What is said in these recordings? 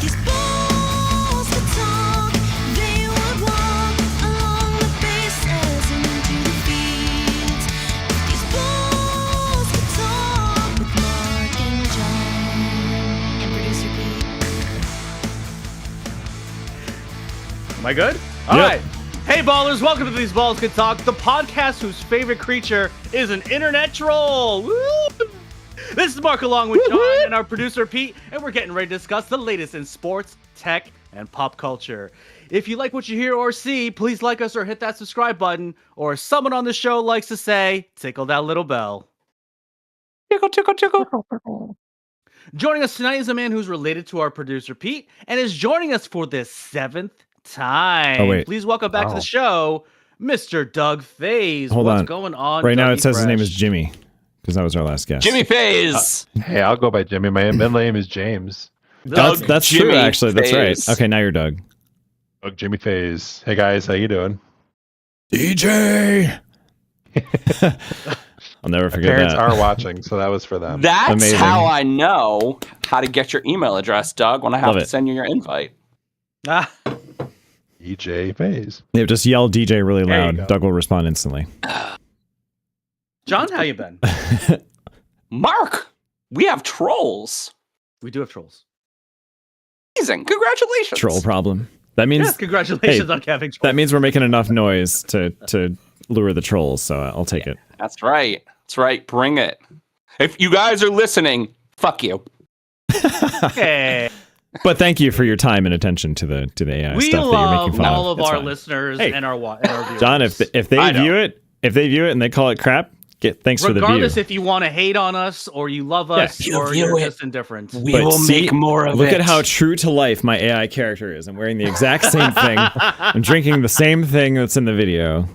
these balls could talk, they would walk along the bases and into the fields. If these balls could talk with Mark and John and producer Pete. Am I good? All right. Hey, ballers, welcome to These Balls Could Talk, the podcast whose favorite creature is an internet troll. Woo! This is Mark along with John and our producer Pete, and we're getting ready to discuss the latest in sports, tech, and pop culture. If you like what you hear or see, please like us or hit that subscribe button, or as someone on the show likes to say, tickle that little bell. Tickle, tickle, tickle. Joining us tonight is a man who's related to our producer Pete, and is joining us for the 7th time. Oh, wait. Please welcome back to the show, Mr. Doug Feyes. Hold What's on. going on? Right now Dougie it says his name Fresh? is Jimmy, because that was our last guest. Jimmy Feyes. Hey, I'll go by Jimmy. My middle name is James. That's true, Jimmy actually. That's Feyes. right. Okay, now you're Doug. Doug Jimmy Feyes. Hey guys, how you doing? DJ! I'll never forget Parents that. are watching, so that was for them. That's Amazing. how I know how to get your email address, Doug, when I have Love to it. send you your invite. Ah, EJ Feyes. Yeah, just yell DJ really There you loud. go. Doug will respond instantly. John, how you been? Mark, we have trolls. We do have trolls. Amazing. Congratulations. Troll problem. That means Yes, congratulations Hey, on having trolls. that means we're making enough noise to lure the trolls, so I'll take it. That's right. That's right. Bring it. If you guys are listening, fuck you. Okay. But thank you for your time and attention to the AI We stuff that you're love making fun all of It's our fine. listeners Hey, and our viewers. John, if they I know. view it and they call it crap, thanks for the regardless view. if you want to hate on us or you love us If you or view you're it, just indifferent. We But will see, make more of Look it. at how true to life my AI character is. I'm wearing the exact same thing. I'm drinking the same thing that's in the video.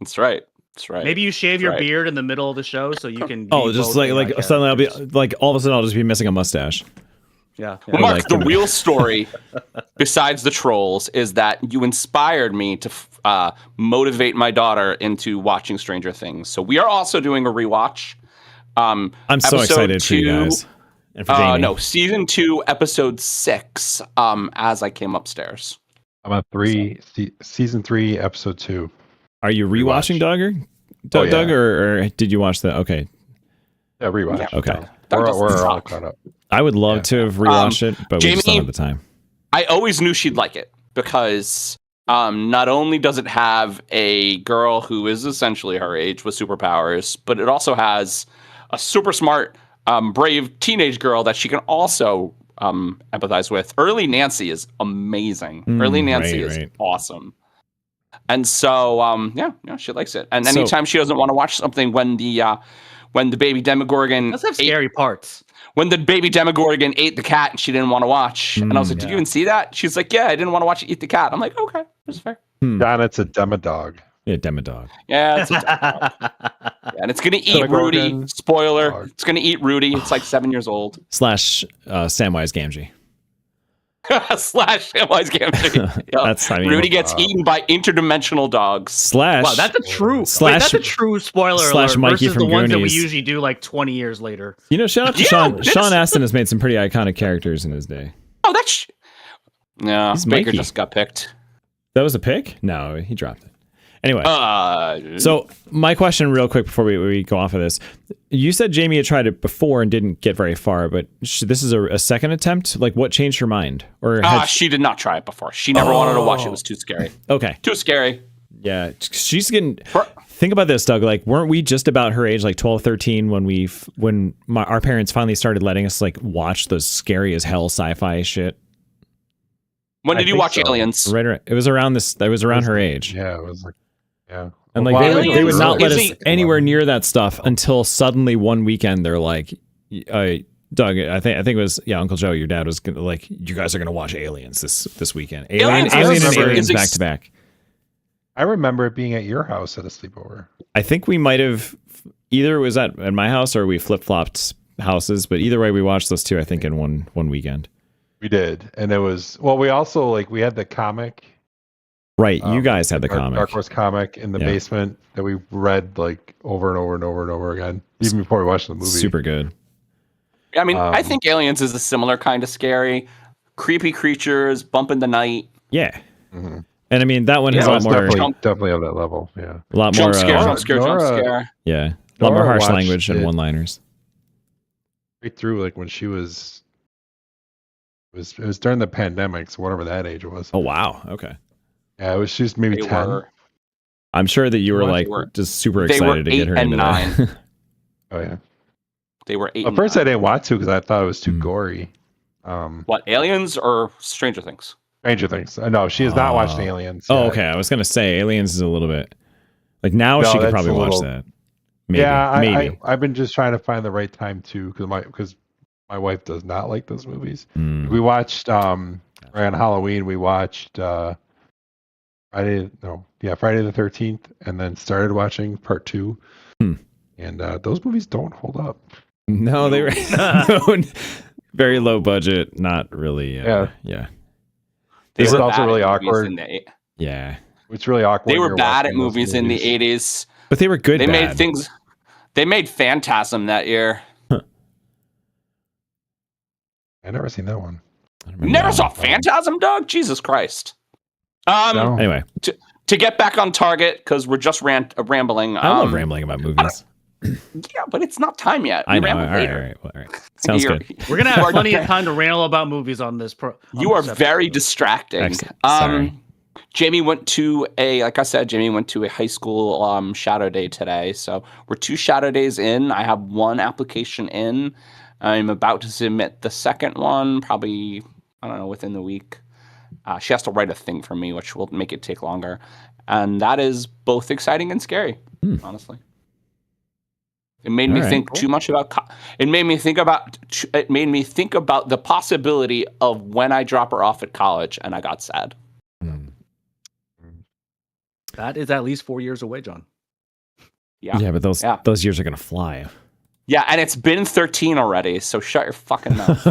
That's right. That's right. Maybe you shave your Right. beard in the middle of the show so you can. Oh, be just both like AI suddenly I'll be characters. like all of a sudden I'll just be missing a mustache. Yeah. Well, yeah. Mark, like the him. real story, besides the trolls, is that you inspired me to motivate my daughter into watching Stranger Things. So we are also doing a rewatch. I'm so Episode excited for you 2, guys. And for Jamie. No, season 2, episode 6. As I came upstairs. I'm on season 3, episode 2. Are you rewatching Rewatch. Doug, yeah. or did you watch the? Okay, Yeah, rewatch. Yeah. okay. Doug We're doesn't all suck. caught up. I would love Yeah. to have rewatched it, but we just don't Jamie- have the time. I always knew she'd like it because not only does it have a girl who is essentially her age with superpowers, but it also has a super smart, brave teenage girl that she can also empathize with. Early Nancy is amazing. Early Nancy is right. awesome. And so, yeah, she likes it. And So- anytime she doesn't want to watch something when the baby Demogorgon Let's have scary parts. when the baby Demogorgon ate the cat and she didn't want to watch. And I was like, did you even see that? She's like, yeah, I didn't want to watch it eat the cat. I'm like, okay, that's fair. John, it's a demodog. Yeah, Demodog. Yeah, it's yeah, and it's going to eat Demogorgon. Rudy. Spoiler, Dog. it's going to eat Rudy. It's like 7 years old. / Samwise Gamgee. Slash Samwise Gamgee. Yep. That's I mean Rudy ggets eaten by interdimensional dogs. / Wow, that's a true. Slash- that's a true spoiler / alert Mikey versus the from ones that we Goonies. usually do like 20 years later. You know, shout out to Yeah, Sean. this- Sean Astin has made some pretty iconic characters in his day. Oh, that's... No, He's Baker Mikey. just got picked. That was a pick? No, he dropped it. Anyway, Uh, so my question, real quick, before we go off of this, you said Jamie had tried it before and didn't get very far, but this is a second attempt. Like, what changed her mind? Or had she did not try it before. She never wanted to watch it. It was too scary. okay, Too scary. yeah, she's getting. For- Think about this, Doug. Like, weren't we just about her age, like 12, 13, when our parents finally started letting us like watch the scary as hell sci-fi shit? When I did you think watch so. Aliens? Right, it was around this. That was around her age. Yeah, it was like, yeah. And Well, like why they would not let is us he- anywhere near that stuff until suddenly one weekend they're like, Doug, I think it was Uncle Joe, your dad was gonna, like, you guys are gonna watch Aliens this weekend. Alien and Aliens back to back. I remember it being at your house at a sleepover. I think we might have either it was at my house or we flip flopped houses, but either way we watched those two. I think in one weekend. We did, and it was we also we had the comic. Right, you guys had the comic. Dark Horse comic in the Yeah. basement that we read like over and over and over and over again, even before we watched the movie. Super good. I mean, I think Aliens is a similar kind of scary. creepy creatures, bump in the night. Yeah. Mm-hmm. And I mean, that one has Yeah, a it's lot more, definitely of that level. Yeah. a lot Jump more, scare, Nora- jump scare, Nora- jump scare. yeah, a lot more Nora harsh watched language and it one-liners. Right through, like when she was, it was during the pandemic, so whatever that age was. Oh wow, okay. Yeah, it was just maybe They 10. were I'm sure that you were What? like They were- just super they were excited to get 8 her and into 9. that. Oh yeah. They were 8. At and first, 9. I didn't want to because I thought it was too Mm. gory. What, Aliens or Stranger Things? Stranger Things. No, she has not watched Oh. Aliens. Oh, yet. okay. I was gonna say Aliens is a little bit like now No, she could that's probably a watch little- that. Maybe, Yeah, maybe. I've been just trying to find the right time too because my wife does not like those movies. Mm. We watched right on Halloween. We watched Friday the 13th, and then started watching part 2. Hmm. And those movies don't hold up. No, they were no, very low budget. Not really. Yeah. Yeah. They This were is also bad really at movies awkward. in the Yeah. It's really awkward. They when were you're bad at watching those movies in the 80s. But they were good. They made bad. things. They made Phantasm that year. I never seen that one. I don't You remember never that saw one. Phantasm, Doug? Jesus Christ. No. Anyway, To get back on target, because we're just rambling. I love rambling about movies. Yeah, but it's not time yet. I We know. ramble All right, later. all right, well, all right. Sounds You're- good. We're gonna have plenty of time to ramble about movies on this. You are very distracting. Excellent. Sorry. Jamie went to like I said, Jamie went to a high school shadow day today. So we're 2 shadow days in. I have 1 application in. I'm about to submit the second one, probably, I don't know, within the week. She has to write a thing for me, which will make it take longer. And that is both exciting and scary, honestly. It made me All right. think too much about. It made me think about. It made me think about the possibility of when I drop her off at college, and I got sad. Mm. That is at least 4 years away, John. Yeah. Yeah, but those years are gonna fly. Yeah, and it's been 13 already, so shut your fucking mouth.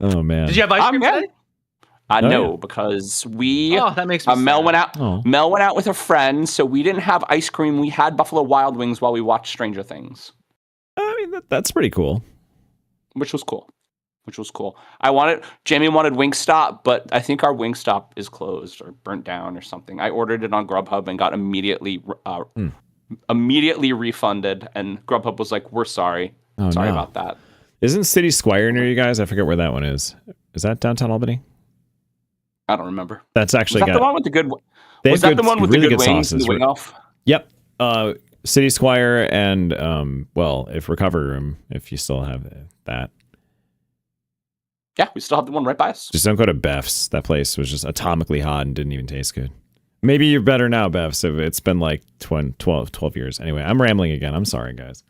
Oh man. Did you have ice cream yeah. today? No, yeah. because we Oh, that makes me Mel sad. went out. Oh. Mel went out with a friend, so we didn't have ice cream. We had Buffalo Wild Wings while we watched Stranger Things, I mean, that's pretty cool. which was cool. Jamie wanted Wingstop, but I think our Wingstop is closed or burnt down or something. I ordered it on Grubhub and got immediately refunded, and Grubhub was like, "We're sorry, Oh, sorry no. about that." Isn't City Squire near you guys? I forget where that one is. Is that downtown Albany? I don't remember. That's actually Was that got. the one with the good? They Was have that the good- one with really the good good wings? sauces. The wing off? Yep. City Squire and well, if Recovery Room, if you still have that. Yeah, we still have the one right by us. Just don't go to Beth's. That place was just atomically hot and didn't even taste good. Maybe you're better now, Bev. So it's been like 12 years. Anyway, I'm rambling again. I'm sorry, guys.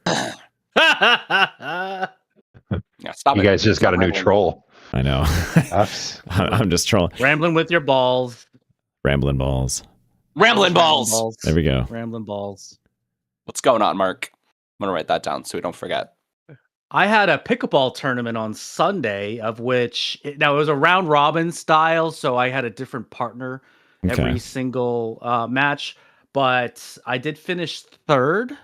Yeah, stop You it. guys just got a new Rambling. troll. I know. That's- I'm just trolling. Rambling with your balls. Rambling balls. Rambling balls. There we go. Rambling balls. What's going on, Mark? I'm gonna write that down so we don't forget. I had a pickleball tournament on Sunday, of which now it was a round robin style, so I had a different partner Okay. every single match. But I did finish third,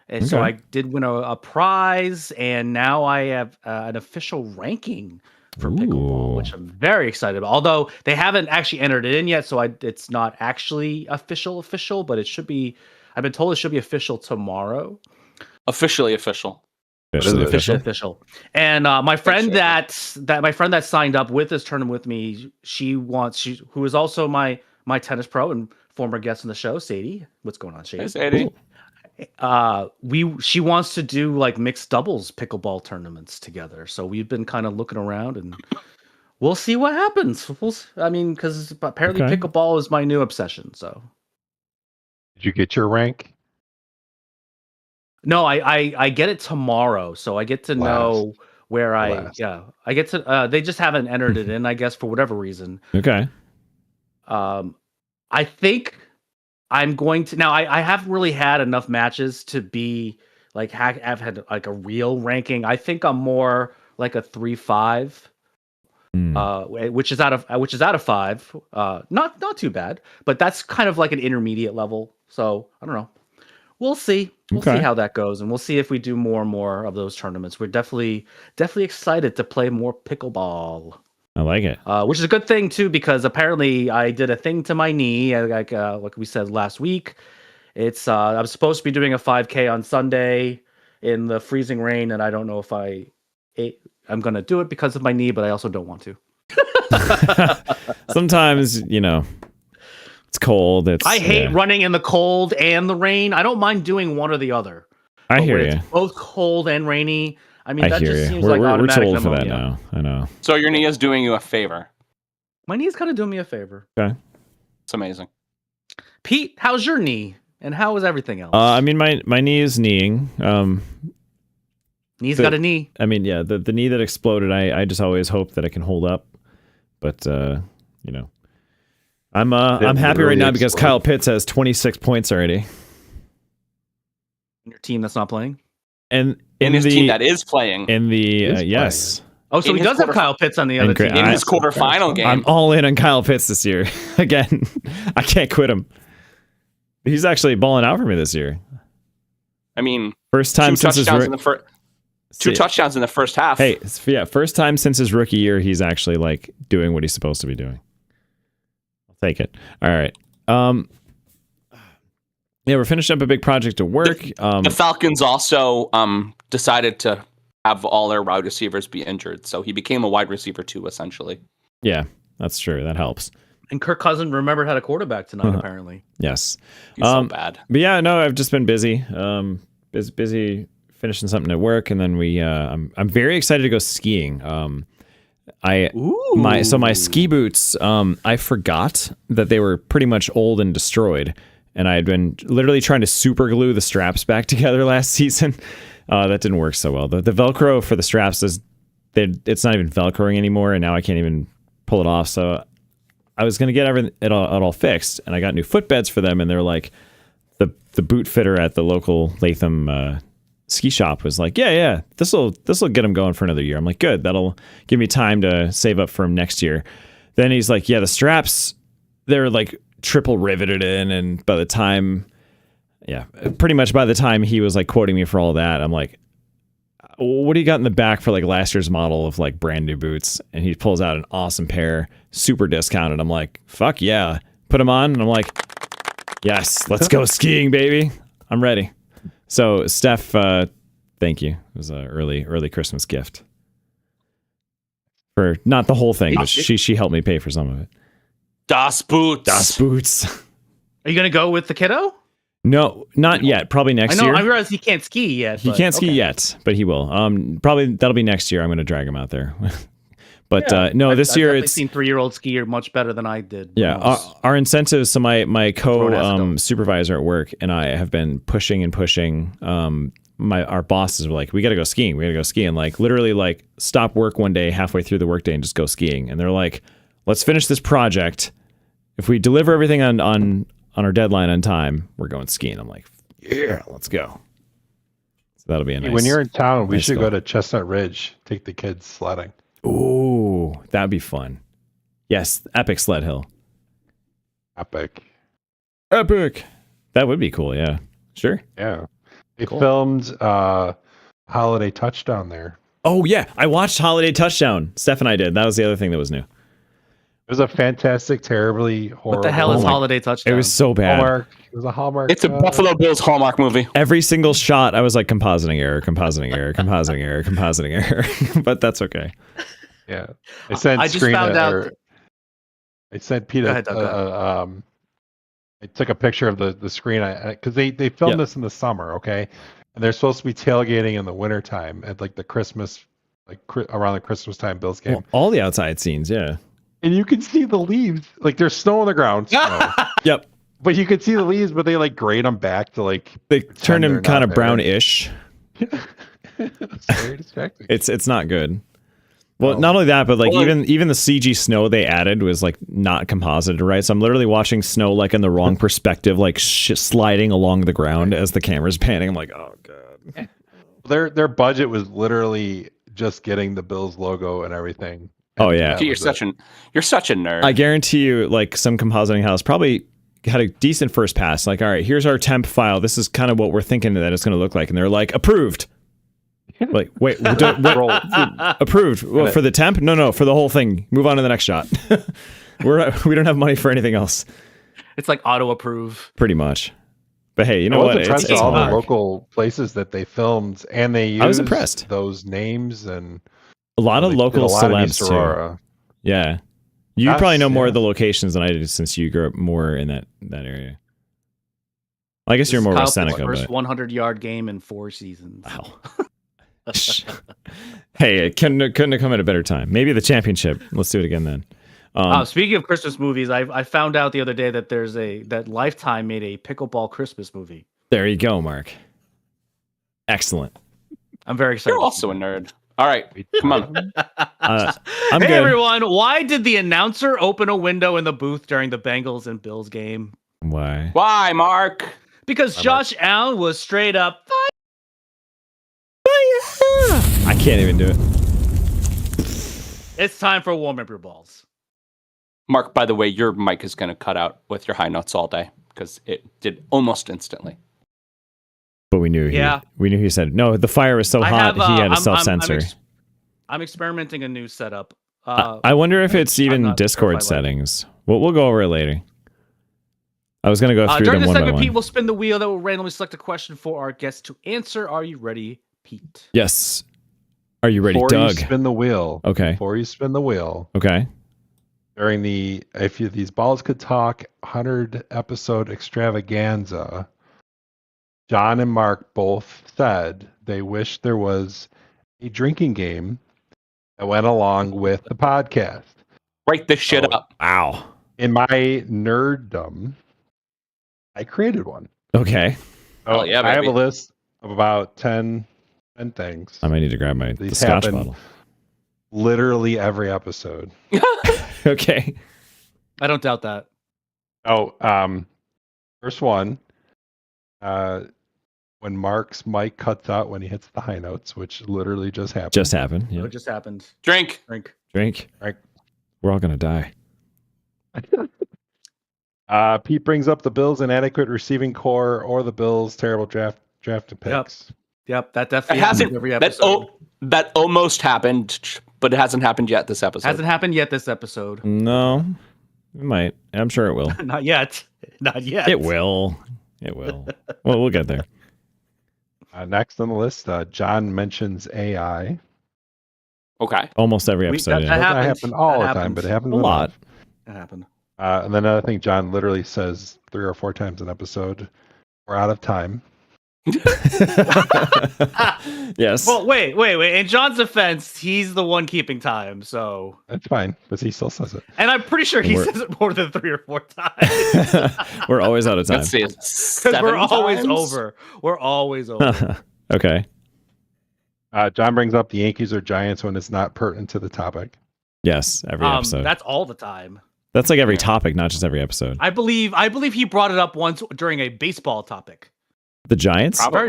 and so Okay. I did win a prize, and now I have an official ranking for pickleball, which Ooh. I'm very excited about. Although they haven't actually entered it in yet, so it's not actually official, but it should be. I've been told it should be official tomorrow. Officially official. Officially it? official. Official. And my friend Official. that my friend that signed up with this tournament with me, who is also my tennis pro and former guest on the show, Sadie. What's going on, Sadie? Hey, Sadie. She wants to do like mixed doubles pickleball tournaments together. So we've been kind of looking around, and we'll see what happens. I mean, because apparently Okay. pickleball is my new obsession. So Did you get your rank? no, I get it tomorrow, so I get to know where I get to. They just haven't entered it in, I guess, for whatever reason. Okay. I think I'm going to now. I haven't really had enough matches to be like I've had like a real ranking. I think I'm more like a 3-5, which is out of 5. Not too bad, but that's kind of like an intermediate level. So I don't know. We'll see. We'll Okay. see how that goes, and we'll see if we do more and more of those tournaments. We're definitely excited to play more pickleball. I like it. Which is a good thing too, because apparently I did a thing to my knee, like we said last week. It's I was supposed to be doing a 5K on Sunday in the freezing rain, and I don't know if I'm gonna do it because of my knee, but I also don't want to. Sometimes, it's cold. I hate running in the cold and the rain. I don't mind doing one or the other. I But hear when you. it's both cold and rainy. I mean, I that hear just you. seems We're like too automatic old for that pneumonia. now. I know. So your knee is doing you a favor. My knee's kind of doing me a favor. Okay. It's amazing. Pete, how's your knee? And how is everything else? I mean, my knee is kneeing. Knee's got a knee. I mean, yeah, the knee that exploded. I just always hope that it can hold up, but I'm happy right now because Kyle Pitts has 26 points already, Your team that's not playing. and In his team that is playing. in the Is yes, Oh, so In he his does have quarter- Kyle Pitts on the other great- team. in I- his quarterfinal game. I'm all in on Kyle Pitts this year. Again, I can't quit him. He's actually balling out for me this year. I mean, First time two since his touchdowns in the first. Two See- touchdowns in the first half. Hey, yeah, first time since his rookie year, he's actually like doing what he's supposed to be doing. I'll take it. All right. Yeah, we're finishing up a big project at work. The Falcons also decided to have all their wide receivers be injured, so he became a wide receiver too, essentially. Yeah, that's true. That helps. And Kirk Cousins remembered how to quarterback tonight, apparently. Yes. He's so bad. But yeah, no, I've just been busy. Busy finishing something at work, and then I'm very excited to go skiing. My ski boots, I forgot that they were pretty much old and destroyed, and I had been literally trying to super glue the straps back together last season. That didn't work so well. The Velcro for the straps it's not even Velcroing anymore, and now I can't even pull it off. So I was gonna get it all fixed, and I got new footbeds for them, and they're like, the boot fitter at the local Latham ski shop was like, yeah, this'll get them going for another year. I'm like, good, that'll give me time to save up for him next year. Then he's like, yeah, the straps, they're like triple riveted in, and by the time he was like quoting me for all that, I'm like, what do you got in the back for like last year's model of like brand new boots? And he pulls out an awesome pair, super discounted. I'm like, fuck yeah, put them on, and I'm like, yes, let's go skiing, baby. I'm ready. So Steph, thank you. It was an early Christmas gift. For not the whole thing, but she helped me pay for some of it. Das Boots. Das Boots. Are you going to go with the kiddo? No, not yet. Probably next year. I realize he can't ski yet. He can't ski yet, but he will. Probably that'll be next year. I'm going to drag him out there. But this year I've seen 3-year-old skier much better than I did. Yeah, our incentives. So my Throw an acid supervisor at work and I have been pushing and pushing. Our bosses were like, we got to go skiing. Like literally, like stop work one day halfway through the workday and just go skiing. And they're like, let's finish this project. If we deliver everything on our deadline on time, we're going skiing. I'm like, yeah, let's go. So that'll be a nice. When you're in town, we nice should goal. go to Chestnut Ridge. Take the kids sledding. Ooh, that'd be fun. Yes, epic sled hill. Epic. That would be cool. Yeah, sure. Yeah. They Cool. filmed Holiday Touchdown there. Oh yeah, I watched Holiday Touchdown. Steph and I did. That was the other thing that was new. It was a fantastic, terribly horrible. What the hell is my- Holiday Touchdown? It was so bad. Hallmark? It was a Hallmark. It's a Buffalo Bills Hallmark movie. Every single shot, I was like compositing error. But that's okay. Yeah. I sent I just found out. I sent Pete Go ahead, Doug, I took a picture of the screen because they filmed Yeah. this in the summer, okay? And they're supposed to be tailgating in the wintertime at like the Christmas, around the Christmas time Bills game. Well, all the outside scenes, yeah. And you can see the leaves, like there's snow on the ground, snow. Yep. But you can see the leaves, but they like grade them back to like They turn they're him not kind of there. brownish. It's very distracting. It's not good. Well, No. not only that, but like Well, even the CG snow they added was like not composited right. So I'm literally watching snow like in the wrong perspective, like sliding along the ground as the camera's panning. I'm like, oh god. Their budget was literally just getting the Bills logo and everything. Oh, And yeah. that Pete, was you're such a nerd. I guarantee you, like some compositing house probably had a decent first pass. Like, all right, here's our temp file. This is kind of what we're thinking that it's going to look like. And they're like, approved. Like, wait, what? Approved for the temp? No, for the whole thing. Move on to the next shot. We don't have money for anything else. It's like auto approve. Pretty much. But hey, you know I what? was impressed It's with all the Hallmark. local places that they filmed, and they used I was impressed. those names and A lot of they did local a lot of celebs East too. Aurora. Yeah. You That's- probably know more yeah. of the locations than I do since you grew up more in that area. I guess you're more of a Seneca, First but 100-yard game in 4 seasons. wow. Hey, it couldn't have come at a better time. Maybe the championship. Let's do it again then. Speaking of Christmas movies, I found out the other day that that Lifetime made a pickleball Christmas movie. There you go, Mark. Excellent. I'm very excited. You're also a nerd. All right, come on. I'm Hey good. everyone, why did the announcer open a window in the booth during the Bengals and Bills game? Why? Why, Mark? Because Josh Allen was straight up. I can't even do it. It's time for warm up your balls. Mark, by the way, your mic is going to cut out with your high notes all day because it did almost instantly. But we knew he said no. The fire was so hot he had to self-censor. I'm experimenting a new setup. I wonder if it's I'm even not sure Discord if I like it. settings. We'll go over it later. I was gonna go through During them this one by segment, one. Pete will spin the wheel that will randomly select a question for our guests to answer. Are you ready, Pete? Yes. Are you ready, Before Doug? you spin the wheel. Okay. Before you spin the wheel, Okay. during these balls could talk 100 episode extravaganza, John and Mark both said they wish there was a drinking game that went along with the podcast. Write this shit up. Wow. In my nerddom, I created one. Okay. Oh, yeah, I have baby. a list of about 10 things. I might need to grab the These scotch happen bottle. Literally every episode. Okay. I don't doubt that. First one, when Mark's mic cuts out when he hits the high notes, which literally just happened. Just happened. Yeah. What just happened? Drink. Drink. Drink. We're all gonna die. Pete brings up the Bills' inadequate receiving core or the Bills' terrible draft picks. Yep, that It definitely happens hasn't. every episode. That almost happened, but it hasn't happened yet this episode. Hasn't happened yet this episode. No. It might. I'm sure it will. Not yet. Not yet. It will. It will. Well, we'll get there. Next on the list, John mentions AI. Okay. Almost every episode. that yeah. It doesn't happens. happen all That the time, but it happens A lot. It happened. And then another thing, John literally says 3 or 4 times an episode, "We're out of time." Yes. Well, wait. In John's defense, he's the one keeping time. So, That's fine, but he still says it. and I'm pretty sure he We're- says it more than 3 or 4 times We're always out of time. Let's see. because we're always over. We're always over. Okay. John brings up the Yankees or Giants when it's not pertinent to the topic. Yes. Every episode. That's all the time. That's like every topic, not just every episode. I believe he brought it up once during a baseball topic. The Giants? Probably.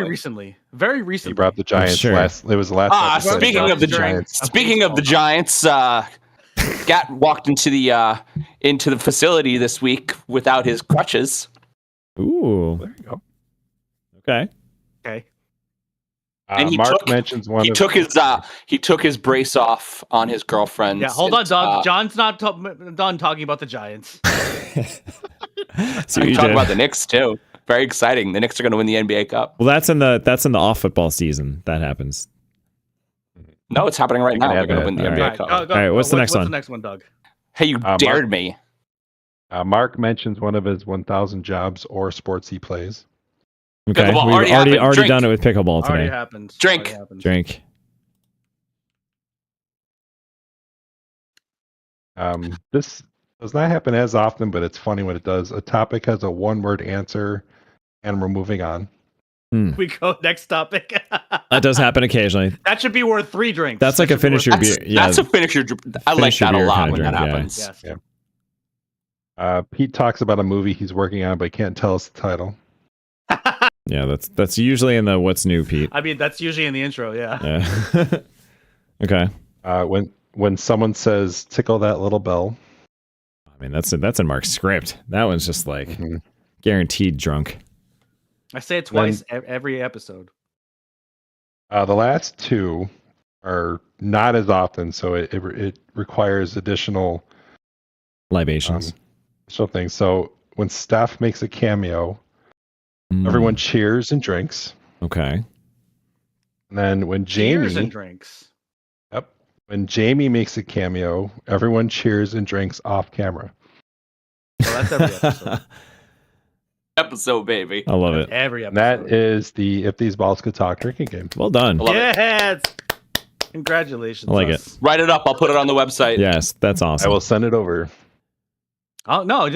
Very recently. He brought up the Giants Sure. last. It was the last. episode. Speaking of the Giants. Speaking of the Giants, Gat walked into the facility this week without his crutches. Ooh. There you go. Okay. Okay. And he Mark took- mentions one. He took his brace off on his girlfriend. Yeah, hold on, Doug. John's not done talking about the Giants. So We you talk did. about the Knicks too. Very exciting. The Knicks are going to win the NBA Cup. Well, that's in the off football season. That happens. No, it's happening right now. They're going to win the All NBA right. Cup. Go. All right, what's the next one? What's the next one, Doug? Hey, you Mark- dared me. Mark mentions one of his 1,000 jobs or sports he plays. Okay. Pickleball We've already already happened. Drink. done it with pickleball Already today. happened. Drink. Already happened. Drink. This does not happen as often, but it's funny when it does. A topic has a one-word answer, and we're moving on. We go next topic. That does happen occasionally. That should be worth 3 drinks. That's like a finish your beer. Yeah. That's a finisher. I like Finish your that a beer lot kinda when that drink, yeah. happens. Yes. Yeah. Pete talks about a movie he's working on, but he can't tell us the title. Yeah, that's usually in the what's new, Pete. I mean, that's usually in the intro. Yeah. Yeah. Okay. When someone says "tickle that little bell," I mean, that's in Mark's script. That one's just like guaranteed drunk. I say it twice every episode. The last two are not as often, so it requires additional Libations. things. So when Steph makes a cameo, everyone cheers and drinks. Okay. And then when Cheers and drinks. Yep. When Jamie makes a cameo, everyone cheers and drinks off camera. Well, that's every episode. Episode, baby. I love it. Every And episode. that is the If These Balls Could Talk drinking game. Well done. Love it. Yes. Congratulations. I like us. Write it up. I'll put it on the website. Yes, that's I awesome. will send it over. Oh no, we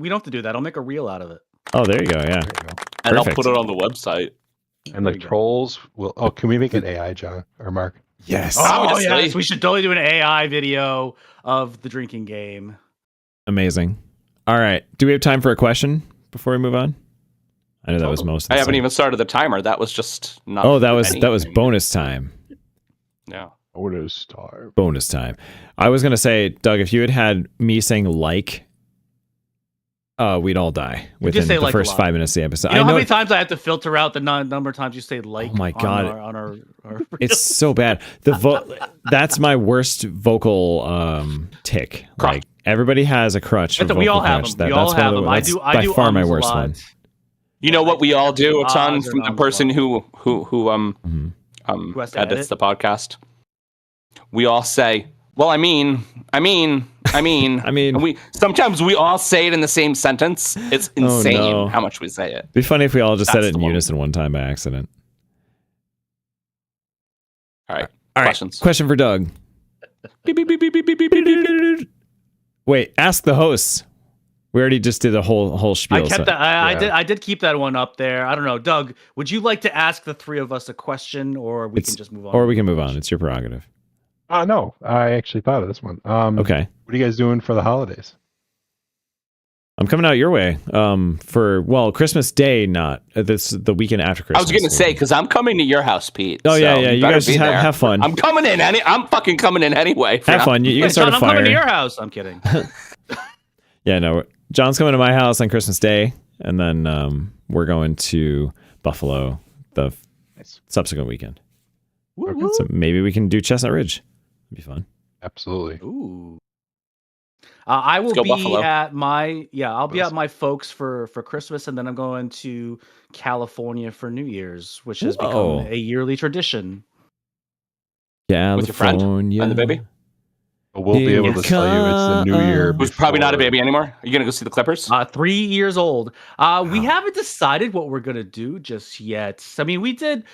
don't have to do that. I'll make a reel out of it. Oh, there you go. Yeah. There you go. And Perfect. I'll put it on the website. And the trolls will. Oh, can we make it AI, John or Mark? Yes. Oh Obviously. yes, we should totally do an AI video of the drinking game. Amazing. All right. Do we have time for a question before we move on? I know that was most. Of the I haven't segment. even started the timer. That was just not. Oh, that was anything. bonus time. Yeah. Bonus time. Bonus time. I was gonna say, Doug, if you had me saying like, we'd all die within say the like a first lot. 5 minutes of the episode. You know I how know many times I have to filter out the number of times you say like? Oh my God. On our it's so bad. That's my worst vocal tick. Crutch. Like everybody has a crutch. For we all vocal have crutch. them. We all that's one have of the- them. I that's do. by I do far my ums a worst lot. one. You know what we all do a ton Odds or from the numbers person a who has to edits edit? the podcast. We all say, "Well, I mean." I mean- And we sometimes we all say it in the same sentence. It's insane no. how much we say it. It'd be funny if we all just said That's it in the one. unison one time by accident. All right. All right. Questions. Question for Doug. Beep, beep, beep, beep, beep, beep, beep, beep, beep. Wait, ask the hosts. We already just did a whole spiel. I kept so- that. I Yeah. did keep that one up there. I don't know, Doug. Would you like to ask the three of us a question, or we can just move on? Or we can move on. It's your prerogative. No, I actually thought of this one. Okay. What are you guys doing for the holidays? I'm coming out your way. For Christmas Day, not this the weekend after Christmas. I was going to say because I'm coming to your house, Pete. Oh yeah, so yeah. You better guys be just there. have fun. I'm coming in. I'm fucking coming in anyway. Have fun. You can Wait, start John, a I'm coming to fire. your house. I'm kidding. Yeah, no. John's coming to my house on Christmas Day, and then we're going to Buffalo the subsequent weekend. Woo, woo. So maybe we can do Chestnut Ridge. It'd be fun. Absolutely. Ooh. I will go be Buffalo. at my I'll be at my folks for Christmas, and then I'm going to California for New Year's, which has Whoa. become a yearly tradition. California. With your friend and the baby? But we'll be able to tell you it's the new year. Who's probably not a before- baby anymore. Are you going to go see the Clippers? 3 years old. We haven't decided what we're gonna do just yet. I mean, we did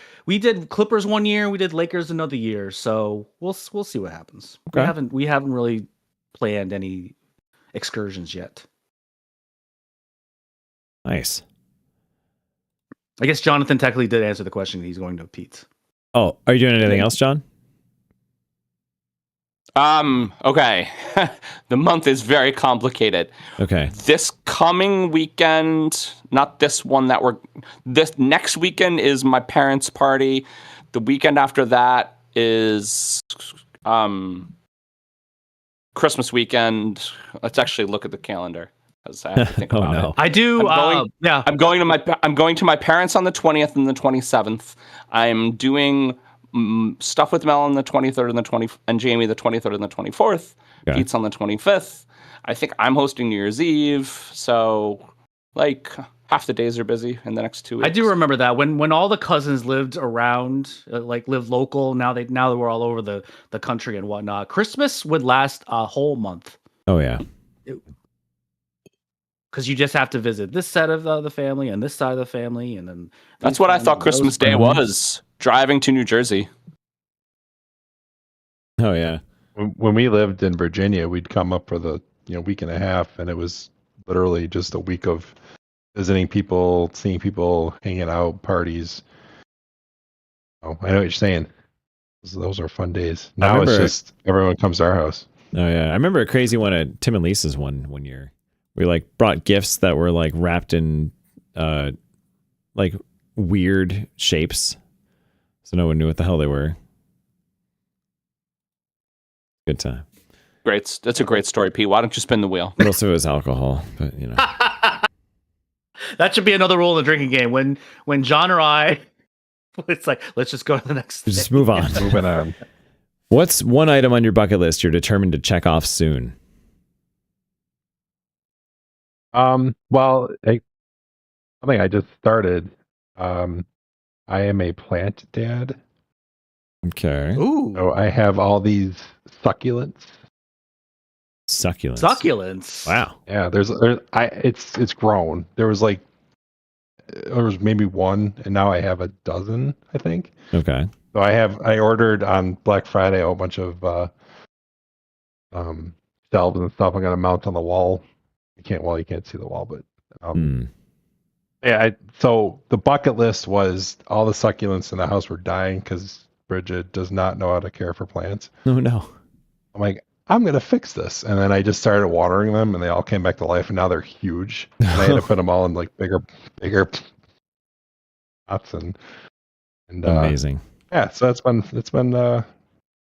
Clippers one year, we did Lakers another year, so we'll see what happens. Okay. We haven't really planned any excursions yet. Nice. I guess Jonathan technically did answer the question. He's going to Pete's. Oh, are you doing anything else, John? Okay. The month is very complicated. Okay. This coming weekend, not this one this next weekend is my parents' party. The weekend after that is Christmas weekend. Let's actually look at the calendar because I have to think Oh, about no. it. I do. Yeah. I'm going to my parents on the 20th and the 27th. I'm doing stuff with Mel on the 23rd and the 20th, and Jamie the 23rd and the 24th. Okay. Pete's on the 25th. I think I'm hosting New Year's Eve, so like half the days are busy in the next 2 weeks. I do remember that when all the cousins lived around, lived local. Now that we're all over the country and whatnot. Christmas would last a whole month Oh yeah. because you just have to visit this side of the family and this side of the family, and then That's what I thought Christmas Day Mhm. was. Driving to New Jersey. Oh yeah. When we lived in Virginia, we'd come up for the week and a half, and it was literally just a week of visiting people, seeing people, hanging out, parties. Oh, I know what you're saying. Those are fun days. Now it's remember- just everyone comes to our house. Oh yeah. I remember a crazy one at Tim and Lisa's one year. We brought gifts that were wrapped in weird shapes. So no one knew what the hell they were. Good time. Great. That's a great story, Pete. Why don't you spin the wheel? Most of it was alcohol, but you know. That should be another rule in the drinking game. When John or I, it's like, let's just go to the next. Just thing. move on. Moving on. What's one item on your bucket list you're determined to check off soon? Well, something I just started. I am a plant dad. Okay. Ooh, So I have all these succulents. Succulents. succulents. Wow. Yeah, it's grown. There was maybe one, and now I have a dozen, I think. Okay. So I ordered on Black Friday a whole bunch of shelves and stuff. I'm gonna mount on the wall. You can't see the wall, but yeah. So the bucket list was all the succulents in the house were dying because Bridget does not know how to care for plants. No. I'm like, I'm gonna fix this, and then I just started watering them, and they all came back to life, and now they're huge. And I had to put them all in like bigger pots, and Amazing. yeah. So it's been.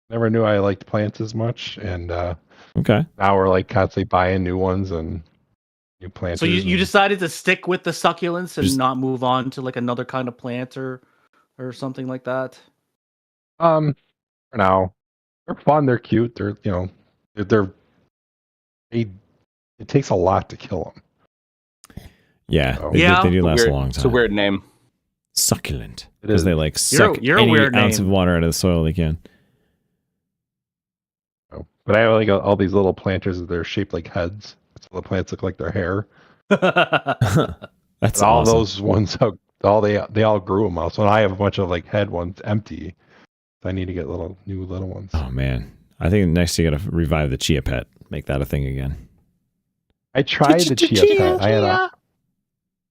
Never knew I liked plants as much, and Okay. now we're like constantly buying new ones and new plants. So you decided to stick with the succulents and Just- not move on to like another kind of plant or something like that. for now, they're fun. They're cute. They're it takes a lot to kill them. Yeah. Oh. They do last a long time. It's a weird name. Succulent. It Because is. they like suck You're a any weird ounce name. of water out of the soil they can. But I have like all these little planters that are shaped like heads. So the plants look like their hair. That's And all awesome. those ones, they all grew them out. So I have a bunch of like head ones empty. So I need to get new little ones. Oh man. I think next you gotta revive the chia pet. Make that a thing again. I tried the chia pet.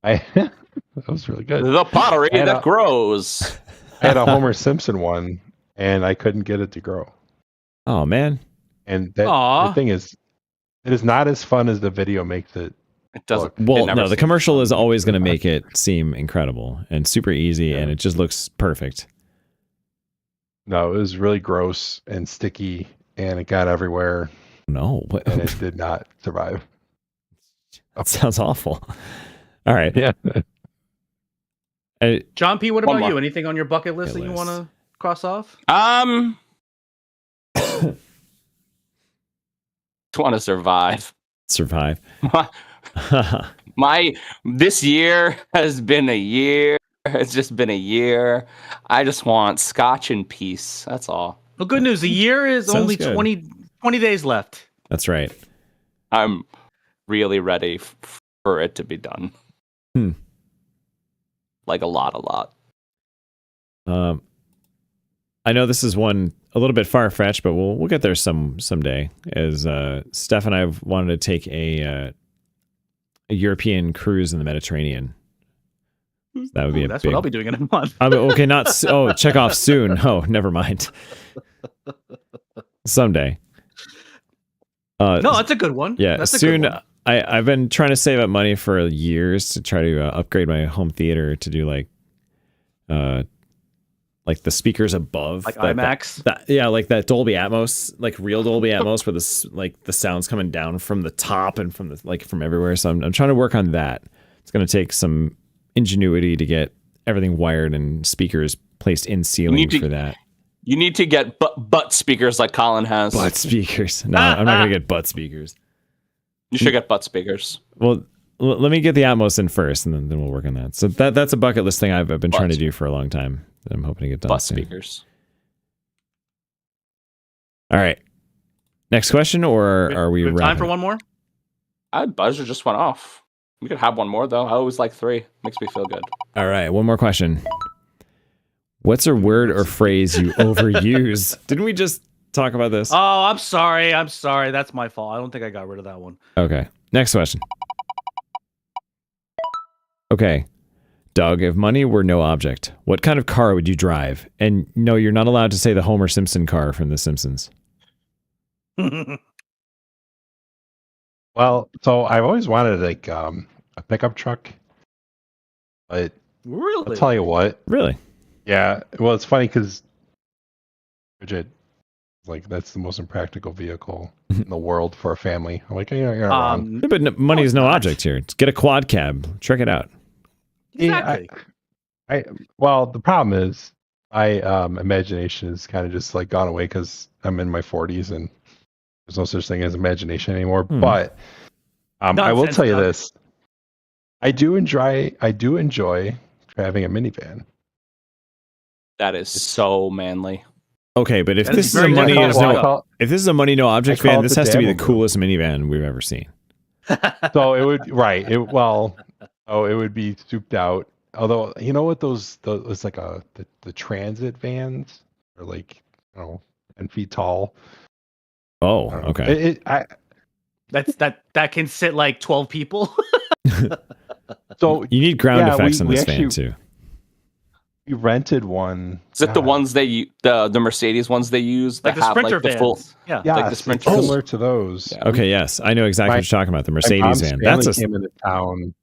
That was really good. The pottery And, that grows. I had a Homer Simpson one, and I couldn't get it to grow. Oh man. And Aw. the thing is, it is not as fun as the video makes it. It doesn't. Well, it never no, the seems commercial fun. is always going to make it seem incredible and super easy, and Yeah. it just looks perfect. No, it was really gross and sticky, and it got everywhere, No, but and it did not survive. that sounds awful. All right. Yeah. John P, what One about more. you? Anything on your bucket list that you Bucket want list. to cross off? Just want to survive. Survive. This year has been a year. It's just been a year. I just want scotch and peace. That's all. Well, good news. The year is Sounds only good. 20 days left. That's right. I'm really ready for it to be done. Hmm. Like a lot. I know this is one a little bit far fetched, but we'll get there someday. As Steph and I have wanted to take a European cruise in the Mediterranean. So that would be Ooh, a that's big. what I'll be doing in a month. Okay, not check off soon. Oh, never mind. Someday. No, that's a good one. Yeah, that's a soon. Good one. I've been trying to save up money for years to try to upgrade my home theater to do like the speakers above, Like that- IMAX. yeah, like that Dolby Atmos, like real Dolby Atmos, where the sound's coming down from the top and from from everywhere. So I'm trying to work on that. It's going to take some ingenuity to get everything wired and speakers placed in ceiling for that. You need to get butt speakers like Colin has. Butt speakers. No, I'm not going to get butt speakers. You should get butt speakers. Well, let me get the Atmos in first, and then we'll work on that. So that's a bucket list thing I've been trying to do for a long time. That I'm hoping to get done Butt soon. speakers. All right. Next question, or are we have time for wrapping? one more? Buzzer just went off. We could have one more though. I always like 3. Makes me feel good. All right, one more question. What's a word or phrase you overuse? Didn't we just talk about this? Oh, I'm sorry. That's my fault. I don't think I got rid of that one. Okay. Next question. Okay. Doug, if money were no object, what kind of car would you drive? And no, you're not allowed to say the Homer Simpson car from The Simpsons. Well, so I've always wanted like a pickup truck, but Really? I'll tell you what. Really? Yeah. Well, it's funny because Bridget like that's the most impractical vehicle in the world for a family. I'm like, you're not wrong. Yeah, but money is no not. object here. Just get a quad cab. Check it out. Exactly. Well, the problem is my imagination is kind of just like gone away because I'm in my 40s and there's no such thing as imagination anymore. But I will Nonsense, tell you Doug. this: I do enjoy driving a minivan. That is so manly. Okay, but if That is this is a very money difficult. if this is a money no object I call van, it this the has to be the Dabble coolest minivan we've ever seen. So it would it would be souped out. Although you know what it's like the transit vans are like 10 feet tall. Oh, I don't know. okay. That can sit like 12 people. So You need ground yeah, effects we- in we this actually- van too. we rented one. Is it the ones the Mercedes ones they use Like that the have Sprinter like the vans. full? Yeah. Yeah, like the it's Sprinters. similar to those. Yeah. Okay, yes, I know exactly My- what you're talking about. The My Mercedes mom's van. family That's a came into town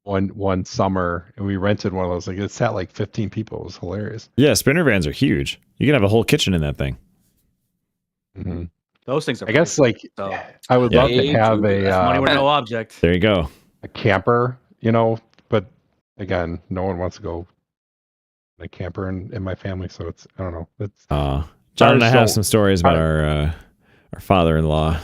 one summer and we rented one of those. Like it sat like 15 people. It was hilarious. Sprinter vans are huge. You can have a whole kitchen in that thing. hmm Those things are. I guess like So, I would Yeah. love to Hey, have Judy, that's money with a no object. There you go. camper, but again, no one wants to go in a camper in my family, so it's I don't know. It's John and I have So- some stories about our father-in-law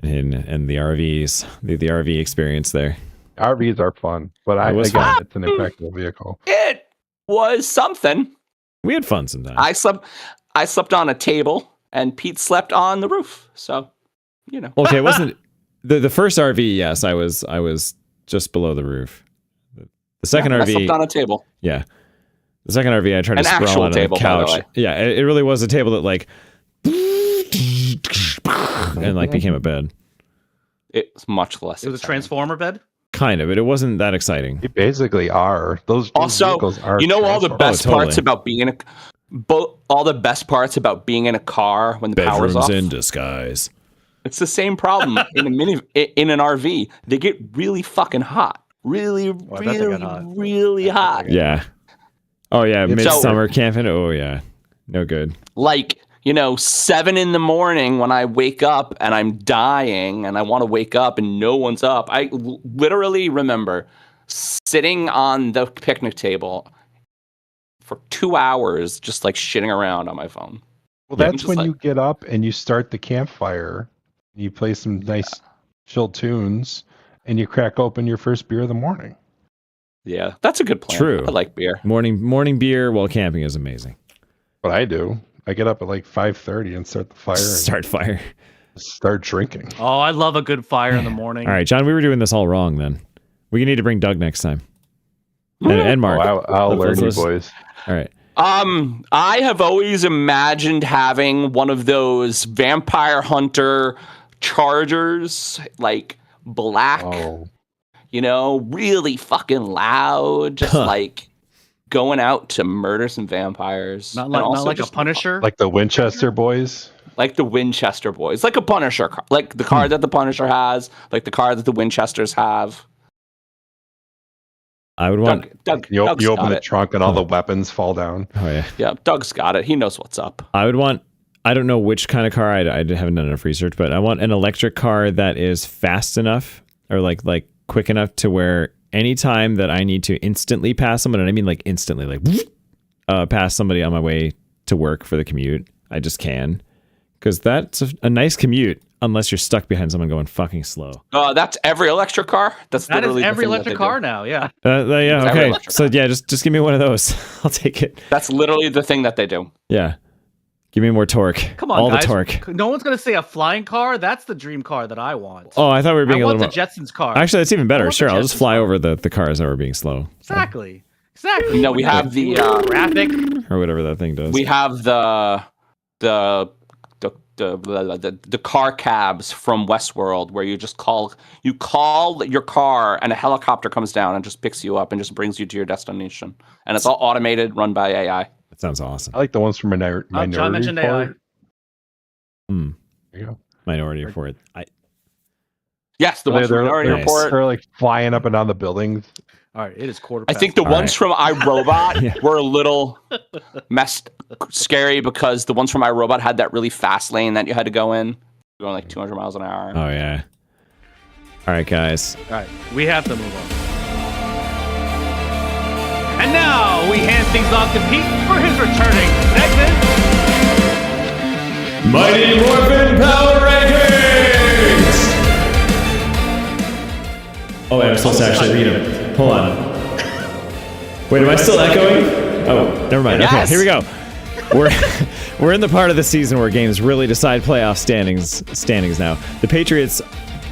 and the RVs, the RV experience there. RVs are fun, but It was fun. it's an impractical vehicle. It was something. We had fun sometimes. I slept on a table, and Pete slept on the roof. So, Okay, it wasn't the first RV. Yes, I was just below the roof. The second I RV, slept on a table. yeah. The second RV, I tried to An sprawl actual on table, a by the couch. way. Yeah, it really was a table that like and like became a bed. It's much less. It was a exciting. transformer bed. Kind of, but it wasn't that exciting. They basically are. Those Also, vehicles are all the transformers. best totally. parts about being in all the best parts about being in a car when the power's Bedrooms off. in disguise. It's the same problem in an RV. They get really fucking hot. Really, I bet they really, get hot. really hot. Yeah. Oh yeah, So- midsummer camping. Oh yeah, no good. Like 7 a.m. when I wake up and I'm dying and I want to wake up and no one's up. I literally remember sitting on the picnic table for 2 hours, just like shitting around on my phone. Well, Yeah, that's just when like- you get up and you start the campfire. You play some nice chill tunes, and you crack open your first beer of the morning. Yeah, that's a good plan. True. I like beer. Morning beer while camping is amazing. What I do, I get up at like 5:30 and start the fire and Start fire. start drinking. Oh, I love a good fire in the morning. All right, John, we were doing this all wrong then. We need to bring Doug next time. And Mark. I'll Let's- learn you let's- boys. All right. I have always imagined having one of those vampire hunter chargers, like black, Oh, really fucking loud, just Huh. like going out to murder some vampires. Not And like also a just Punisher. like the Winchester boys. like the Winchester boys, like a Punisher car, like the car that the Punisher has, like the car that the Winchesters have. I would want. Doug, You Doug's open got the it. trunk and all the weapons fall down. Oh yeah. Yeah, Doug's got it. He knows what's up. I would want. I don't know which kind of car. I haven't done enough research, but I want an electric car that is fast enough or like quick enough to where anytime that I need to instantly pass someone, and I mean like instantly, like pass somebody on my way to work for the commute, I just can. Because that's a nice commute unless you're stuck behind someone going fucking slow. That's every electric car. That's that is literally the every thing that electric they do. car now. Yeah. Yeah, Every okay. electric So yeah, just give me one of those. I'll take it. That's literally the thing that they do. Yeah. Give me more torque. Come on, all guys. the torque. No one's gonna say a flying car. That's the dream car that I want. Oh, I thought we were being I a want little the more. Jetsons car. Actually, that's even better. want the Sure, I'll just Jetsons fly car. over the cars that were being slow. So- Exactly. Exactly. No, we have the traffic. or whatever that thing does. we have the car cabs from Westworld where you just call your car and a helicopter comes down and just picks you up and just brings you to your destination. And it's all automated, run by AI. That sounds awesome. I like the ones from Minority John mentioned AI. Report. There you go. Minority Report. Yes, the ones from Minority nice. Report. They're like flying up and down the buildings. All right, it is quarter I past. think the All ones from iRobot Yeah. were a little scary because the ones from iRobot had that really fast lane that you had to go in, going like 200 miles an hour. Oh yeah. All right, guys. All right, we have to move on. And now we hand things off to Pete for his returning segment. Mighty Morphin Power Rankings! Oh, wait, I'm supposed to actually read them. Hold on. Wait, am I still echoing? Oh, never mind. Okay, Yes. here we go. We're in the part of the season where games really decide playoff standings now. The Patriots,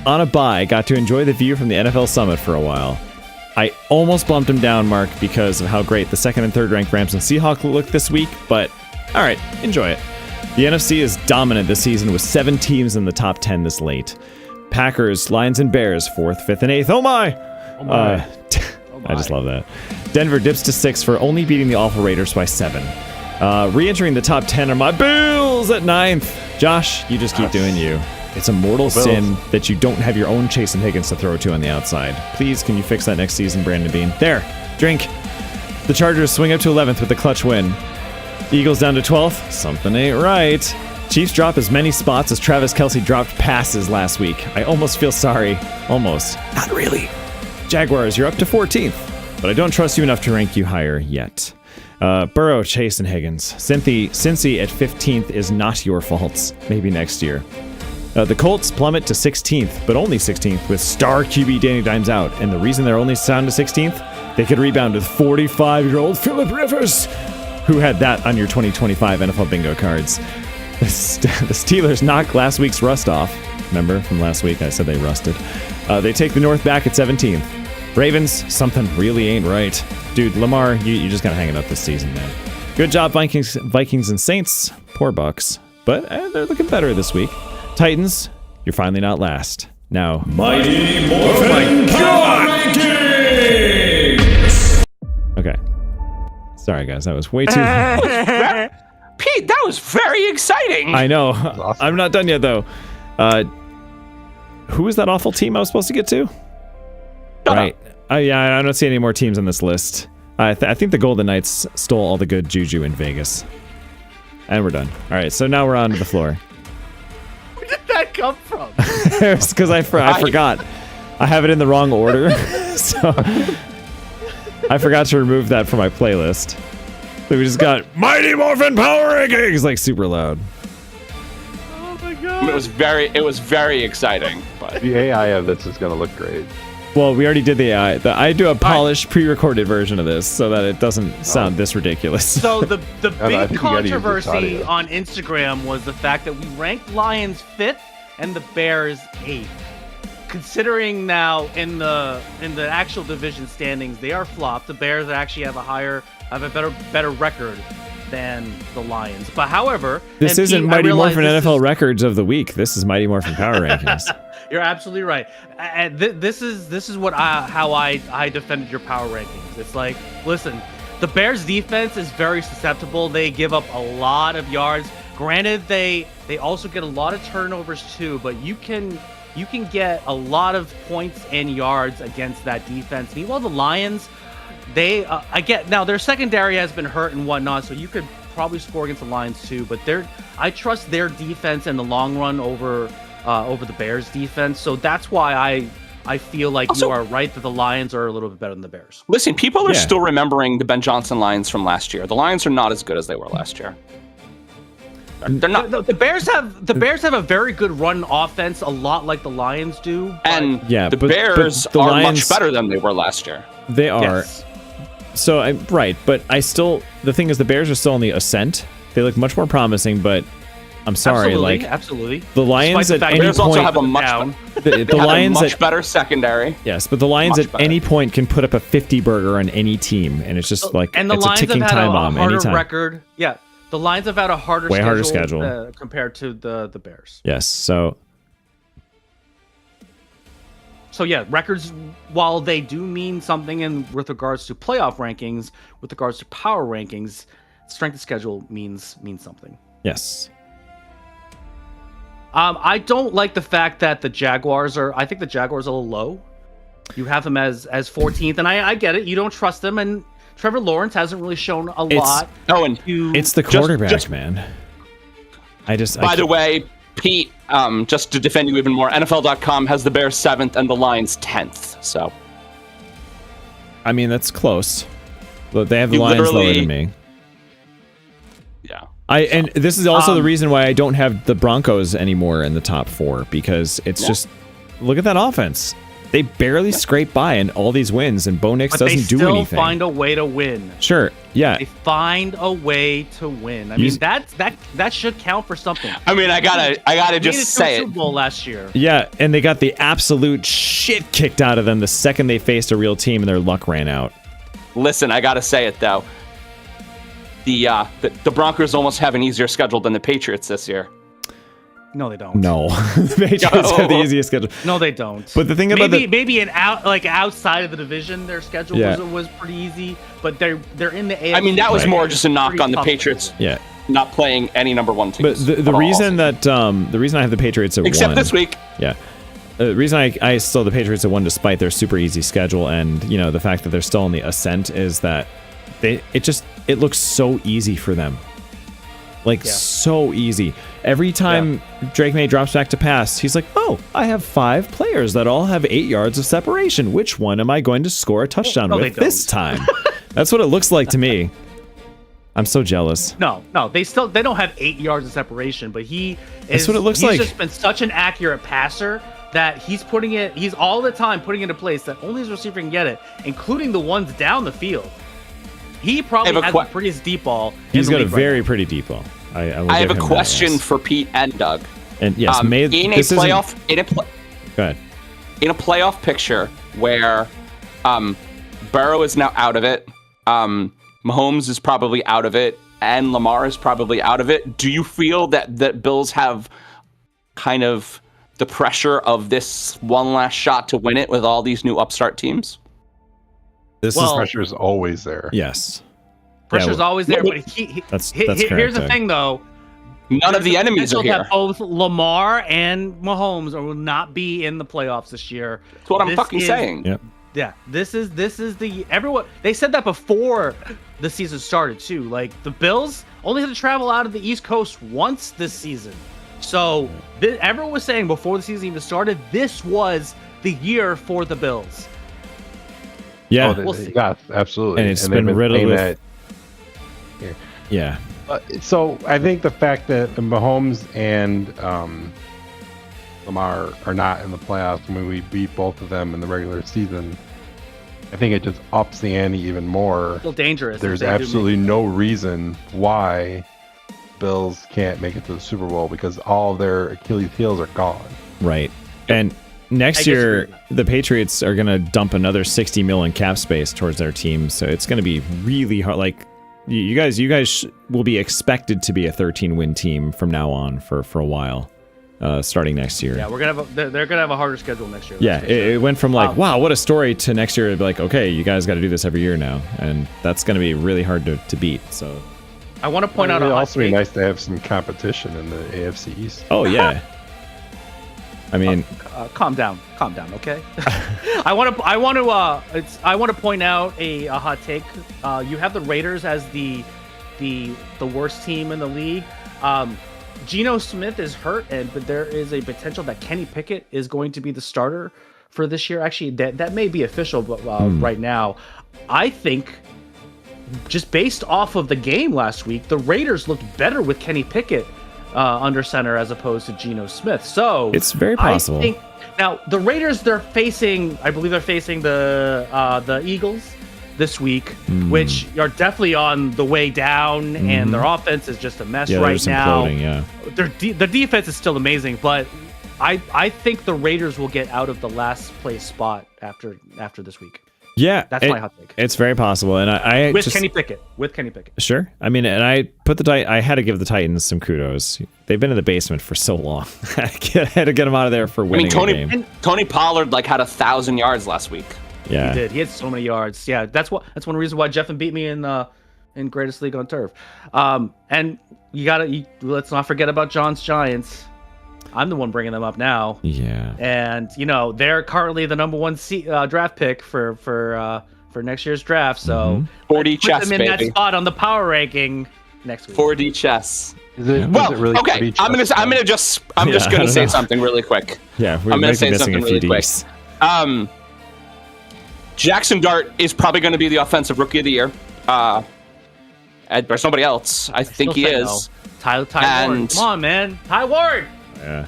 on a bye, got to enjoy the view from the NFL Summit for a while. I almost bumped them down, Mark, because of how great the second and third ranked Rams and Seahawks looked this week, but all right, enjoy it. The NFC is dominant this season with 7 teams in the top 10 this late. Packers, Lions, and Bears, 4th, 5th, and 8th. Oh my! I just love that. Denver dips to 6th for only beating the awful Raiders by 7. Re-entering the top 10 are my Bills at 9th. Josh, you just keep doing you. It's a mortal sin that you don't have your own Chasen Higgins to throw to on the outside. Please, can you fix that next season, Brandon Bean? There, drink. The Chargers swing up to 11th with a clutch win. Eagles down to 12th. Something ain't right. Chiefs drop as many spots as Travis Kelce dropped passes last week. I almost feel sorry. Almost. Not really. Jaguars, you're up to 14th, but I don't trust you enough to rank you higher yet. Burrow, Chase, and Higgins. Cincy at 15th is not your fault. Maybe next year. The Colts plummet to 16th, but only 16th, with star QB Danny Dimes out. And the reason they're only down to 16th, they could rebound with 45-year-old Phillip Rivers, who had that on your 2025 NFL bingo cards. The Steelers knock last week's rust off. Remember from last week I said they rusted. They take the North back at 17th. Ravens, something really ain't right. Dude, Lamar, you just gotta hang it up this season, man. Good job, Vikings and Saints. Poor Bucks. But they're looking better this week. Titans, you're finally not last. Now, Mighty Morphin Power Rankings! Okay. Sorry, guys. That was way too long. Pete, that was very exciting. I know. Awesome. I'm not done yet, though. Who was that awful team I was supposed to get to? Right. Yeah, I don't see any more teams on this list. I think the Golden Knights stole all the good juju in Vegas. And we're done. All right, so now we're on to the floor. Where did that come from? It's because I forgot. I have it in the wrong order. So I forgot to remove that from my playlist. So we just got Mighty Morphin Power Rankings like super loud. Oh my god. It was very exciting. But The AI of this is going to look great. Well, we already did the AI. I do a polished, pre-recorded version of this so that it doesn't sound this ridiculous. So the I big think you gotta use this controversy audio. on Instagram was the fact that we ranked Lions 5th and the Bears 8th. Considering now in the actual division standings, they are flopped. The Bears actually have a better record than the Lions. But however, This and isn't Pete, I Mighty realize Morphin this NFL is- records of the week. This is Mighty Morphin Power Rankings. You're absolutely right. And this is what how I defended your power rankings. It's like, listen, the Bears defense is very susceptible. They give up a lot of yards. Granted, they also get a lot of turnovers too, but you can get a lot of points and yards against that defense. Meanwhile, the Lions, I get now their secondary has been hurt and whatnot, so you could probably score against the Lions too. But I trust their defense in the long run over the Bears defense. So that's why I feel like Also, you are right that the Lions are a little bit better than the Bears. listen, people are Yeah. still remembering the Ben Johnson Lions from last year. The Lions are not as good as they were last year. They're not. The Bears have a very good run offense, a lot like the Lions do. but- And Yeah, the but Bears the are Lions- much better than they were last year. They are. Yes. So right, but the thing is, the Bears are still on the ascent. They look much more promising, but I'm sorry, absolutely. the Lions Despite the at fact any Bears also point, have a much down. the they have Lions a much at better secondary. yes, but the Lions much at better. any point can put up a 50 burger on any team, and it's just like And the it's a Lions ticking have had time a bomb harder anytime. record. Yeah, the Lions have had a Way harder schedule. compared to the Bears. Yes, so So yeah, records, while they do mean something with regards to playoff rankings, with regards to power rankings, strength of schedule means something. yes. I don't like the fact that the Jaguars are. I think the Jaguars are a little low. You have them as 14th, and I get it. You don't trust them, and Trevor Lawrence hasn't really shown a lot. Oh, and It's the quarterback, man. By the way, Pete, just to defend you even more, NFL.com has the Bears 7th and the Lions 10th. So, I mean, that's close. But they have the You Lions lower literally- than me. yeah. And this is also the reason why I don't have the Broncos anymore in the top 4, because it's just, look at that offense. They barely scrape by in all these wins, and Bo Nix But they doesn't do still anything. find a way to win. Sure, yeah. They find a way to win. I You- mean, that should count for something. I mean, I gotta They made it just to a say Super it. Bowl last year. Yeah, and they got the absolute shit kicked out of them the second they faced a real team and their luck ran out. Listen, I gotta say it though. The Broncos almost have an easier schedule than the Patriots this year. No, they don't. No, the Patriots have the easiest schedule. No, they don't. But the thing about maybe outside of the division, their schedule was pretty easy. But they're in the AFC. I mean, that was more just a knock Pretty on the tough Patriots Yeah, not playing any number 1 but teams. the at all. reason that the reason I have the Patriots at except 1, this week. yeah, the reason I still have the Patriots at 1 despite their super easy schedule and the fact that they're still on the ascent is that it looks so easy for them. Like, so easy. Every time Drake May drops back to pass, he's like, oh, I have 5 players that all have 8 yards of separation. Which one am I going to score a touchdown No, with they this time? That's what it looks like to me. I'm so jealous. No, they don't have 8 yards of separation, but That's what it looks like. He's just been such an accurate passer that he's all the time putting it in place that only his receiver can get it, including the ones down the field. He probably has the prettiest deep ball. He's in the got a league very pretty deep ball. I I have a question for Pete and Doug. And yes, in a playoff Go ahead. in a playoff picture where Burrow is now out of it, Mahomes is probably out of it, and Lamar is probably out of it. Do you feel that Bills have kind of the pressure of this one last shot to win it with all these new upstart teams? Pressure is always there. Yes. Pressure's always there, but That's here's correct, the Doug. thing, though. None of the enemies are Potential here. that both Lamar and Mahomes will not be in the playoffs this year. That's what I'm fucking saying. Yep. Yeah, this is the everyone. They said that before the season started too. Like, the Bills only had to travel out of the East Coast once this season, so everyone was saying before the season even started, this was the year for the Bills. Yeah. We'll see. Yeah, absolutely. And it's they've been riddled saying with- that- Yeah. So I think the fact that Mahomes and Lamar are not in the playoffs when we beat both of them in the regular season, I think it just ups the ante even more. Still dangerous. if There's they do absolutely no reason why Bills can't make it to the Super Bowl because all their Achilles heels are gone. Right. And next I year, disagree with the Patriots are going to dump another $60 million cap space towards their team. So it's going to be really hard. Like, you guys will be expected to be a 13-win team from now on for a while, starting next year. Yeah, they're gonna have a harder schedule next year. Yeah, it went from like, wow, what a story, to next year, it'd be like, okay, you guys got to do this every year now. And that's going to be really hard to beat. So, I want to point out It'd a hot also be take. nice to have some competition in the AFC East. oh, yeah. I mean, Calm down, okay? I want to point out a hot take. You have the Raiders as the worst team in the league. Geno Smith is hurt, but there is a potential that Kenny Pickett is going to be the starter for this year. Actually, that may be official, but right now, I think just based off of the game last week, the Raiders looked better with Kenny Pickett under center as opposed to Geno Smith. So it's very possible. I think, now the Raiders, I believe they're facing the Eagles this week, which are definitely on the way down, and their offense is just a mess right there's some now. floating, yeah. The defense is still amazing, but I think the Raiders will get out of the last place spot after this week. Yeah, That's my hot take. It's very possible, and I With just, Kenny Pickett. Sure. I mean, and I had to give the Titans some kudos. They've been in the basement for so long. I had to get them out of there for winning a game. Tony Pollard had 1,000 yards last week. Yeah, He did. He had so many yards. Yeah, that's one reason why Jeff beat me in Greatest League on Turf. And let's not forget about John's Giants. I'm the one bringing them up now. Yeah. And they're currently the number one draft pick for next year's draft. So 4D put chess, them in that baby. spot on the power ranking next week. 4D chess. Is it Well, really okay. 4D I'm chess? just gonna I say don't know. something really quick. Yeah, we're I'm gonna maybe say missing something a few really quick. Ds. Jackson Dart is probably going to be the offensive rookie of the year. There's nobody else. I think he Still is. say no. Ty And- Ward. Come on, man. Ty Ward. Yeah.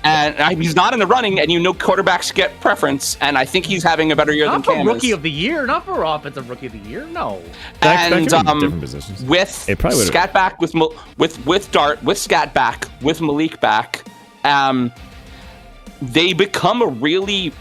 And he's not in the running, and quarterbacks get preference, and I think he's having a better year than Not for Cam rookie is. of the year. Not for offensive rookie of the year. No. That could And be different positions. with It probably would've- Scat back, with Dart, with Scat back, with Malik back, they become a really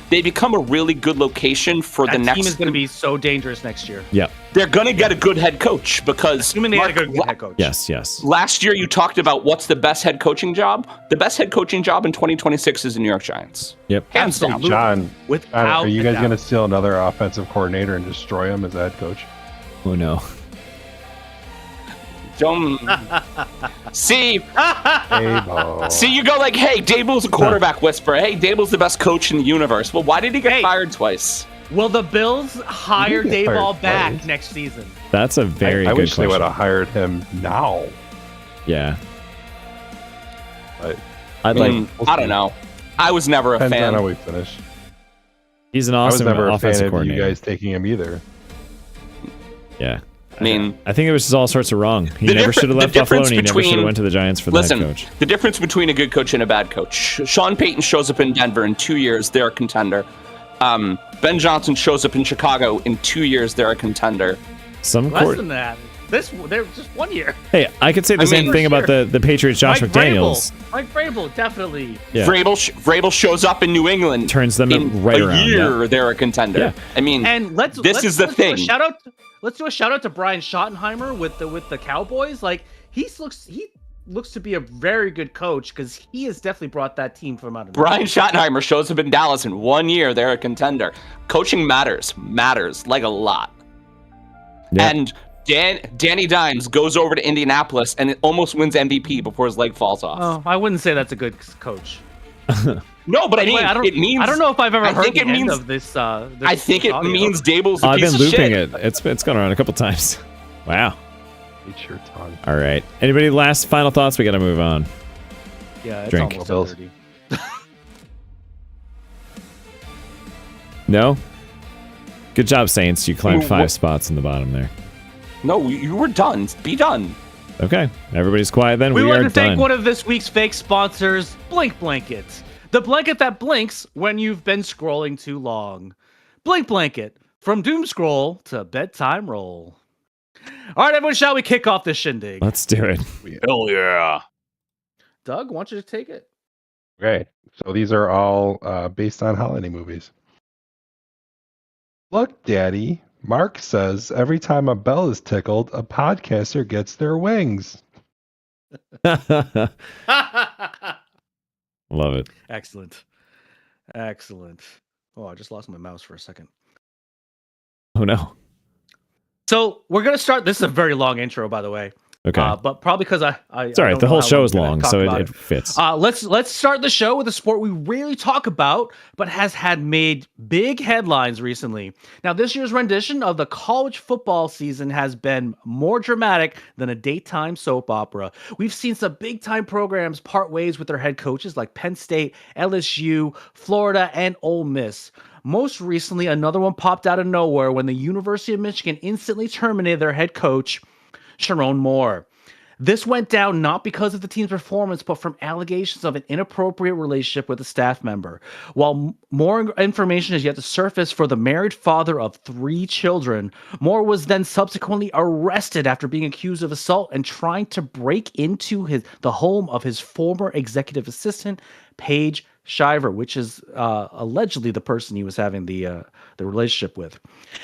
they become a really good location for That the team next. is going to be so dangerous next year. Yeah. They're going to get a good head coach because Assuming they had a good head coach. Yes. last year you talked about what's the best head coaching job. The best head coaching job in 2026 is the New York Giants. Yep. Hands down. Absolutely. John, Without are you a guys doubt. going to steal another offensive coordinator and destroy him as head coach? Oh no. Don't see. Hey-bo. See, you go like, hey, Dable's a quarterback whisperer. Hey, Dable's the best coach in the universe. Well, why did he get Hey. fired twice? Will the Bills hire He didn't get Dayball fired back twice. next season? That's a very I good wish they would question. have hired him now. Yeah. But I'd like. I don't know. I was never a depends on how fan. we finish. He's an I was awesome never a fan offensive of you coordinator. guys taking him either. Yeah. I mean, I think it was just all sorts of wrong. He The never differ- should have the left Buffalo, difference and he never should have between- went to the Giants for the listen, head coach. the difference between a good coach and a bad coach. Sean Payton shows up in Denver in 2 years, they're a contender. Ben Johnson shows up in Chicago in 2 years, they're a contender. Some Less court. than that. They're just 1 year. Hey, I could say the I same mean- thing about the Patriots. Josh Mike McDaniels Mike Vrabel, definitely. Yeah. Vrabel shows up in New England. Turns them in right a around, year, they're a contender. Yeah. I mean, And let's is the let's thing. Do a shout out. Let's do a shout out to Brian Schottenheimer with the Cowboys. Like he looks to be a very good coach because he has definitely brought that team from out of Brian Schottenheimer shows up in Dallas in 1 year, they're a contender. Coaching matters like a lot. Yeah. And Danny Dimes goes over to Indianapolis and it almost wins MVP before his leg falls off. Oh, I wouldn't say that's a good coach. No, but I mean, Wait, I it don't know if I've ever I heard think the it end means- of this. I think it audio. means Dable's a I've piece been of looping shit. it. It's gone around a couple times. Wow. Eat your tongue. All right. Anybody last final thoughts? We got to move on. Yeah, it's Drink. almost Bills. 30. No. Good job, Saints. You climbed Ooh, 5 what- spots in the bottom there. No, you were done. Be done. Okay. Everybody's quiet then. We We want are to thank done. one of this week's fake sponsors, Blink Blanket. The blanket that blinks when you've been scrolling too long. Blink Blanket, from doom scroll to bedtime roll. All right, everyone, shall we kick off this shindig? Let's do it. Hell yeah. Doug, why don't you take it? Okay, so these are all based on holiday movies. Look, Daddy, Mark says every time a bell is tickled, a podcaster gets their wings. Love it. Excellent. Oh, I just lost my mouse for a second. Oh, no. So we're going to start. This is a very long intro, by the way. Okay. But probably because I it's all right. don't The know whole how show is we're gonna long, talk so about it fits. Let's start the show with a sport we rarely talk about, but has had made big headlines recently. Now, this year's rendition of the college football season has been more dramatic than a daytime soap opera. We've seen some big-time programs part ways with their head coaches like Penn State, LSU, Florida, and Ole Miss. Most recently, another one popped out of nowhere when the University of Michigan instantly terminated their head coach, Sharon Moore. This went down not because of the team's performance, but from allegations of an inappropriate relationship with a staff member. While more information is yet to surface for the married father of 3 children, Moore was then subsequently arrested after being accused of assault and trying to break into the home of his former executive assistant, Paige Shiver, which is allegedly the person he was having the relationship with.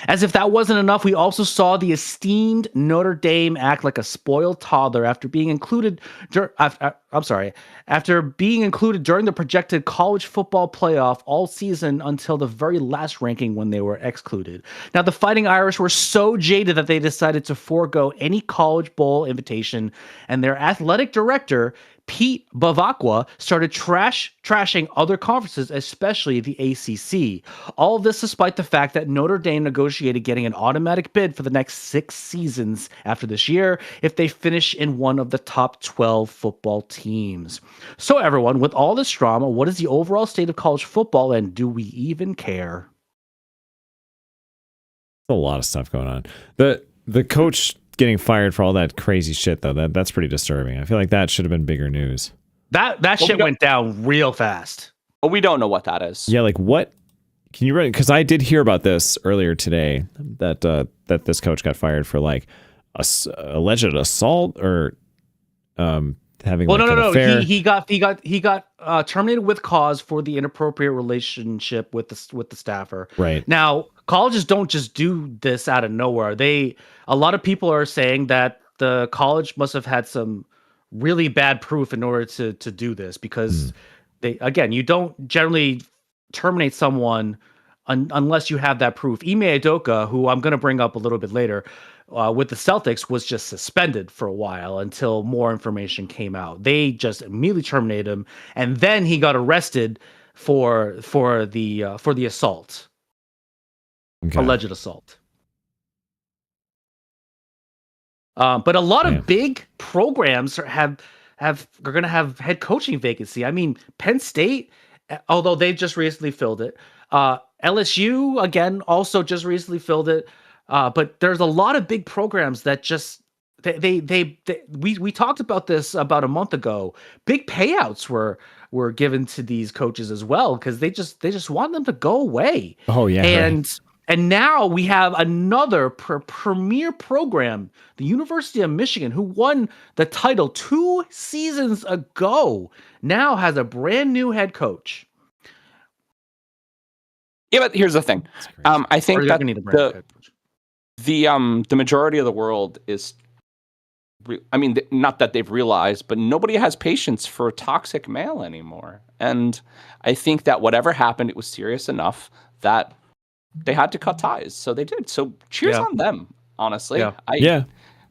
As if that wasn't enough, we also saw the esteemed Notre Dame act like a spoiled toddler after being included. After being included during the projected college football playoff all season until the very last ranking when they were excluded. Now, the Fighting Irish were so jaded that they decided to forego any college bowl invitation, and their athletic director, Pete Bavacqua started trashing other conferences, especially the ACC. All of this despite the fact that Notre Dame negotiated getting an automatic bid for the next 6 seasons after this year if they finish in one of the top 12 football teams. So everyone, with all this drama, what is the overall state of college football, and do we even care? A lot of stuff going on. The coach getting fired for all that crazy shit, though, that's pretty disturbing. I feel like that should have been bigger news. That shit went down real fast. But we don't know what that is. Yeah, like what? Can you write? Because I did hear about this earlier today that this coach got fired for like alleged assault or having. Well, like an no. affair. He got terminated with cause for the inappropriate relationship with the staffer. Right. Now, colleges don't just do this out of nowhere. A lot of people are saying that the college must have had some really bad proof in order to do this, because you don't generally terminate someone unless you have that proof. Ime Udoka, who I'm going to bring up a little bit later, with the Celtics, was just suspended for a while until more information came out. They just immediately terminated him, and then he got arrested for the assault, alleged assault. But a lot of big programs are going to have head coaching vacancy. I mean, Penn State, although they've just recently filled it. LSU again also just recently filled it. But there's a lot of big programs that just we talked about this about a month ago. Big payouts were given to these coaches as well, because they just want them to go away. Oh yeah, and now we have another premier program, the University of Michigan, who won the title 2 seasons ago, now has a brand new head coach. Yeah, but here's the thing. I think that the majority of the world is, not that they've realized, but nobody has patience for a toxic male anymore. And I think that whatever happened, it was serious enough that they had to cut ties. So they did. So cheers on them, honestly.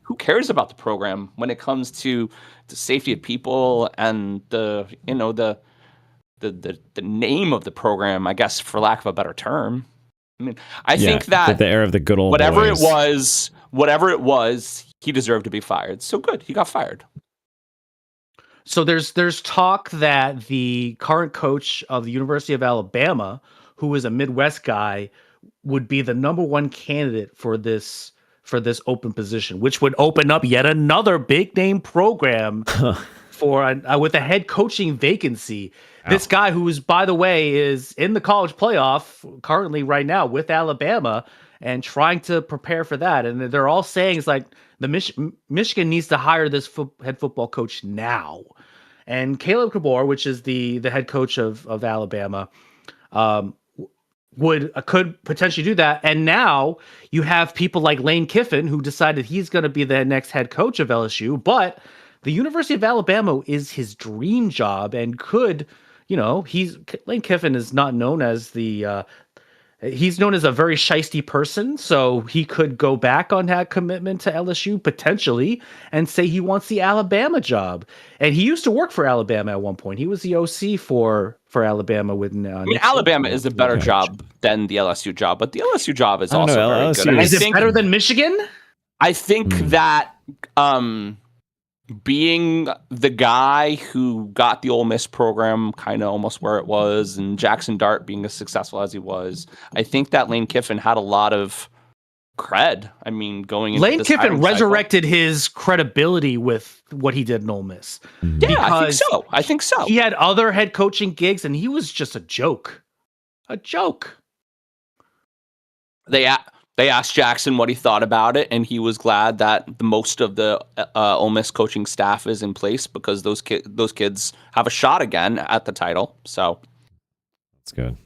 Who cares about the program when it comes to the safety of people and the name of the program, I guess, for lack of a better term. I mean, I think that the era of the good old boys. whatever it was, he deserved to be fired. So good, he got fired. So there's talk that the current coach of the University of Alabama, who is a Midwest guy, would be the number one candidate for this open position, which would open up yet another big name program with a head coaching vacancy. This guy, who is, by the way, is in the college playoff currently right now with Alabama and trying to prepare for that. And they're all saying it's like Michigan needs to hire this head football coach now. And Caleb Cabor, which is the head coach of Alabama, could potentially do that. And now you have people like Lane Kiffin, who decided he's going to be the next head coach of LSU, but the University of Alabama is his dream job and could, Lane Kiffin is not known as he's known as a very shisty person, so he could go back on that commitment to LSU potentially and say he wants the Alabama job. And he used to work for Alabama at one point. He was the OC for Alabama with. Alabama is a better job than the LSU job, but the LSU job is also very good. Is it better than Michigan? I think that being the guy who got the Ole Miss program kind of almost where it was, and Jackson Dart being as successful as he was, I think that Lane Kiffin had a lot of cred. I mean, going into Lane Kiffin resurrected his credibility with what he did in Ole Miss. Yeah, I think so. He had other head coaching gigs, and he was just a joke. A joke. They asked Jackson what he thought about it, and he was glad that most of the Ole Miss coaching staff is in place because those kids have a shot again at the title. So that's good.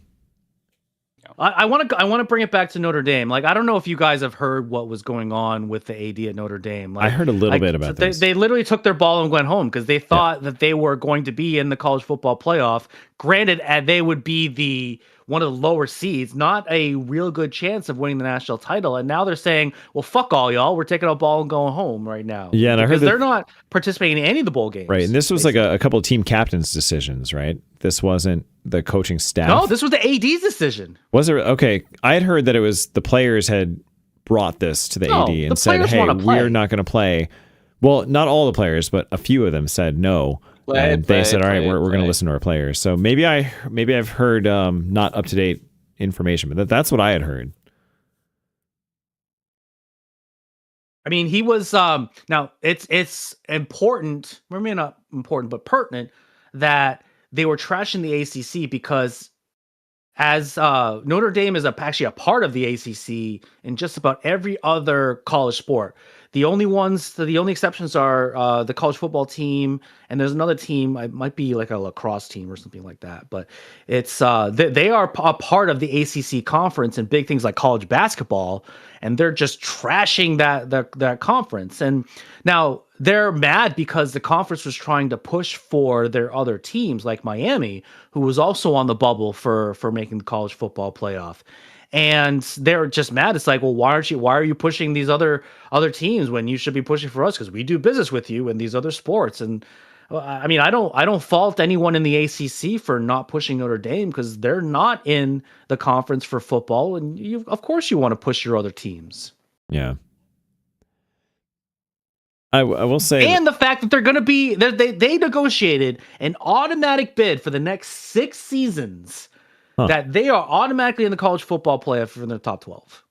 I want to bring it back to Notre Dame. Like, I don't know if you guys have heard what was going on with the AD at Notre Dame. Like, I heard a little bit about this. They literally took their ball and went home because they thought that they were going to be in the college football playoff. Granted, they would be one of the lower seeds, not a real good chance of winning the national title. And now they're saying, well, fuck all y'all. We're taking a ball and going home right now. Yeah, and I heard because that they're not participating in any of the bowl games. right, and this was like a couple of team captains' decisions, right? This wasn't the coaching staff. No, this was the AD's decision. Was it? Okay, I had heard that it was the players had brought this to the No, AD the and said, players hey, wanna play. we're not going to play. Well, not all the players, but a few of them said no. And they said, all right, we're going to listen to our players. So maybe I've heard not up to date information, but that's what I had heard. I mean, he was now it's important, or maybe not important, but pertinent that they were trashing the ACC because as Notre Dame is actually a part of the ACC in just about every other college sport. The only exceptions are the college football team, and there's another team. It might be like a lacrosse team or something like that. But it's they are a part of the ACC conference and big things like college basketball, and they're just trashing that conference. And now they're mad because the conference was trying to push for their other teams, like Miami, who was also on the bubble for making the college football playoff. And they're just mad. It's like, well, why are you pushing these other teams when you should be pushing for us? Because we do business with you in these other sports. And I mean, I don't fault anyone in the ACC for not pushing Notre Dame because they're not in the conference for football. And of course you want to push your other teams. Yeah. I will say, and the fact that they're going to be, they negotiated an automatic bid for the next 6 seasons. That they are automatically in the college football playoff from the top 12.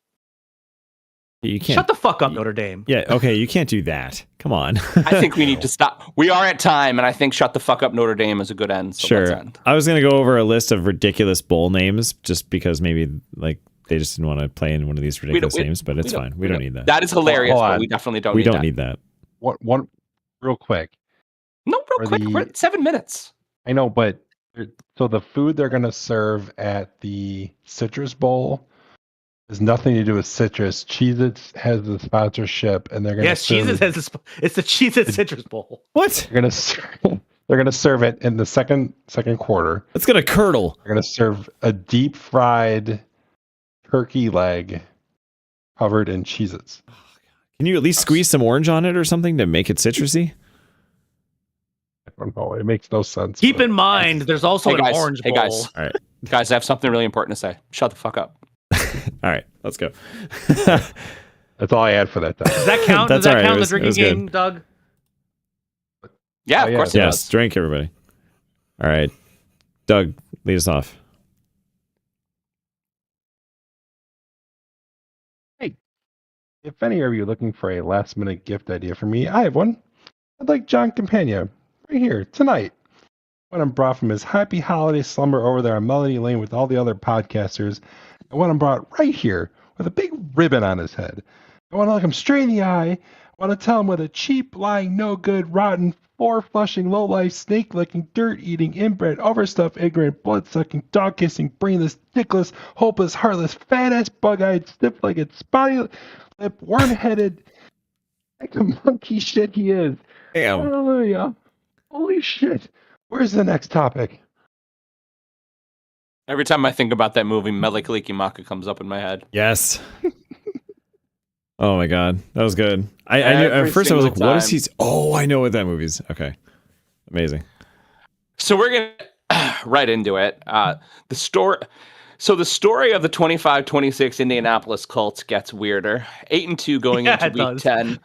You can't shut the fuck up, Notre Dame. Yeah, okay, you can't do that. Come on. I think we need to stop. We are at time, and I think shut the fuck up, Notre Dame is a good end. So let's Sure. end. I was gonna go over a list of ridiculous bowl names just because maybe like they just didn't want to play in one of these ridiculous names, but it's fine. We don't need that. That is hilarious, Hold but on. we definitely don't. We need don't that. need that. One real quick. No, real quick. We're at 7 minutes. I know, but so the food they're going to serve at the Citrus Bowl has nothing to do with citrus. Cheez-Its has the sponsorship, and they're going to Cheez-Its has it's the Cheez-Its Citrus Bowl. What? They're going to serve it in the second quarter. It's gonna curdle. They're going to serve a deep fried turkey leg covered in Cheez-Its. Can you at least squeeze some orange on it or something to make it citrusy? I don't know. It makes no sense. Keep in mind, there's also an orange bowl. Hey guys. All right. Guys, I have something really important to say. Shut the fuck up. All right, let's go. That's all I had for that. Does that count? That's Does that all right. count It the was drinking good. game, Doug? Yeah, Oh, of yeah. course it Yes, does. drink, everybody. All right, Doug, lead us off. If any of you are looking for a last minute gift idea for me, I have one. I'd like John Campagna right here tonight. When I'm brought from his happy holiday slumber over there on Melody Lane with all the other podcasters, and when I'm brought right here with a big ribbon on his head. I want to look him straight in the eye. I want to tell him what a cheap, lying, no good, rotten, floor-flushing, low-life, snake-licking, dirt-eating, inbred, overstuffed, ignorant, blood-sucking, dog-kissing, brainless, dickless, hopeless, heartless, fat-ass, bug-eyed, stiff-legged, spotty-lipped, worm-headed, like a monkey shit he is. Damn. Hallelujah. Holy shit. Where's the next topic? Every time I think about that movie, Melikaliki Maka comes up in my head. Yes. Oh my god, that was good. I knew, Every at first I was like, single "What is time. he?" Oh, I know what that movie is. Okay, amazing. So we're gonna right into it. The story of the 25-26 Indianapolis Colts gets weirder. 8-2 going Yeah, into it week does. 10.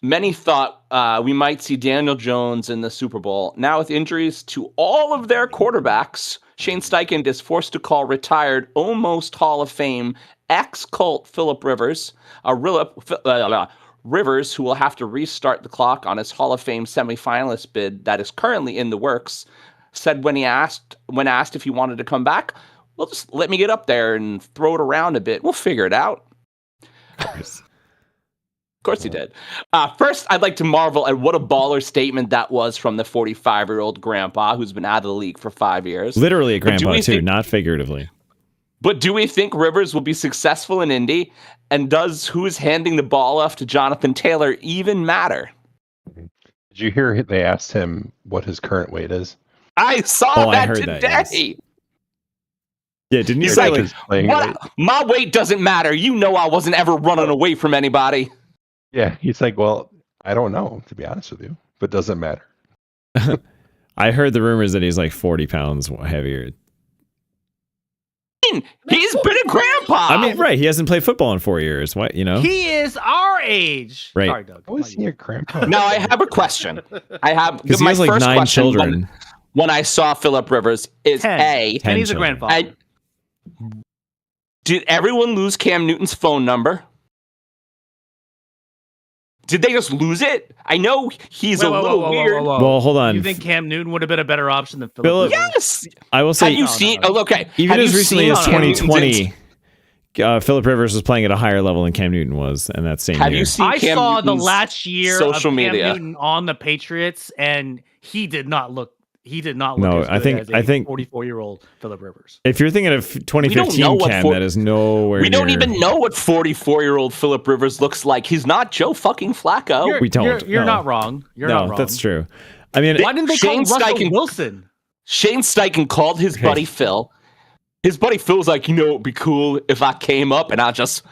Many thought we might see Daniel Jones in the Super Bowl. Now with injuries to all of their quarterbacks, Shane Steichen is forced to call retired, almost Hall of Fame ex-Colt Philip Rivers, Rivers, who will have to restart the clock on his Hall of Fame semifinalist bid that is currently in the works, said when asked if he wanted to come back, well, just let me get up there and throw it around a bit. We'll figure it out. Of course he did. First, I'd like to marvel at what a baller statement that was from the 45-year-old grandpa who's been out of the league for 5 years. Literally a grandpa we too, think- not figuratively. But do we think Rivers will be successful in Indy? And does who's handing the ball off to Jonathan Taylor even matter? Did you hear they asked him what his current weight is? I saw Oh, I that heard today. that, yes. Yeah, didn't you He's say like, like playing what? weight. My weight doesn't matter. You know I wasn't ever running away from anybody. Yeah, he's like, well, I don't know, to be honest with you, but doesn't matter. I heard the rumors that he's like 40 pounds heavier. He's been a grandpa. I mean, right? He hasn't played football in 4 years. What, you know? He is our age. Right. Sorry, Doug. How is he a grandpa? Now I have a question. I have Because he my has like first 9 question children. when I saw Philip Rivers is 10. A. And he's a children. grandfather. Did everyone lose Cam Newton's phone number? Did they just lose it? I know he's a little weird. Well, hold on. You think Cam Newton would have been a better option than Philip- Philip? Yes. I will say, Have you seen? Oh, okay. even Have as you recently seen as Cam Newton's 2020, Philip Rivers was playing at a higher level than Cam Newton was, and that same Have year. you seen I Cam saw the Newton's last year social of Cam media? Newton on the Patriots, and he did not look. He did not look. No, as I good think- as a I think- 44-year-old Philip Rivers. If you're thinking of know 2015 what Cam, for- that is nowhere. We don't near- even know what 44-year-old Philip Rivers looks like. He's not Joe fucking Flacco. We don't. You're no. not wrong. You're not No, wrong. that's true. I mean, Why didn't they call Shane Russell Steichen- Wilson? Shane Steichen called his buddy Phil. His buddy Phil's like, it'd be cool if I came up and I just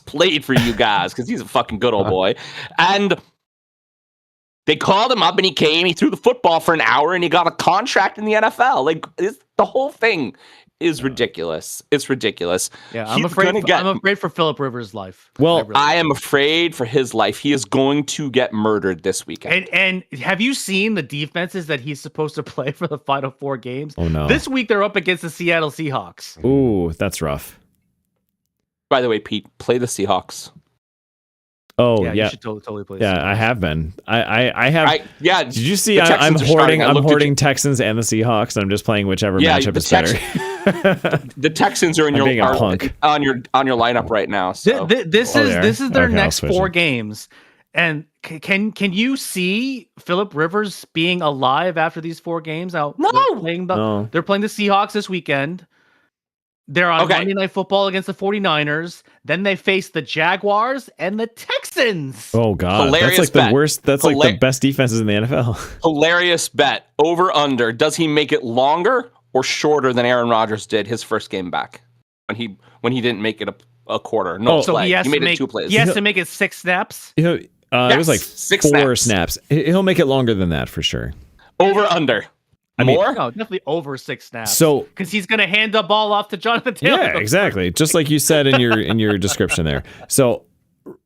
played for you guys because he's a fucking good old boy. And they called him up and he came. He threw the football for an hour and he got a contract in the NFL. Like the whole thing is ridiculous. It's ridiculous. Yeah, I'm He's afraid. gonna get- I'm afraid for Philip Rivers' life. Well, really I am afraid for his life. He is going to get murdered this weekend. And have you seen the defenses that he's supposed to play for the final 4 games? Oh, no. This week they're up against the Seattle Seahawks. ooh, that's rough. By the way, Pete, play the Seahawks. Oh yeah, yeah, you should totally play. yeah. I have been. I have. Yeah. Did you see? the I'm Texans are hoarding. starting. I I'm looked at hoarding Texans and the Seahawks. And I'm just playing whichever Yeah, matchup the is better. The Texans are in I'm being a are punk. on your lineup right now. So This Oh, is they are? this is their Okay, I'll next switch 4 it. games, and can you see Philip Rivers being alive after these 4 games? Out No! No. They're playing the Seahawks this weekend. They're on Okay. Monday Night Football against the 49ers. Then they face the Jaguars and the Texans. Oh god, Hilarious that's like the bet. worst. That's like the best defenses in the NFL. hilarious bet. Over under. Does he make it longer or shorter than Aaron Rodgers did his first game back when he didn't make it a quarter? No Oh, So play. he has made to make it 2 plays. he has to make it 6 snaps. You know, it was like Yes, 6 4 snaps. snaps. He'll make it longer than that for sure. Over under. I mean- More? No, definitely over 6 snaps. So because he's gonna hand the ball off to Jonathan Taylor. yeah, exactly. Just like you said in your description there. So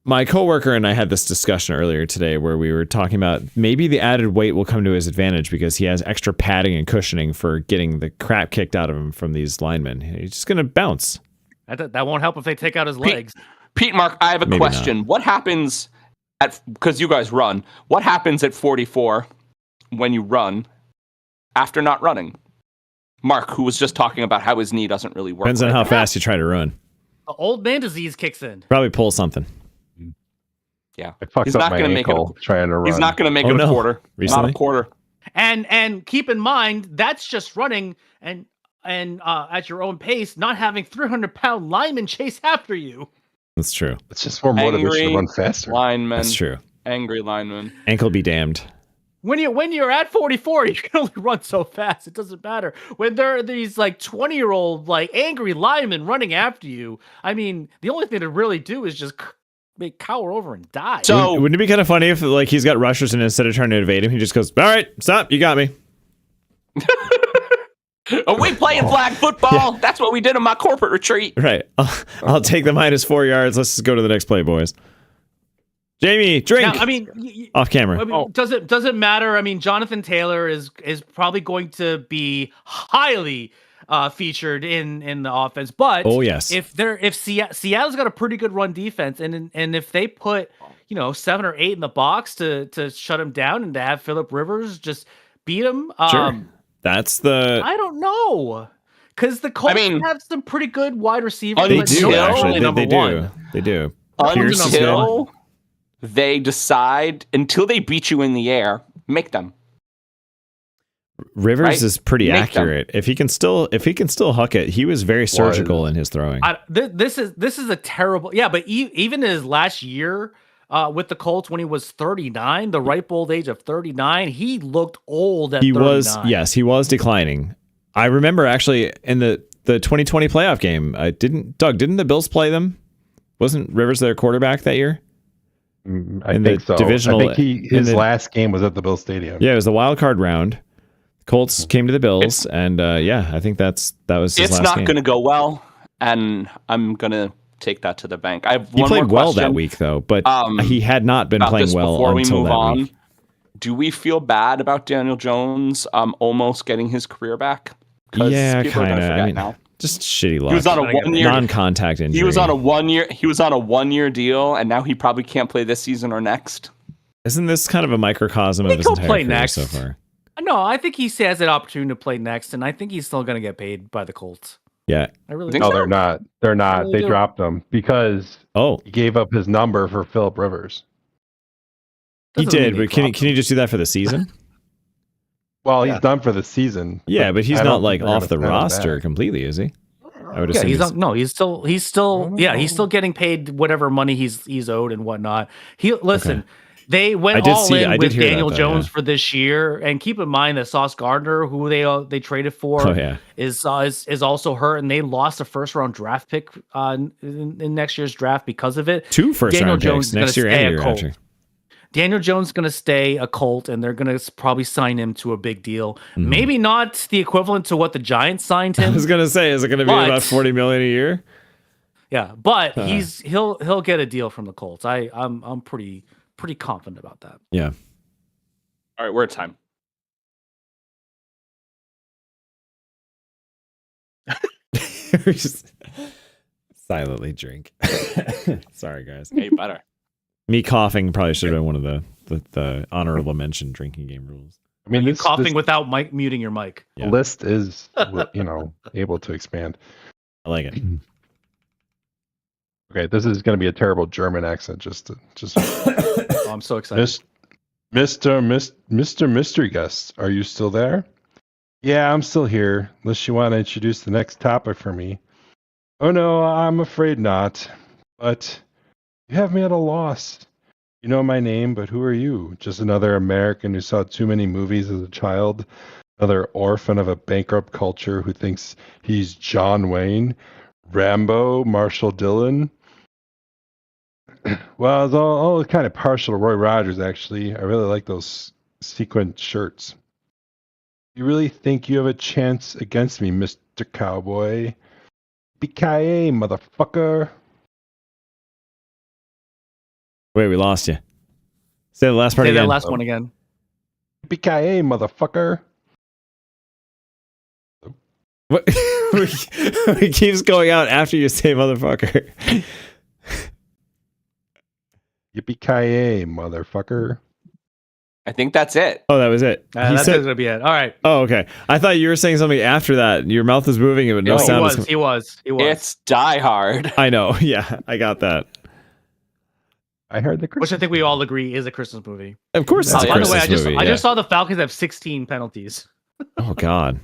my coworker and I had this discussion earlier today where we were talking about maybe the added weight will come to his advantage because he has extra padding and cushioning for getting the crap kicked out of him from these linemen. He's just gonna bounce. That won't help if they take out his legs. Pete, Mark, I have a Maybe question. What happens because you guys run, what happens at 44 when you run after not running? Mark, who was just talking about how his knee doesn't really work. Depends on right how now. fast you try to run. The old man disease kicks in. Probably pull something. Yeah. I fucked He's up not my going to make it. ankle trying to run. He's not going to make Oh, it a no. quarter. Not Recently? a quarter. And keep in mind that's just running and at your own pace, not having 300-pound linemen chase after you. That's true. It's just more motivation Angry to run faster. Lineman. That's true. Angry lineman. Ankle be damned. When you're at 44, you can only run so fast. It doesn't matter. When there are these like 20-year-old like angry linemen running after you, I mean, the only thing to really do is just cower over and die. So Wouldn't it be kind of funny if like he's got rushers and instead of trying to evade him, he just goes, "All right, stop, you got me." are we playing flag football? That's what we did in my corporate retreat. Right. I'll take the minus 4 yards. Let's just go to the next play, boys. Jamie, drink. now, I mean, Off camera. I mean, does it matter? I mean, Jonathan Taylor is probably going to be highly featured in the offense, but Oh, yes. if Seattle's got a pretty good run defense, and if they put 7 or 8 in the box to shut him down and to have Philip Rivers just beat him, Sure. That's the. I don't know. Because the Colts have some pretty good wide receivers. They but do nobody's actually. really number They do. one. They do. Pierce is good. Until they decide, until they beat you in the air, make them. Rivers Right? is pretty Make accurate. If he can still huck it, he was very surgical in his throwing. This is a terrible. Yeah, but even his last year with the Colts when he was 39, the ripe old age of 39, he looked old at He 39. was, yes, he was declining. I remember actually in the the 2020 playoff game. Didn't the Bills play them? Wasn't Rivers their quarterback that year? I In think the so. divisional- I think his last game was at the Bill Stadium. Yeah, it was the wild card round. Colts came to the Bills, and I think that was his It's last not game. going to go well, and I'm going to take that to the bank. I have He one played more well question that week, though, but he had not been about playing this well before we until move that on. week. Do we feel bad about Daniel Jones almost getting his career back? 'Cause Yeah, people are gonna kind of. forget I mean, now. just shitty luck. He was on a 1-year non-contact injury. He was on a 1-year deal, and now he probably can't play this season or next. Isn't this kind of a microcosm of his he'll entire play career next. so far? No, I think he has an opportunity to play next, and I think he's still going to get paid by the Colts. Yeah. I really Think No, do. so? they're not. They're not. really They do. dropped him because Oh, he gave up his number for Philip Rivers. he Doesn't did, mean but can dropped he him. just do that for the season? Well, Yeah. he's done for the season. Yeah, but he's I not don't like think they're off the gonna sign him roster back. completely, is he? I would Yeah, assume he's still he's still getting paid whatever money he's owed and whatnot. Listen. Okay. They went I did all see- I in did with hear that, Daniel though, Jones yeah. for this year, and keep in mind that Sauce Gardner, who they traded for, Oh, yeah. is also hurt, and they lost a first round draft pick in next year's draft because of it. 2 first Daniel round Jones picks is gonna next year stay and a year Colt. after. Daniel Jones is going to stay a Colt, and they're going to probably sign him to a big deal. Mm-hmm. Maybe not the equivalent to what the Giants signed I him. was gonna say, is it gonna be But- about $40 million a year? Yeah, but he'll get a deal from the Colts. I'm pretty confident about that. Yeah. All right, we're at time. Just silently drink. Sorry, guys. Hey, better. Me coughing probably should have been one of the honorable mention drinking game rules. I mean, You this, coughing this without muting your mic. Yeah. list is, able to expand. I like it. Okay, this is going to be a terrible German accent. Just Oh, I'm so excited. Mr. Mystery Guest, are you still there? Yeah, I'm still here. Unless you want to introduce the next topic for me. Oh no, I'm afraid not. But you have me at a loss. You know my name, but who are you? Just another American who saw too many movies as a child? Another orphan of a bankrupt culture who thinks he's John Wayne, Rambo, Marshall Dillon? Well, I was all kind of partial to Roy Rogers, actually. I really like those sequin shirts. You really think you have a chance against me, Mr. Cowboy? BKA, motherfucker. Wait, we lost you. Say the last part Say that again. last one again. BKA, motherfucker. What? It keeps going out after you say motherfucker. Yippee-ki-yay, motherfucker. I think that's it. Oh, that was it. He That's said, gonna be it. All right. oh, okay. I thought you were saying something after that. Your mouth was moving, but no No, He sound was. was. He was. It's Die Hard. I know. Yeah, I got that. I heard the Which I think we all agree is a Christmas movie. Of course, it's a By the Christmas way, movie. I yeah. just saw the Falcons have 16 penalties. Oh God.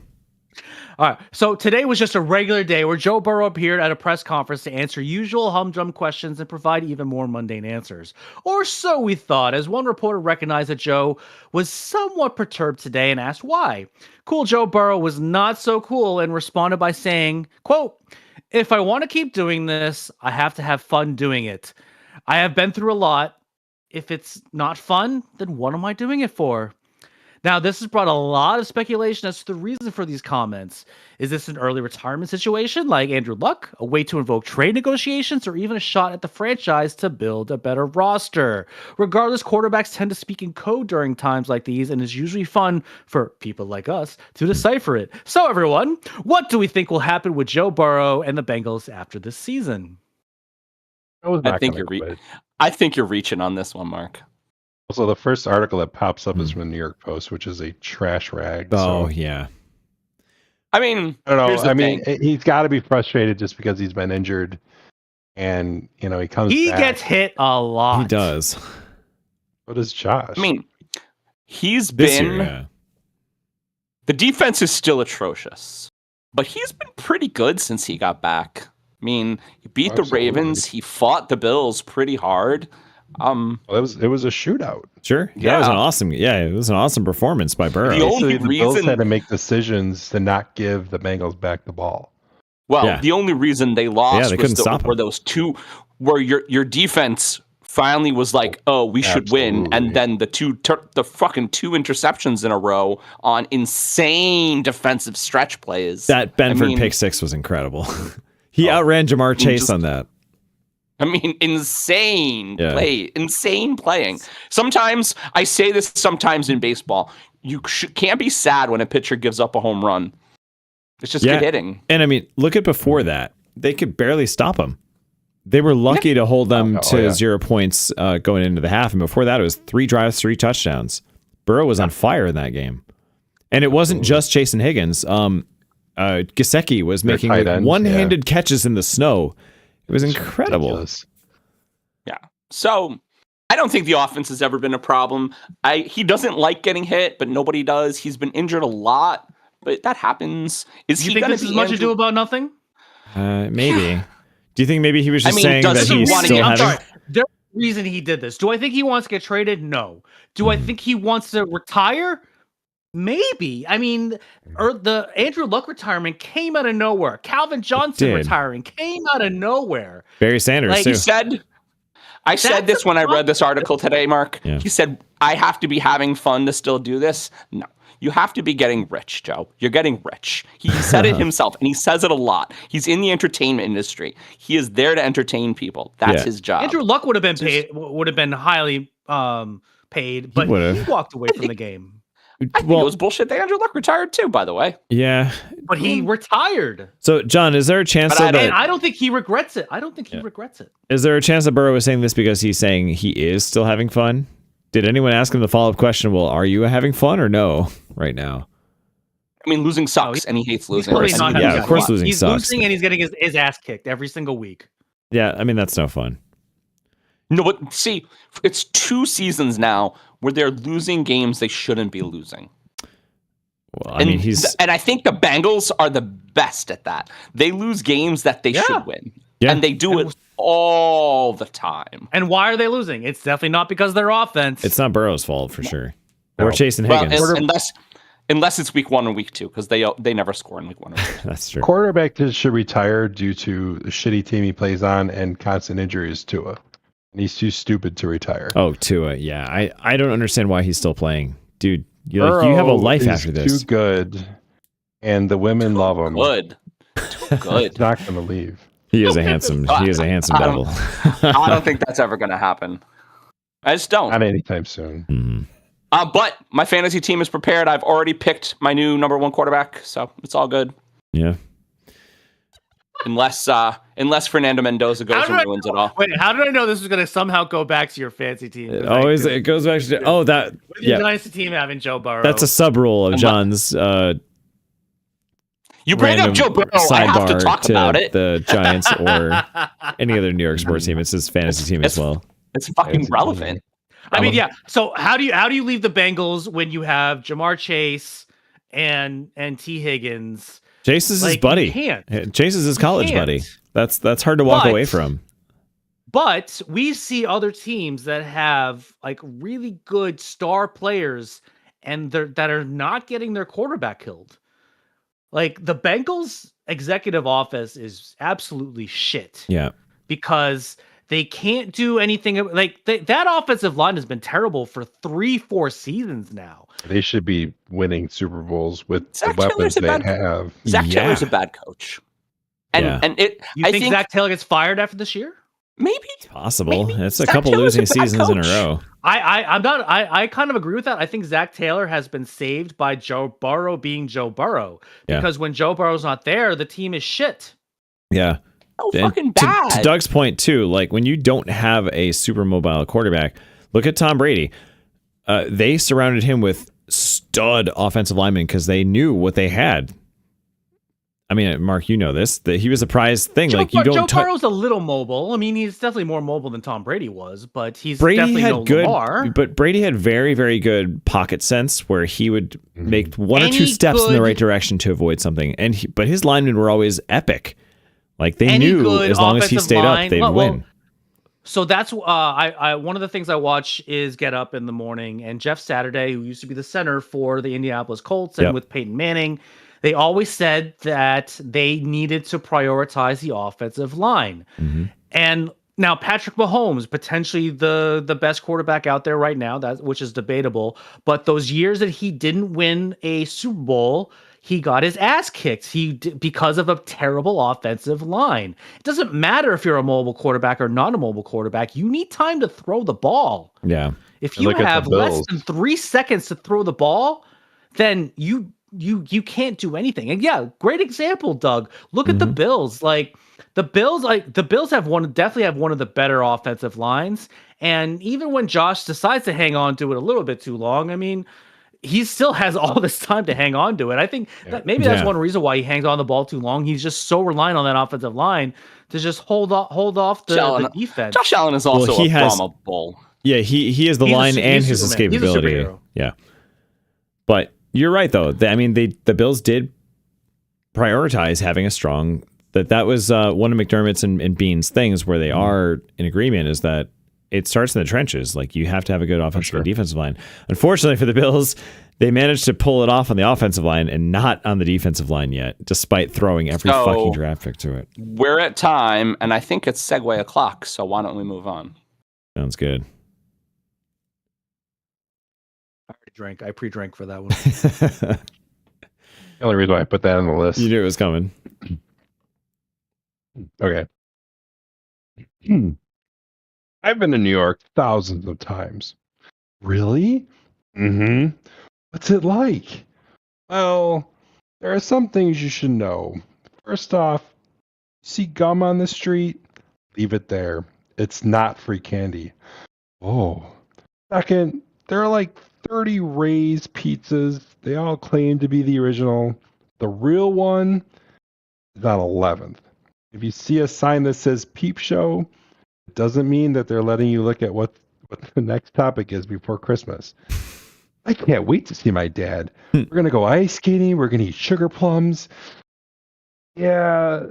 All right. So today was just a regular day where Joe Burrow appeared at a press conference to answer usual humdrum questions and provide even more mundane answers. Or so we thought, as one reporter recognized that Joe was somewhat perturbed today and asked why. Cool Joe Burrow was not so cool and responded by saying, quote, "If I want to keep doing this, I have to have fun doing it. I have been through a lot. If it's not fun, then what am I doing it for?" Now, this has brought a lot of speculation as to the reason for these comments. Is this an early retirement situation like Andrew Luck, a way to invoke trade negotiations, or even a shot at the franchise to build a better roster? Regardless, quarterbacks tend to speak in code during times like these, and it's usually fun for people like us to decipher it. So, everyone, what do we think will happen with Joe Burrow and the Bengals after this season? I was I not think gonna you're quit. I think you're reaching on this one, Mark. Also, the first article that pops up is from the New York Post, which is a trash rag. Oh So, yeah. I mean, I don't here's know. the I mean, thing. he's got to be frustrated just because he's been injured, and he comes. He back. gets hit a lot. He does. So does Josh. I mean, he's This been year, yeah. the defense is still atrocious, but he's been pretty good since he got back. I mean, he beat the Absolutely. Ravens. He fought the Bills pretty hard. Well, it was a shootout. Sure. That was Yeah. an awesome. Yeah, it was an awesome performance by Burrow. The only Basically, the Bills reason- had to make decisions to not give the Bengals back the ball. Well, Yeah. the only reason they lost they couldn't stop were him. those two, where your defense finally was like, oh, we should win, and then the fucking 2 interceptions in a row on insane defensive stretch plays. That Benford pick six was incredible. He outran Jamar Chase on that. I mean, insane playing. Sometimes I say this. Sometimes in baseball, you can't be sad when a pitcher gives up a home run. It's just good hitting. And I mean, look at before that. They could barely stop him. They were lucky to hold them to 0 points going into the half. And before that, it was 3 drives, 3 touchdowns. Burrow was on fire in that game. And it wasn't just Chase and Higgins. Gesicki was making one-handed catches in the snow. It was incredible. Ridiculous. Yeah. So I don't think the offense has ever been a problem. He doesn't like getting hit, but nobody does. He's been injured a lot, but that happens. Is You he think going this is much ado about nothing? Maybe. Do you think maybe he was just saying does that he he's wanna still get- I'm having... sorry. There's a reason he did this. Do I think he wants to get traded? No. Do I think he wants to retire? Maybe. I mean, the Andrew Luck retirement came out of nowhere. Calvin Johnson retiring came out of nowhere. Barry Sanders, Like, too. I said this when I read this article today, Mark. Yeah. He said, I have to be having fun to still do this. No, you have to be getting rich, Joe. You're getting rich. He said it himself, and he says it a lot. He's in the entertainment industry. He is there to entertain people. That's his job. Andrew Luck would have been paid, would have been highly paid, but he walked away from the game. I think it was bullshit that Andrew Luck retired too, by the way. Yeah. But he retired. So, John, is there a chance And that... I don't think he regrets it. I don't think he regrets it. Is there a chance that Burrow is saying this because he's saying he is still having fun? Did anyone ask him the follow-up question, well, are you having fun or no right now? I mean, losing sucks, and he hates losing. Totally not having of course fun. losing He's sucks. losing and he's getting his ass kicked every single week. Yeah, I mean, that's no fun. No, but see, it's 2 seasons now where they're losing games they shouldn't be losing. Well, I mean, and I think the Bengals are the best at that. They lose games that they should win. Yeah. And they do it all the time. And why are they losing? It's definitely not because of their offense. It's not Burrow's fault for sure. Or Chase and Higgins. Unless it's week 1 or week 2, because they never score in week 1 or 2. That's true. Quarterback should retire due to the shitty team he plays on and constant injuries to Tua. And he's too stupid to retire. Oh, Tua. Yeah, I don't understand why he's still playing, dude. You have a life after this. Too good, and the women love him. Good. He's not going to leave. He is a handsome devil. I don't think that's ever going to happen. I just don't. Not anytime soon. Mm-hmm. But my fantasy team is prepared. I've already picked my new number 1 quarterback, so it's all good. Yeah. Unless Fernando Mendoza goes and ruins it all. Wait, how did I know this was going to somehow go back to your fancy team? It goes back to With your dynasty team having Joe Burrow. That's a sub rule of John's. You bring up Joe Burrow, I have to talk about it. The Giants or any other New York sports team. It's his fantasy team as well. It's fucking relevant. I mean, yeah. So how do you leave the Bengals when you have Jamar Chase and T. Higgins? Chase is his buddy. Chase is his college buddy. That's hard to walk away from. But we see other teams that have like really good star players and that are not getting their quarterback killed. Like the Bengals executive office is absolutely shit. Yeah. Because they can't do anything. Like that offensive line has been terrible for 3-4 seasons now. They should be winning Super Bowls with Zach the weapons Taylor's they have. Zach Taylor's a bad coach. You think Zach Taylor gets fired after this year? Maybe. It's possible. Maybe. It's a Zach couple Taylor's losing a bad seasons in a coach. row. I kind of agree with that. I think Zach Taylor has been saved by Joe Burrow being Joe Burrow. Because when Joe Burrow's not there, the team is shit. Yeah. Oh, And fucking bad. to Doug's point too, like when you don't have a super mobile quarterback, look at Tom Brady. They surrounded him with stud offensive linemen because they knew what they had. I mean, Mark, you know this. That he was a prized thing. Joe Joe Burrow's a little mobile. I mean, he's definitely more mobile than Tom Brady was, but he's Brady definitely had no good, Lamar. but Brady had very, very good pocket sense where he would make one or two steps in the right direction to avoid something. But his linemen were always epic. Like they knew as long as he stayed up, they'd win. So that's I one of the things I watch is Get Up in the morning, and Jeff Saturday, who used to be the center for the Indianapolis Colts, and with Peyton Manning, They always said that they needed to prioritize the offensive line. And now Patrick Mahomes, potentially the best quarterback out there right now, which is debatable. But those years that he didn't win a Super Bowl, he got his ass kicked because of a terrible offensive line. It doesn't matter if you're a mobile quarterback or not a mobile quarterback. You need time to throw the ball. Yeah. If you Look at the have less Bills. than 3 seconds to throw the ball, then you can't do anything. And yeah, great example, Doug. Look at the Bills. The Bills definitely have one of the better offensive lines. And even when Josh decides to hang on to it a little bit too long, I mean, he still has all this time to hang on to it. I think that maybe that's one reason why he hangs on the ball too long. He's just so reliant on that offensive line to just hold off the defense. Josh Allen is also from a bull. Yeah, he is the line and his escapability. Yeah. But you're right, though. The Bills did prioritize having a strong. That was one of McDermott's and Bean's things where they are in agreement is that it starts in the trenches. Like, you have to have a good offensive and defensive line. Unfortunately for the Bills, they managed to pull it off on the offensive line and not on the defensive line yet, despite throwing every fucking draft pick to it. We're at time, and I think it's segue o'clock, so why don't we move on? Sounds good. I pre-drank for that one. The only reason why I put that on the list. You knew it was coming. Okay. I've been to New York thousands of times. Really? Mm-hmm. What's it like? Well, there are some things you should know. First off, see gum on the street? Leave it there. It's not free candy. Oh. Second, there are like 30 Ray's pizzas. They all claim to be the original. The real one is on 11th. If you see a sign that says Peep Show, it doesn't mean that they're letting you look at what the next topic is before Christmas. I can't wait to see my dad. We're going to go ice skating. We're going to eat sugar plums. Yeah,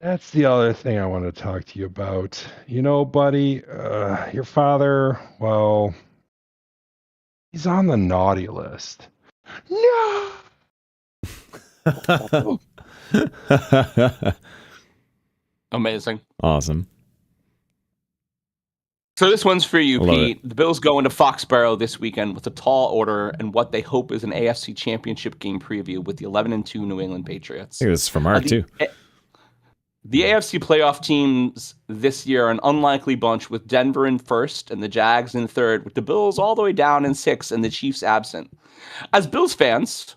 that's the other thing I want to talk to you about. You know, buddy, your father, well, he's on the naughty list. No! Amazing. Awesome. So this one's for you, I love Pete. The Bills go into Foxborough this weekend with a tall order and what they hope is an AFC Championship game preview with the 11-2 New England Patriots. I think this is from Mark, too. The AFC playoff teams this year are an unlikely bunch with Denver in first and the Jags in third, with the Bills all the way down in sixth and the Chiefs absent. As Bills fans,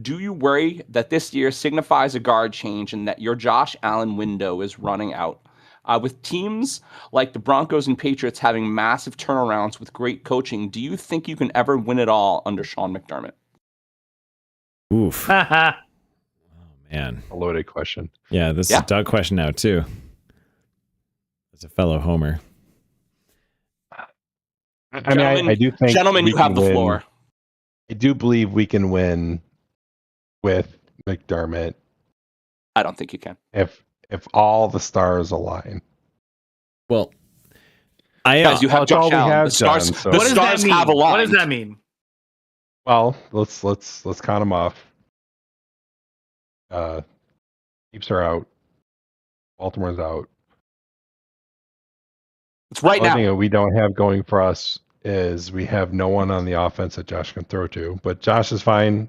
do you worry that this year signifies a guard change and that your Josh Allen window is running out? With teams like the Broncos and Patriots having massive turnarounds with great coaching, do you think you can ever win it all under Sean McDermott? Oof. Oh, man. A loaded question. Yeah, this is a Doug question now, too. As a fellow homer. I do think... Gentlemen, you have the floor. I do believe we can win with McDermott. I don't think you can. If all the stars align. Well, Guys, you have Josh Allen. The stars, done, so. the What does stars that mean? have aligned. What does that mean? Well, let's count them off. Chiefs are out. Baltimore's out. It's right One now. thing that we don't have going for us is we have no one on the offense that Josh can throw to. But Josh is fine.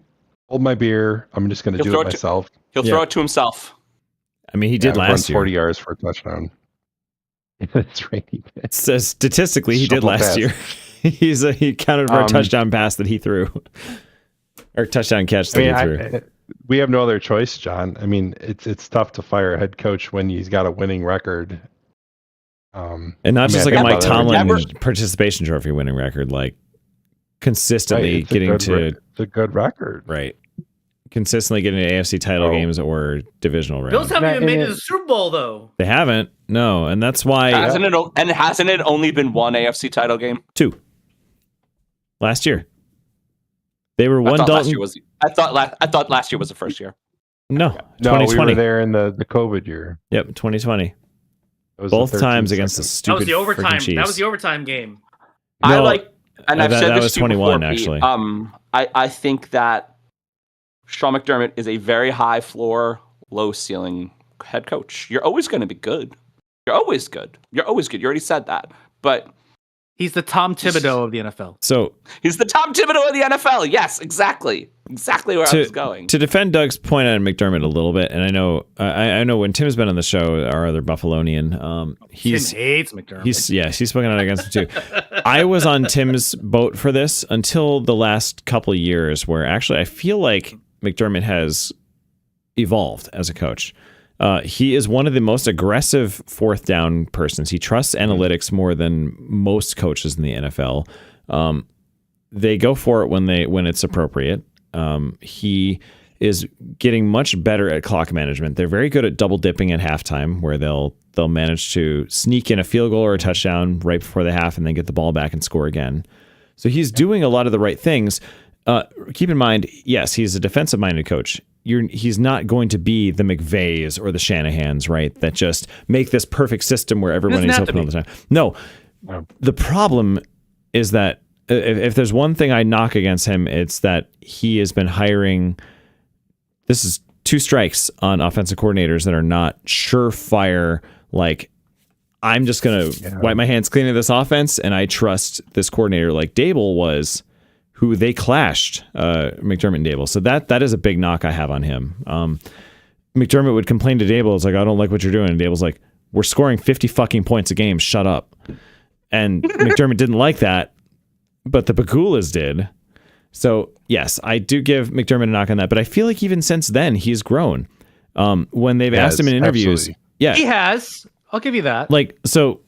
Hold my beer. I'm just going to do it myself. He'll throw it to himself. I mean, he did last year. 40 yards for a touchdown. It's raining. It says statistically he did Shovel last pass. year. He counted for a touchdown pass that he threw, or touchdown catch that he threw. We have no other choice, John. I mean, it's tough to fire a head coach when he's got a winning record. And not just like a Mike Tomlin participation trophy winning record, like consistently getting to it's a good record, right? Consistently getting to AFC title games or divisional rounds. Bills haven't even made it to the Super Bowl, though. They haven't, no, and that's why. Hasn't it only been one AFC title game? 2. Last year, they were one. I thought last year was the first year. No, no, 2020. we were there in the COVID year. Yep, 2020. Both times against the stupid. That was the overtime. Chiefs. That was the overtime game. No, I've said that this was to you 21 before, actually. Pete. I think that Sean McDermott is a very high floor, low ceiling head coach. You're always going to be good. You're always good. You're always good. You already said that. But He's the Tom Thibodeau of the NFL. So he's the Tom Thibodeau of the NFL. Yes, exactly. Exactly where I was going. To defend Doug's point on McDermott a little bit, and I know when Tim's been on the show, our other Buffalonian, Tim hates McDermott. He's spoken out against him too. I was on Tim's boat for this until the last couple of years, where actually I feel like McDermott has evolved as a coach. He is one of the most aggressive fourth down persons. He trusts analytics more than most coaches in the NFL. They go for it when it's appropriate. He is getting much better at clock management. They're very good at double dipping at halftime, where they'll manage to sneak in a field goal or a touchdown right before the half and then get the ball back and score again. So he's doing a lot of the right things. Keep in mind, yes, he's a defensive-minded coach. He's not going to be the McVays or the Shanahans, right, that just make this perfect system where everyone is open all the time. No. The problem is that if there's one thing I knock against him, it's that he has been hiring. This is 2 strikes on offensive coordinators that are not surefire, like, I'm just going to wipe my hands clean of this offense and I trust this coordinator, like Dable was, who they clashed, McDermott and Dable. So that is a big knock I have on him. McDermott would complain to Dable, it's like, I don't like what you're doing. And Dable's like, we're scoring 50 fucking points a game, shut up. And McDermott didn't like that, but the Pagulas did. So, yes, I do give McDermott a knock on that, but I feel like even since then, he's grown. When they've asked him in interviews... Absolutely. He has. I'll give you that. Like, so...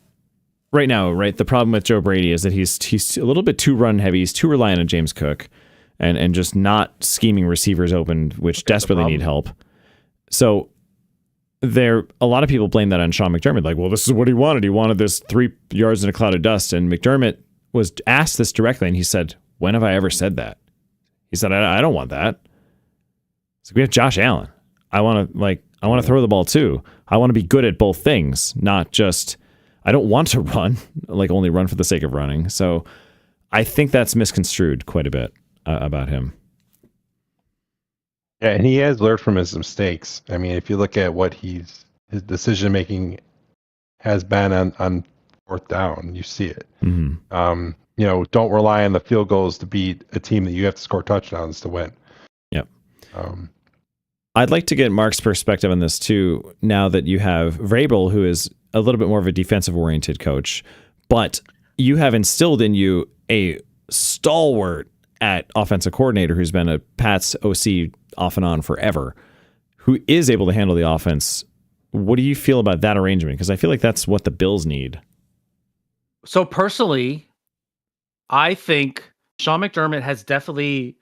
Right now, right, the problem with Joe Brady is that he's a little bit too run heavy. He's too reliant on James Cook and just not scheming receivers open, which desperately need help. So a lot of people blame that on Sean McDermott. Like, well, this is what he wanted. He wanted this 3 yards in a cloud of dust. And McDermott was asked this directly, and he said, when have I ever said that? He said, I don't want that. So we have Josh Allen. I want to throw the ball too. I want to be good at both things, not just... I don't want to run, like only run for the sake of running. So I think that's misconstrued quite a bit about him. Yeah, and he has learned from his mistakes. I mean, if you look at what his decision making has been on fourth down, you see it. Mm-hmm. Don't rely on the field goals to beat a team that you have to score touchdowns to win. Yep. I'd like to get Mark's perspective on this too, now that you have Vrabel, who is a little bit more of a defensive-oriented coach, but you have instilled in you a stalwart at offensive coordinator who's been a Pats OC off and on forever, who is able to handle the offense. What do you feel about that arrangement? Because I feel like that's what the Bills need. So personally, I think Sean McDermott has definitely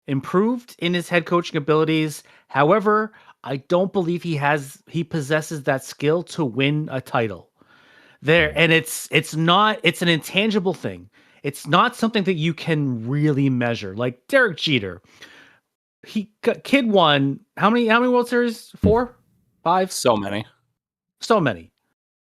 improved in his head coaching abilities. However, I don't believe he possesses that skill to win a title. It's an intangible thing. It's not something that you can really measure. Like Derek Jeter, kid won how many World Series? 4, 5? So many.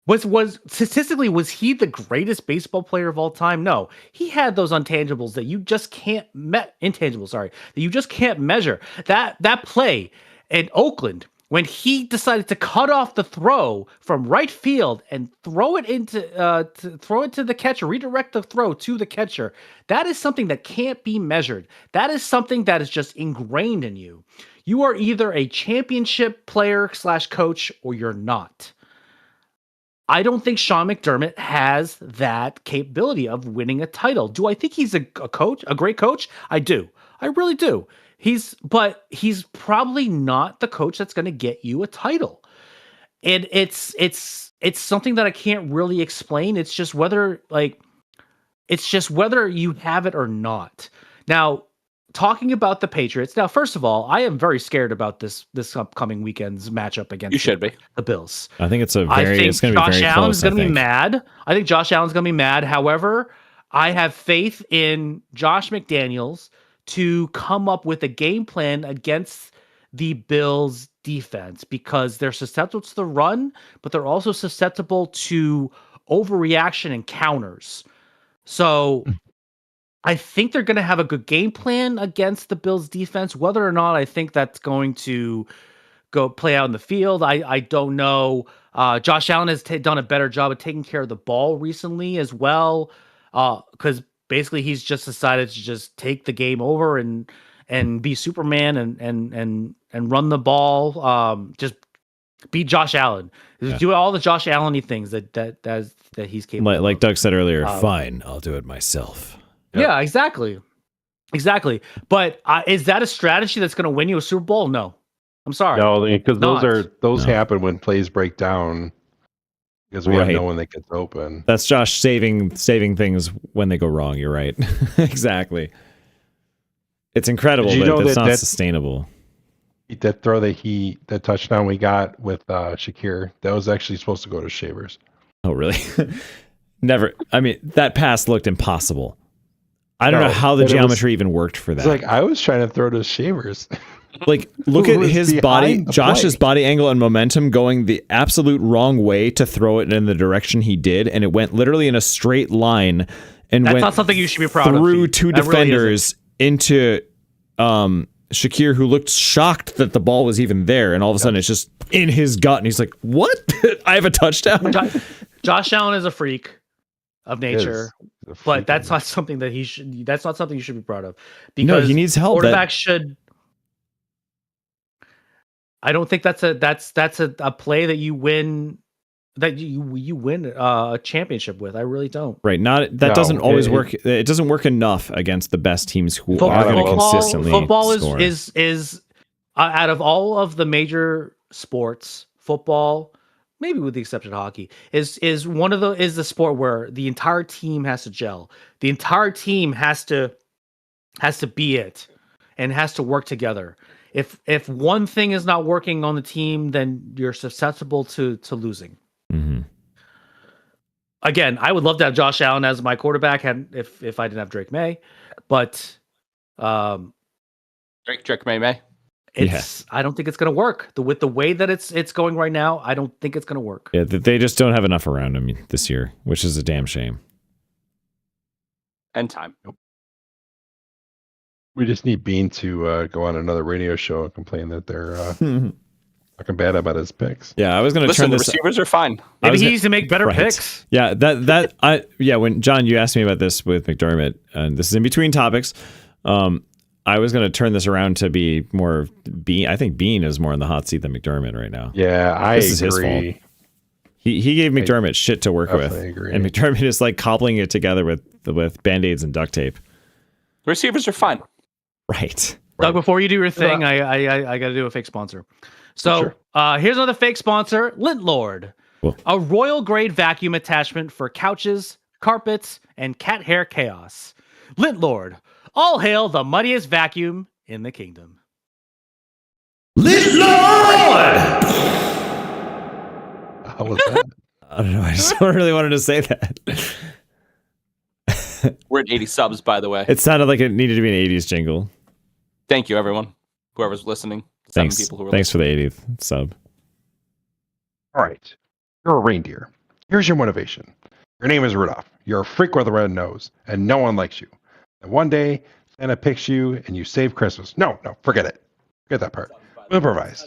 Was statistically, was he the greatest baseball player of all time? No, he had those intangibles that you just can't intangibles. Sorry, that you just can't measure. That play in Oakland when he decided to cut off the throw from right field and throw it to the catcher, redirect the throw to the catcher. That is something that can't be measured. That is something that is just ingrained in you. You are either a championship player / coach or you're not. I don't think Sean McDermott has that capability of winning a title. Do I think he's a great coach? I do. I really do. But he's probably not the coach that's going to get you a title. And it's something that I can't really explain. It's just whether you have it or not. Now, talking about the Patriots. Now, first of all, I am very scared about this upcoming weekend's matchup against the Bills. I think it's going to be very close. Josh Allen's going to be mad. I think Josh Allen's going to be mad. However, I have faith in Josh McDaniels to come up with a game plan against the Bills defense because they're susceptible to the run, but they're also susceptible to overreaction and counters. So I think they're going to have a good game plan against the Bills defense. Whether or not I think that's going to go play out in the field, I don't know. Josh Allen has done a better job of taking care of the ball recently as well, because basically he's just decided to just take the game over and be Superman and run the ball. Just beat Josh Allen. Yeah. Do all the Josh Allen-y things that he's capable Like of. Doug said earlier, fine, I'll do it myself. Yeah, exactly. But is that a strategy that's going to win you a Super Bowl? No. I'm sorry. No, because those No. happen when plays break down because we have Right. no one that gets open. That's Josh saving things when they go wrong. You're right. Exactly. It's incredible, Did you but know it's not that sustainable. That throw that touchdown we got with Shakir, that was actually supposed to go to Shavers. Oh, really? Never. I mean, that pass looked impossible. I don't know how the but it was- geometry even worked for that. It's like I was trying to throw to Shavers. Like, look at was his behind body, the Josh's play. body angle and momentum going the absolute wrong way to throw it in the direction he did, and it went literally in a straight line and That's went not something you should be proud of. through Pete. two That really defenders into Shakir, who looked shocked that the ball was even there, and all of a sudden it's just in his gut, and he's like, "What? I have a touchdown." Josh Allen is a freak of nature, He's a freak but that's of not something that he should. That's not something you should be proud of. No, he needs help. Quarterbacks should. I don't think that's a play that you win. That you win a championship with. I really don't. Right. That No, doesn't always it- work. It doesn't work enough against the best teams who Football, are going to football- consistently football score. is out of all of the major sports, football, maybe with the exception of hockey, is the sport where the entire team has to gel. The entire team has to be it and has to work together. If one thing is not working on the team, then you're susceptible to losing. Mm-hmm. Again, I would love to have Josh Allen as my quarterback if I didn't have Drake May, but Drake May. I don't think it's going to work. With the way that it's going right now, I don't think it's going to work. Yeah, they just don't have enough around him this year, which is a damn shame. And time. We just need Bean to go on another radio show and complain that they're talking bad about his picks. Yeah, I was going to Listen, turn the this. receivers are fine. I Maybe was he gonna- needs to make better Right. picks. Yeah, when John, you asked me about this with McDermott, and this is in between topics. I was going to turn this around to be more Bean. I think Bean is more in the hot seat than McDermott right now. Yeah, I This is his agree. fault. He gave McDermott shit to work with, definitely agree. and McDermott is like cobbling it together with Band-Aids and duct tape. The receivers are fine. Right. Doug, before you do your thing, I got to do a fake sponsor. So here's another fake sponsor, Lint Lord, Cool. a royal grade vacuum attachment for couches, carpets, and cat hair chaos. Lint Lord, all hail the mightiest vacuum in the kingdom. How was that? I don't know. I just really wanted to say that. We're at 80 subs, by the way. It sounded like it needed to be an 80s jingle. Thank you, everyone. Whoever's listening. Seven Thanks. people who are Thanks for the 80th sub. All right. You're a reindeer. Here's your motivation. Your name is Rudolph. You're a freak with a red nose, and no one likes you. And one day, Santa picks you, and you save Christmas. No, forget it. Forget that part. We'll improvise.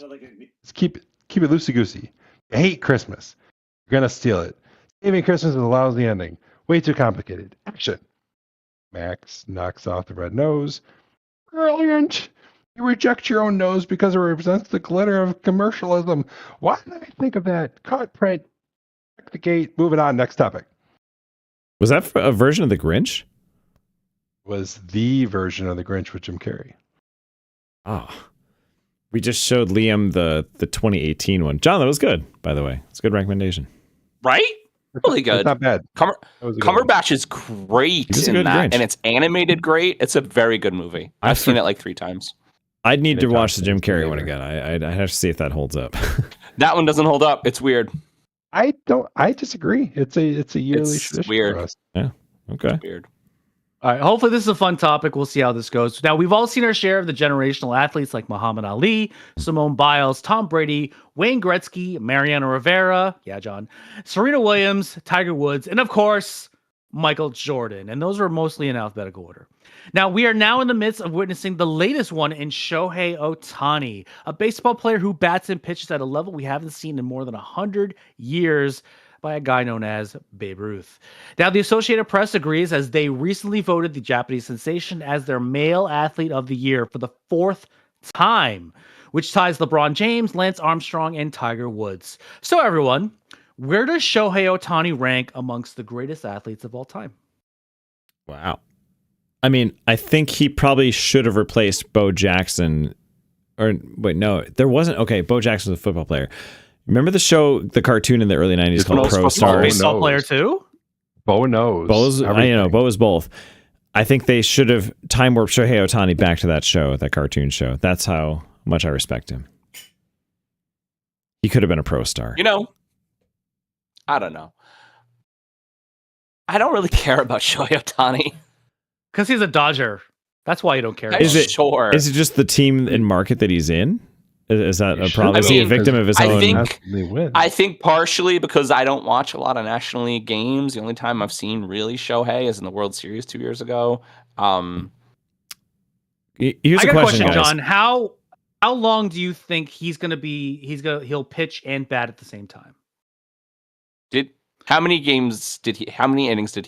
Just keep it loosey-goosey. You hate Christmas. You're going to steal it. Saving Christmas is a lousy ending. Way too complicated. Action. Max knocks off the red nose. Brilliant. You reject your own nose because it represents the glitter of commercialism. Why did I think of that? Cut, print, check the gate. Moving on. Next topic. Was that a version of the Grinch? Was the version of the Grinch with Jim Carrey. Oh. We just showed Liam the 2018 one. John, that was good, by the way. It's a good recommendation. Right? Really It's good. not bad. Cumber- That was a good one. Cumberbatch is great He's a in good that, Grinch. and it's animated great. It's a very good movie. I've seen it like 3 times. I'd need to Good watch the Jim costumes, Carrey one whatever. again. I'd have to see if that holds up. That one doesn't hold up. It's weird. I disagree. It's a yearly It's tradition weird. for us. Okay. Weird. All right. Hopefully, this is a fun topic. We'll see how this goes. Now, we've all seen our share of the generational athletes like Muhammad Ali, Simone Biles, Tom Brady, Wayne Gretzky, Mariano Rivera. Yeah, John. Serena Williams, Tiger Woods, and of course, Michael Jordan. And those were mostly in alphabetical order. Now, we are now in the midst of witnessing the latest one in Shohei Ohtani, a baseball player who bats and pitches at a level we haven't seen in more than 100 years by a guy known as Babe Ruth. Now, the Associated Press agrees as they recently voted the Japanese sensation as their male athlete of the year for the 4th time, which ties LeBron James, Lance Armstrong, and Tiger Woods. So, everyone, where does Shohei Ohtani rank amongst the greatest athletes of all time? Wow. I mean, I think he probably should have replaced Bo Jackson. Or wait, no, there wasn't. Okay, Bo Jackson was a football player. Remember the show, the cartoon in the early 90s called Pro Stars? Baseball player too? Bo knows. Bo was both. I think they should have time warped Shohei Ohtani back to that show, that cartoon show. That's how much I respect him. He could have been a pro star. You know, I don't know. I don't really care about Shohei Ohtani. Because he's a Dodger. That's why you don't care. Is it Sure. Is it just the team and market that he's in? Is that a problem? I Is he a mean, victim of his I own? think- They win. I think partially because I don't watch a lot of National League games. The only time I've seen really Shohei is in the World Series 2 years ago. Here's I got a question, guys. John. How long do you think he'll pitch and bat at the same time? How many innings did he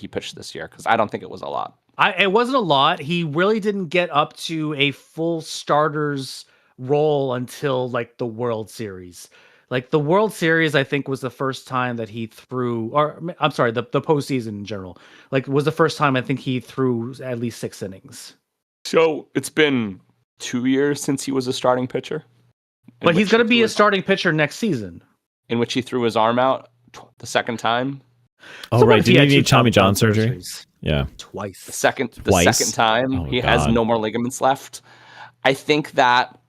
pitch this year? Because I don't think it was a lot. It wasn't a lot. He really didn't get up to a full starter's role until like the World Series. Like the World Series, I think was the first time that he threw, or I'm sorry, the postseason in general, like was the first time I think he threw at least 6 innings. So it's been 2 years since he was a starting pitcher. But he's going to be a starting pitcher next season. In which he threw his arm out the second time. Oh, So what right. if he Did had he need two Tommy John top surgery? surgeries? Yeah. Twice. The second Twice? time, Oh, he has God. no more ligaments left. I think that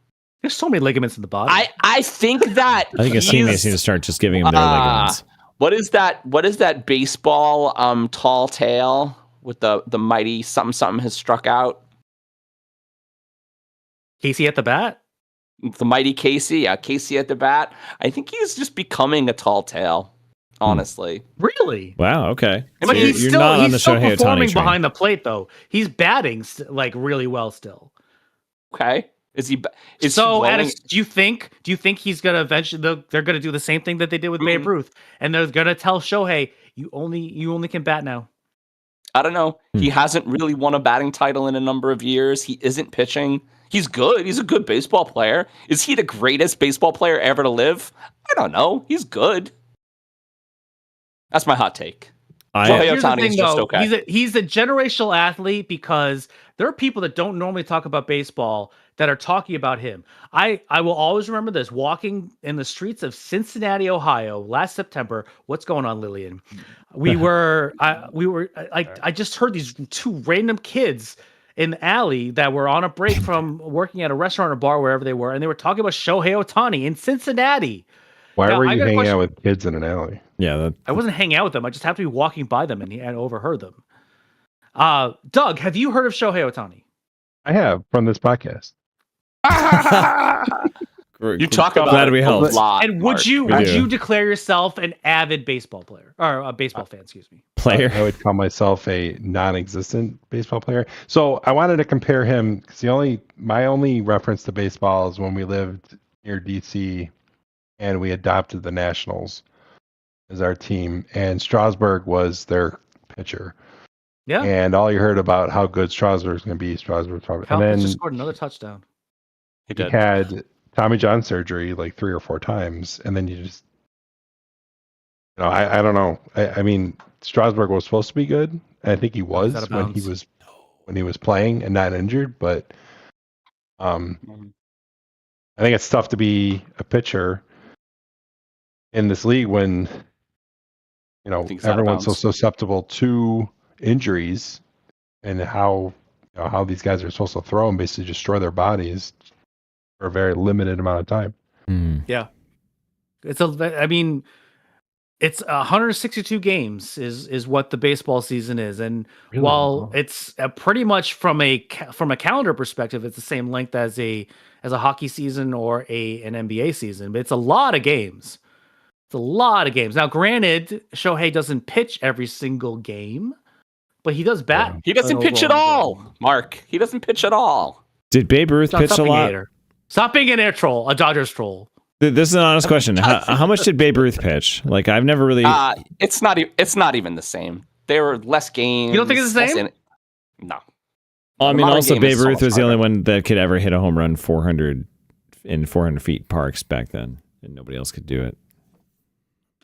There's so many ligaments in the body. I think that I think his teammates need to start just giving him their ligaments. What is that baseball tall tale with the mighty something has struck out? Casey at the bat? The mighty Casey, yeah, Casey at the bat. I think he's just becoming a tall tale, honestly. Really? Wow. Okay. But So he's you're still not on the he's still Shohei performing Ohtani train. behind the plate though. He's batting like really well still. Okay. Is he So, blowing- do you think he's gonna eventually? They're gonna do the same thing that they did with Babe Ruth, and they're gonna tell Shohei, you only can bat now. I don't know. He hasn't really won a batting title in a number of years. He isn't pitching. He's good. He's a good baseball player. Is he the greatest baseball player ever to live? I don't know. He's good. That's my hot take. Shohei Here's the Ohtani is thing, just though. okay. He's a generational athlete because there are people that don't normally talk about baseball that are talking about him. I will always remember this. Walking in the streets of Cincinnati, Ohio, last September. What's going on, Lillian? I just heard these 2 random kids in the alley that were on a break from working at a restaurant or bar, wherever they were, and they were talking about Shohei Ohtani in Cincinnati. Why Now, were I you got a hanging question. out with kids in an alley? Yeah. I wasn't hanging out with them. I just happened to be walking by them and overheard them. Doug, have you heard of Shohei Ohtani? I have from this podcast. You talk about Glad it we a helped. lot, And Mark. would you do. declare yourself an avid baseball player or a baseball fan? Excuse me. Player. I would call myself a non-existent baseball player. So I wanted to compare him because my only reference to baseball is when we lived near DC and we adopted the Nationals as our team, and Strasburg was their pitcher. Yeah. And all you heard about how good Strasburg's going to be, Strasburg. And Cal then just scored another touchdown. He he did. had Tommy John surgery like 3 or 4 times, and then you just, I don't know. I mean, Strasburg was supposed to be good. I think he was out of when he bounds. was playing and not injured. But I think it's tough to be a pitcher in this league when think he's out of everyone's so bounds. susceptible to injuries, and how these guys are supposed to throw and basically destroy their bodies for a very limited amount of time. It's 162 games is what the baseball season is, and Really? while Wow. it's pretty much from a calendar perspective, it's the same length as a hockey season or an NBA season, but it's a lot of games. It's a lot of games. Now, granted, Shohei doesn't pitch every single game, but he does bat. He doesn't pitch at all, Mark. He doesn't pitch at all. Did Babe Ruth Stop pitch a being lot? hater. Stop being an air troll, a Dodgers troll. This is an honest question. How much did Babe Ruth pitch? Like, I've never really. It's not even the same. There were less games. You don't think it's the same? No. I mean, modern also game is Babe so Ruth much was the only harder. one that could ever hit a home run 400 in 400 feet parks back then, and nobody else could do it.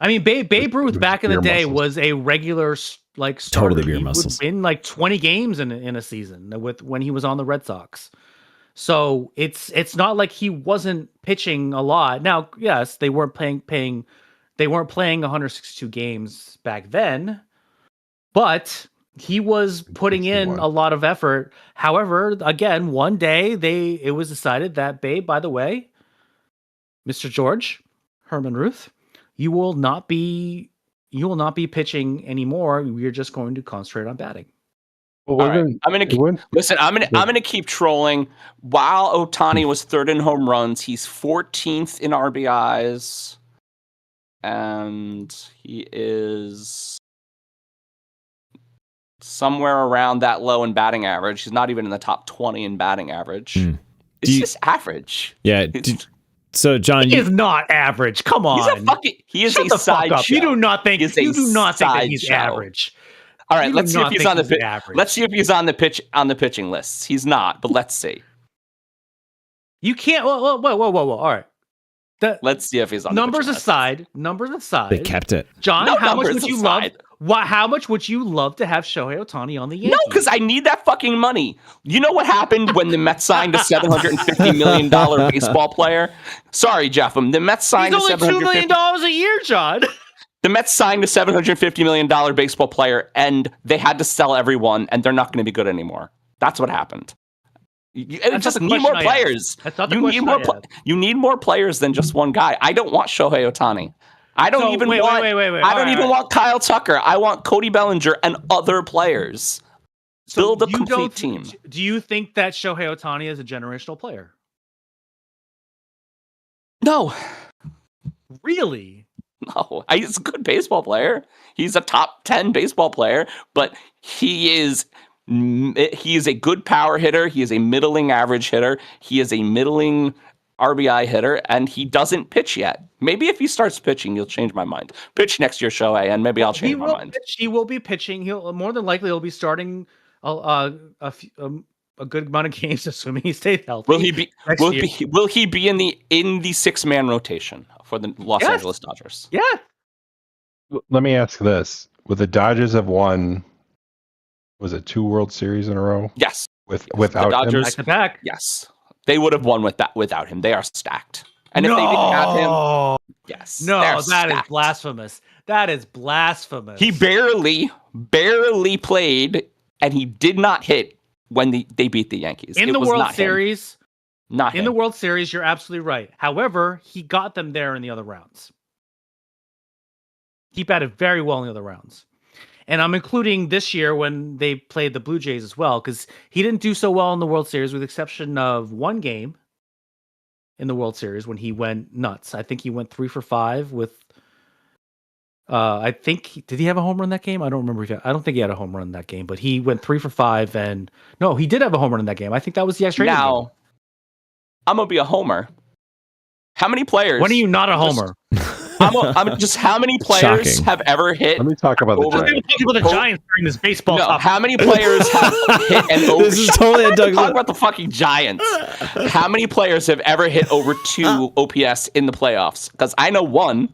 I mean, Babe Ruth back in the day muscles. was a regular starter. Totally beer he muscles. would win like 20 games in a season when he was on the Red Sox. So it's not like he wasn't pitching a lot. Now, yes, they weren't playing 162 games back then, but he was putting in 61. a lot of effort. However, again, one day it was decided that, Babe, by the way, Mr. George Herman Ruth, you will not be pitching anymore. We're just going to concentrate on batting. Well, All right. I'm gonna keep trolling. While Ohtani was third in home runs, he's 14th in RBIs, and he is somewhere around that low in batting average. He's not even in the top 20 in batting average. It's just average. Yeah. So, John, He is not average. Come on. He is Shut a the fuck up. sideshow. You do not think that he's sideshow. average. All right, You let's do see if not he's think on the he's pitch. average. Let's see if he's on the pitching lists. He's not, but let's see. You can't. Whoa. All right. Let's see if he's on Numbers the pitching aside. Numbers aside. they kept it. John, No how much numbers would you love? aside. How much would you love to have Shohei Ohtani on the list. Yankees? No, because I need that fucking money. You know what happened when the Mets signed a $750 million baseball player? Sorry, Jeff. The Mets signed he's only $2 million a year, John. The Mets signed a $750 million baseball player, and they had to sell everyone, and they're not going to be good anymore. That's what happened. You That's just not the need more question I asked. players. That's not the You need question more. I asked. You need more players than just one guy. I don't want Shohei Ohtani. I don't even wait. want. I don't All even right. want Kyle Tucker. I want Cody Bellinger and other players. Build a you complete don't- team. Do you think that Shohei Ohtani is a generational player? No, Really? no. He's a good baseball player. He's a top 10 baseball player, but he is a good power hitter. He is a middling average hitter. He is a middling RBI hitter, and he doesn't pitch yet. Maybe if he starts pitching, you'll change my mind. Pitch next year, Shohei, and maybe I'll change my mind. He will be pitching. He'll more than likely he'll be starting a good amount of games, assuming he stays healthy. Will he be? next Will, year. will he be in the 6-man rotation for the Los Yes. Angeles Dodgers? Yeah. Let me ask this: would the Dodgers have won? Was it 2 World Series in a row Yes. without him? Dodgers- Back to back. Yes. They would have won without him. They are stacked. And if they didn't have him, yes. No, they're that is stacked. blasphemous. That is blasphemous. He barely played, and he did not hit when they beat the Yankees. in It the was World not him. Series. Not In him. the World Series, you're absolutely right. However, he got them there in the other rounds. He batted very well in the other rounds. And I'm including this year when they played the Blue Jays as well, because he didn't do so well in the World Series, with the exception of one game in the World Series when he went nuts. I think he went 3 for 5 with. Did he have a home run that game? I don't remember. I don't think he had a home run that game, but he went 3 for 5, and no, he did have a home run in that game. I think that was the extra inning game. Now, I'm gonna be a homer. How many players? When are you not a homer? I'm just how many players Shocking. have ever hit? Let me talk about the Over- Giants. Talking about the Giants during this baseball No, topic. how many players have hit an over? This is totally a Doug's. Talk about the fucking Giants. How many players have ever hit over 2 OPS in the playoffs? Because I know one.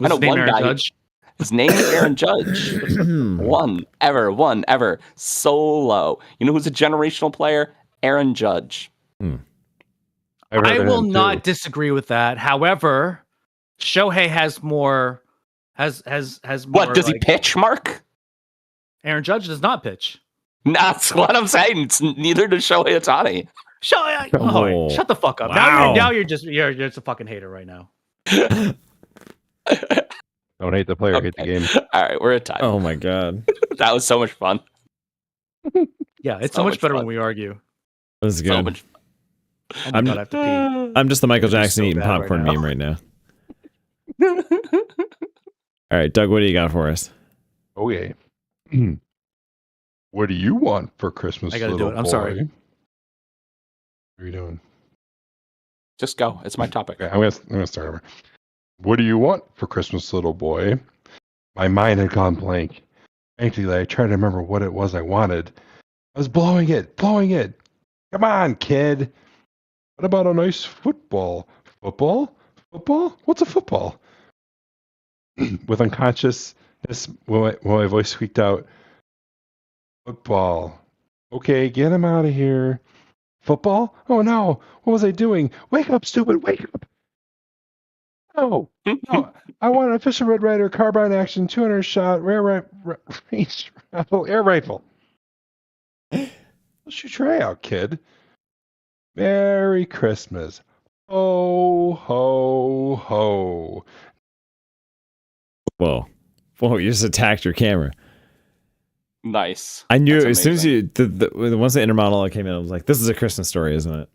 I know What's his name, one Aaron guy. Judge? His name is Aaron Judge. One ever. Solo. You know who's a generational player? Aaron Judge. I've heard I of will him, not too. disagree with that. However, Shohei has more. Has more. What does he like- pitch, Mark? Aaron Judge does not pitch. That's what I'm saying. It's neither does Shohei Ohtani. Shohei, Oh. shut the fuck up. Wow. Now you're just a fucking hater right now. Don't hate the player, hate the Okay. game. All right, we're at time. Oh my god, That was so much fun. Yeah, it's So so much much better fun. when we argue. this is So good. much. Oh my God, I have to pee. I'm just the Michael This is Jackson so eating bad right popcorn now. meme right now. All right, Doug, what do you got for us? Oh yeah. What do you want for Christmas, I gotta do little it. I'm boy? sorry. What are you doing? Just go. It's my topic. Okay, I'm gonna start over. What do you want for Christmas, little boy? My mind had gone blank. Frankly, I tried to remember what it was I wanted. I was blowing it. Come on, kid. What about a nice football? Football? What's a football? With unconsciousness, when my voice squeaked out, football. Okay, get him out of here. Football? Oh no, what was I doing? Wake up, stupid, wake up. No, I want an official Red Ryder carbine action 200 shot range air rifle. What's your tryout, kid? Merry Christmas. Ho, ho, ho. Whoa, you just attacked your camera. Nice. I knew That's as soon as amazing. you once the inner monologue came in, I was like, "This is a Christmas story, isn't it?"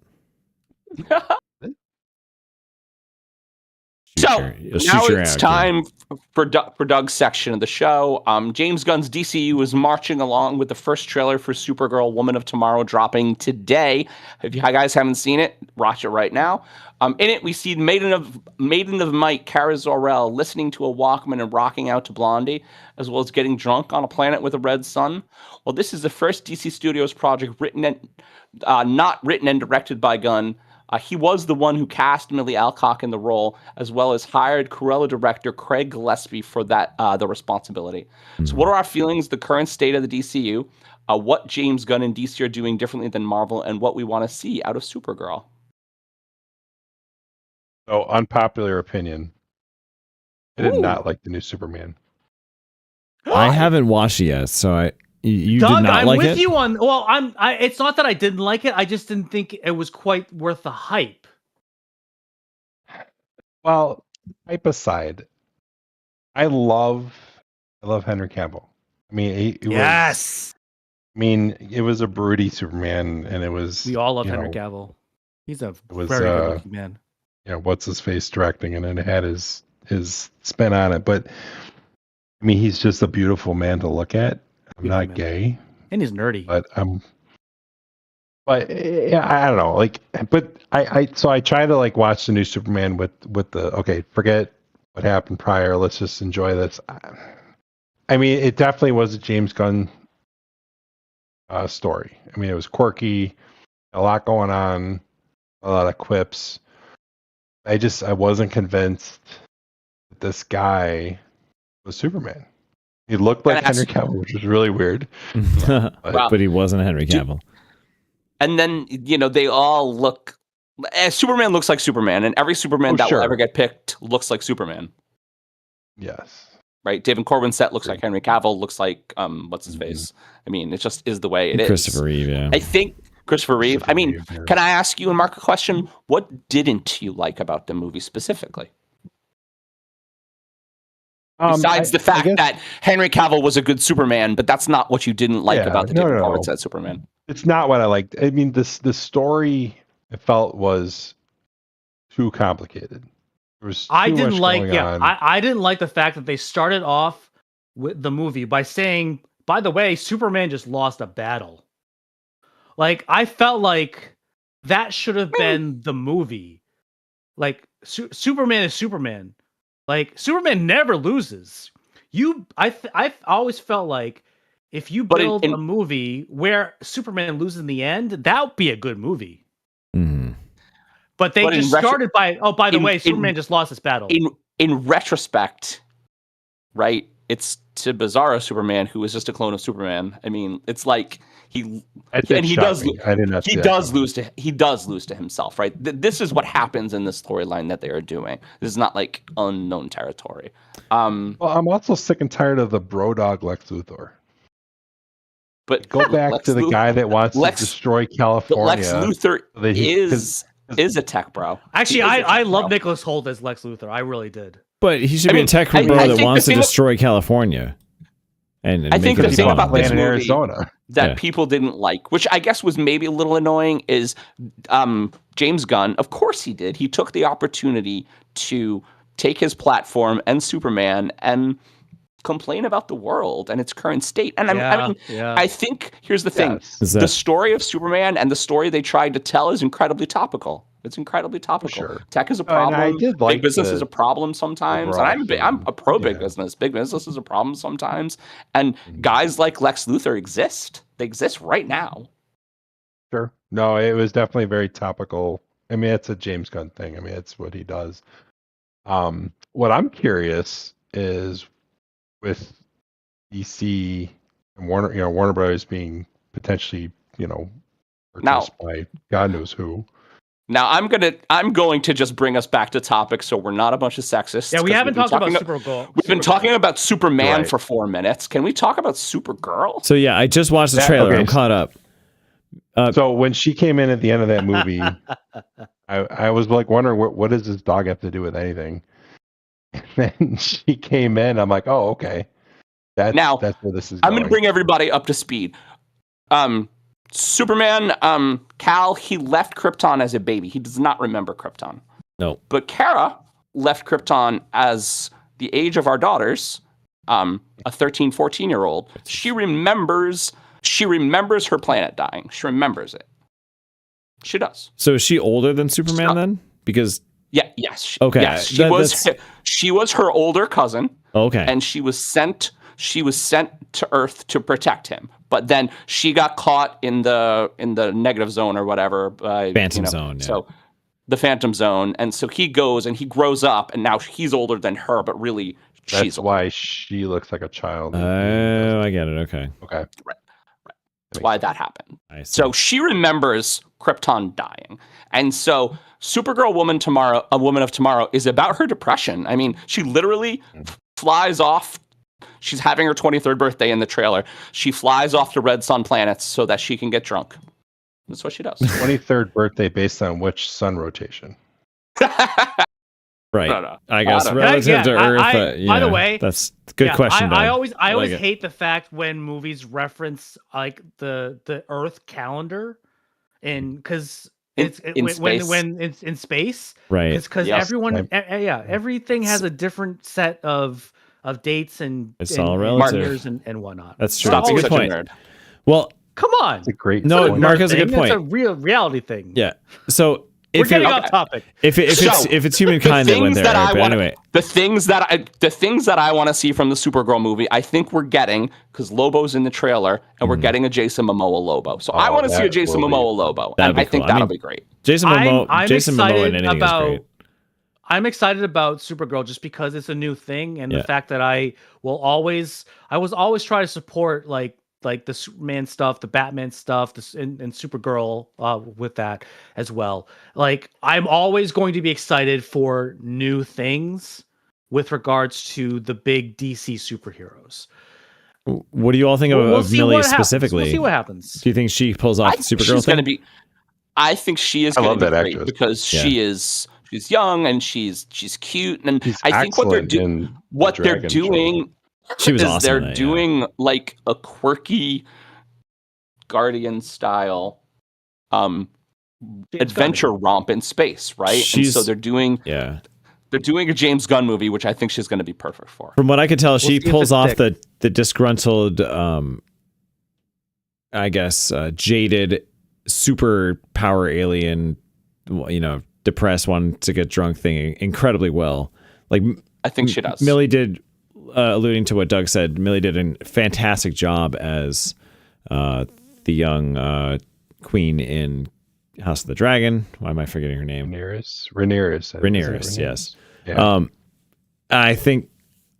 So now it's time for Doug's section of the show. James Gunn's DCU is marching along with the first trailer for Supergirl Woman of Tomorrow dropping today. If you guys haven't seen it, watch it right now. In it, we see Maiden of Might, Kara Zor-El, listening to a Walkman and rocking out to Blondie, as well as getting drunk on a planet with a red sun. Well, this is the first DC Studios project not written and directed by Gunn. He was the one who cast Millie Alcock in the role, as well as hired Cruella director Craig Gillespie for that the responsibility. So what are our feelings, the current state of the DCU, what James Gunn and DC are doing differently than Marvel, and what we want to see out of Supergirl? So, unpopular opinion. I did not like the new Superman. I haven't watched it yet, so you Doug, did not I'm like with it? you on. Well, it's not that I didn't like it. I just didn't think it was quite worth the hype. Well, hype aside, I love Henry Cavill. I mean, it Yes, was a broody Superman, and it was. we all love you Henry know, Cavill. He's a was, very good-looking man. what's his face directing, and it had his spin on it. But I mean, he's just a beautiful man to look at. I'm Beautiful not man. gay, And he's nerdy. but yeah, I don't know. Like, but I try to like watch the new Superman with the forget what happened prior. Let's just enjoy this. I mean, it definitely was a James Gunn story. I mean, it was quirky, a lot going on, a lot of quips. I wasn't convinced that this guy was Superman. He looked like Henry Cavill, which was really weird. But he wasn't Henry Cavill. And then, they all look... Superman looks like Superman, and every Superman will ever get picked looks like Superman. Yes. Right? David Corbin's set looks like Henry Cavill, looks like, what's his face? I mean, it just is the way it is. Christopher Reeve, yeah. I think Christopher Reeve. I mean, yeah. Can I ask you and Mark a question? What didn't you like about the movie specifically? Besides the fact that Henry Cavill was a good Superman, but that's not what you didn't like about the David Corbin set Superman. It's not what I liked. I mean, the story I felt was too complicated. There was too I didn't much going like. on. I didn't like the fact that they started off with the movie by saying, "By the way, Superman just lost a battle." Like, I felt like that should have been the movie. Like, Superman is Superman. Like, Superman never loses. I've always felt like if you build a movie where Superman loses in the end, that would be a good movie. Mm-hmm. But they just started by, by the way, Superman just lost his battle. In retrospect, right? It's to Bizarro Superman, who is just a clone of Superman. I mean, it's like he does lose to himself, right? This is what happens in this storyline that they are doing. This is not like unknown territory. Well, I'm also sick and tired of the bro dog Lex Luthor. But go back to the guy that wants to destroy California. Lex Luthor is a tech bro. Actually, I love Nicholas Hoult as Lex Luthor. I really did. But he should be a tech bro that wants to destroy California. And I think the thing about this movie Arizona that people didn't like, which I guess was maybe a little annoying, is James Gunn. Of course he did. He took the opportunity to take his platform and Superman and complain about the world and its current state. And Yeah. I think here's the thing: Yes. Is that- the story of Superman and the story they tried to tell is incredibly topical. It's incredibly topical. Sure. Tech is a Oh, and I problem. did like Big business the is a problem sometimes. And overall I'm a pro big yeah. business. Big business is a problem sometimes. And Mm-hmm. guys like Lex Luthor exist. They exist right now. Sure. No, it was definitely very topical. I mean, it's a James Gunn thing. I mean, it's what he does. What I'm curious is with DC and Warner Brothers being potentially, purchased by God knows who. Now I'm going to just bring us back to topic so we're not a bunch of sexists. Yeah, we 'cause haven't we've been talked about talking Supergirl. We've been talking about Superman Right. for 4 minutes. Can we talk about Supergirl? So yeah, I just watched the trailer. Okay. I'm caught up. So when she came in at the end of that movie, I was like wondering what does this dog have to do with anything? And then she came in. I'm like, oh, okay. That's where this is I'm going. going to bring everybody up to speed. Superman, Cal, he left Krypton as a baby. He does not remember Krypton. No. But Kara left Krypton as the age of our daughters, a 13, 14-year-old. She remembers her planet dying. She remembers it. She does. So is she older than Superman then? Because Yes. Okay, Yes, that- she was her older cousin. okay. And she was sent to Earth to protect him. But then she got caught in the negative zone or whatever. Phantom Zone. Yeah. So the Phantom Zone, and so he goes and he grows up, and now he's older than her, but really That's she's older. why she looks like a child. Oh, I get it. Okay. Okay. That's why that happened. I see. So she remembers Krypton dying, and so Supergirl, a woman of tomorrow, is about her depression. I mean, she literally flies off. She's having her 23rd birthday in the trailer. She flies off to Red Sun planets so that she can get drunk. That's what she does. 23rd birthday based on which sun rotation? Right. No. I guess don't know. relative to Earth. By the way, that's a good question. I Ben. always like it. hate the fact when movies reference like the Earth calendar, and because it's when it's in space, Right. because Yes. everyone, everything has a different set of dates and It's and, all and relative. years and whatnot. That's true. Stop That's a being good such point. a nerd. Well, Come on, It's a great No, point. Mark has a good It's point. a real reality thing. yeah. So We're if getting it, off topic. if it's humankind that went there, right? But anyway, the things that I want to see from the Supergirl movie, I think we're getting, because Lobo's in the trailer, and we're getting a Jason Momoa Lobo. So I Oh, want to see a that Jason will be- Momoa Lobo, That'd and be I think cool. I that'll mean, be great. Jason Momoa, I'm Jason Momoa excited in anything is great. I'm excited about Supergirl just because it's a new thing, and Yeah. the fact that I was always try to support like the Superman stuff, the Batman stuff, and Supergirl with that as well. Like I'm always going to be excited for new things with regards to the big DC superheroes. What do you all think We'll of see Millie what happens. specifically? We'll see what happens. Do you think she pulls off I the think Supergirl she's thing? going to be. I think she is I going love to be that great actress. because Yeah. she's young and she's cute, and She's I think what they're excellent in what the they're Dragon show. doing She was is awesome they're in that, yeah. doing like a quirky Guardian style James adventure Gunn. romp in space, right? And She's- so they're doing Yeah. a James Gunn movie, which I think she's going to be perfect for. From what I could tell, she see if pulls it's off thick. the disgruntled, I guess, jaded superpower alien, depressed, one to get drunk thing incredibly well. Like I think she does. Millie did, alluding to what Doug said, Millie did a fantastic job as the young queen in House of the Dragon. Why am I forgetting her name? Rhaenyra. Yes. Yeah. I think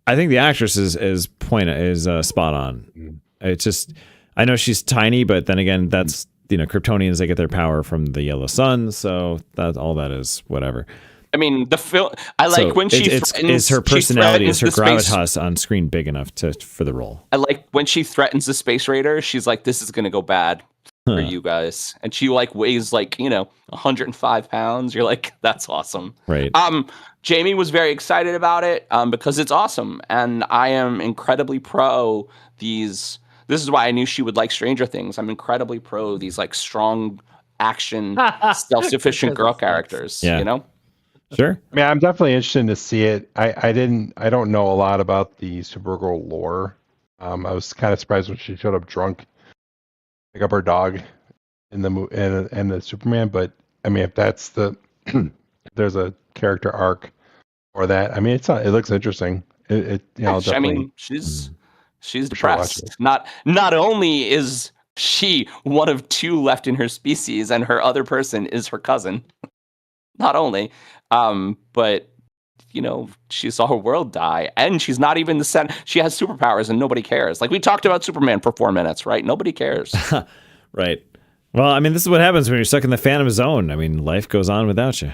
the actress is spot on. Mm. It's just, I know she's tiny, but then again, that's Kryptonians, they get their power from the yellow sun, so that all that is whatever. I mean, the film. I like So when she is threatens. her personality, is her the space- gravitas on screen big enough for the role? I like when she threatens the space raider. She's like, "This is going to go bad for Huh. you guys," and she like weighs like 105 pounds. You're like, "That's awesome." Right. Jamie was very excited about it because it's awesome, and I am incredibly pro these. This is why I knew she would like Stranger Things. I'm incredibly pro these like strong action, self-sufficient girl characters. Yeah. Sure. I mean, I'm definitely interested to see it. I don't know a lot about the Supergirl lore. I was kind of surprised when she showed up drunk, pick up her dog in the Superman. But I mean, if that's if there's a character arc or that, I mean, it looks interesting. I'll I definitely. mean, she's For sure watch depressed. it. Not only is she one of two left in her species, and her other person is her cousin. Not only, but she saw her world die, and she's not even the center. She has superpowers, and nobody cares. Like we talked about Superman for 4 minutes, right? Nobody cares. Right. Well, I mean, this is what happens when you're stuck in the Phantom Zone. I mean, life goes on without you.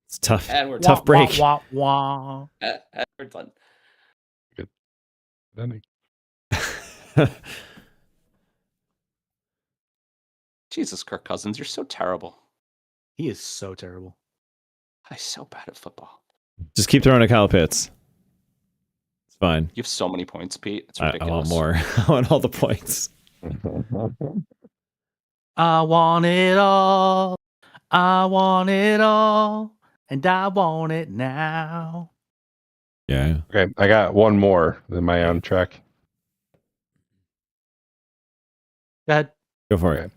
It's tough. And we're Tough break. Wah, wah, wah. We're done. Then Jesus, Kirk Cousins, you're so terrible. He is so terrible. I'm so bad at football. Just keep throwing at Kyle Pitts. It's fine. You have so many points, Pete. It's I ridiculous. want more. I want all the points. I want it all. I want it all. And I want it now. Yeah. Okay, I got one more. Am I on track? Go ahead. Go for it. Okay.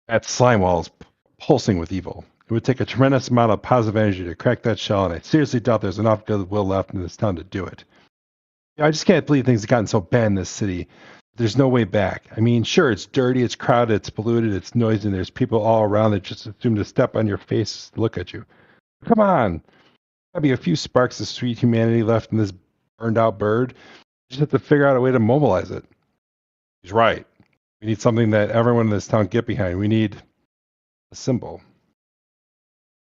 That slime wall is pulsing with evil. It would take a tremendous amount of positive energy to crack that shell, and I seriously doubt there's enough goodwill left in this town to do it. I just can't believe things have gotten so bad in this city. There's no way back. I mean, sure, it's dirty, it's crowded, it's polluted, it's noisy, and there's people all around that just assume to step on your face to look at you. Come on. There'll be a few sparks of sweet humanity left in this burned out bird. You just have to figure out a way to mobilize it. He's right. We need something that everyone in this town get behind. We need a symbol.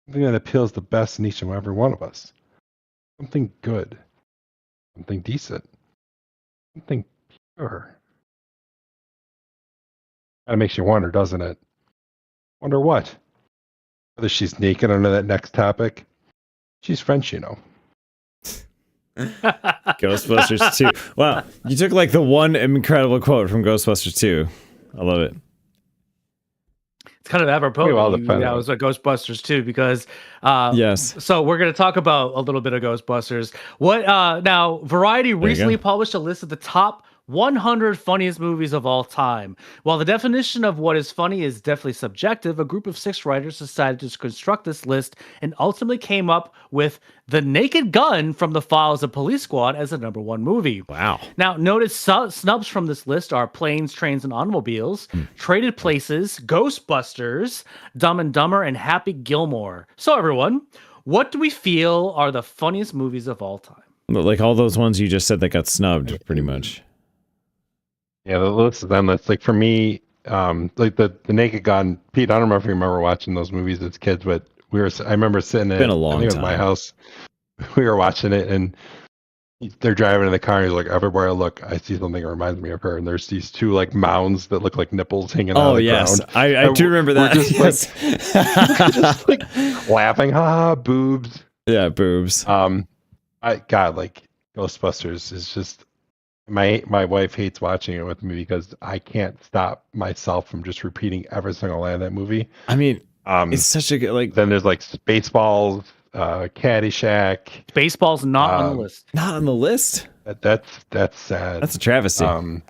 Something that appeals the best in each and every one of us. Something good. Something decent. Something pure. That makes you wonder, doesn't it? Wonder what? Whether she's naked under that next topic. She's French, Ghostbusters 2. Wow. You took like the one incredible quote from Ghostbusters 2. I love it. It's kind of apropos. We all that defend it it. was a Ghostbusters too, because Yes. So we're going to talk about a little bit of Ghostbusters. What now? Variety recently go. published a list of the top 100 funniest movies of all time. While the definition of what is funny is definitely subjective, a group of 6 writers decided to construct this list and ultimately came up with The Naked Gun from the Files of Police Squad as the #1 movie. Wow. Now, notice snubs from this list are Planes, Trains, and Automobiles, Traded Places, Ghostbusters, Dumb and Dumber, and Happy Gilmore. So, everyone, what do we feel are the funniest movies of all time? Like all those ones you just said that got snubbed, pretty much. Yeah, the list is endless. Like for me, like the Naked Gun, Pete, I don't know if you remember watching those movies as kids, but I remember sitting Been a long I think it was time. my house. We were watching it and they're driving in the car and he's like, everywhere I look, I see something that reminds me of her. And there's these 2 like mounds that look like nipples hanging out of the yes. ground. I And do remember we're that. just, Yes. just like laughing, boobs. Yeah, boobs. God, like Ghostbusters is just my wife hates watching it with me because I can't stop myself from just repeating every single line of that movie. I mean, Um, it's such a good, like, then there's like Spaceballs, Caddyshack. Baseball's not on the list. not on the list. That's sad. That's a travesty. Um,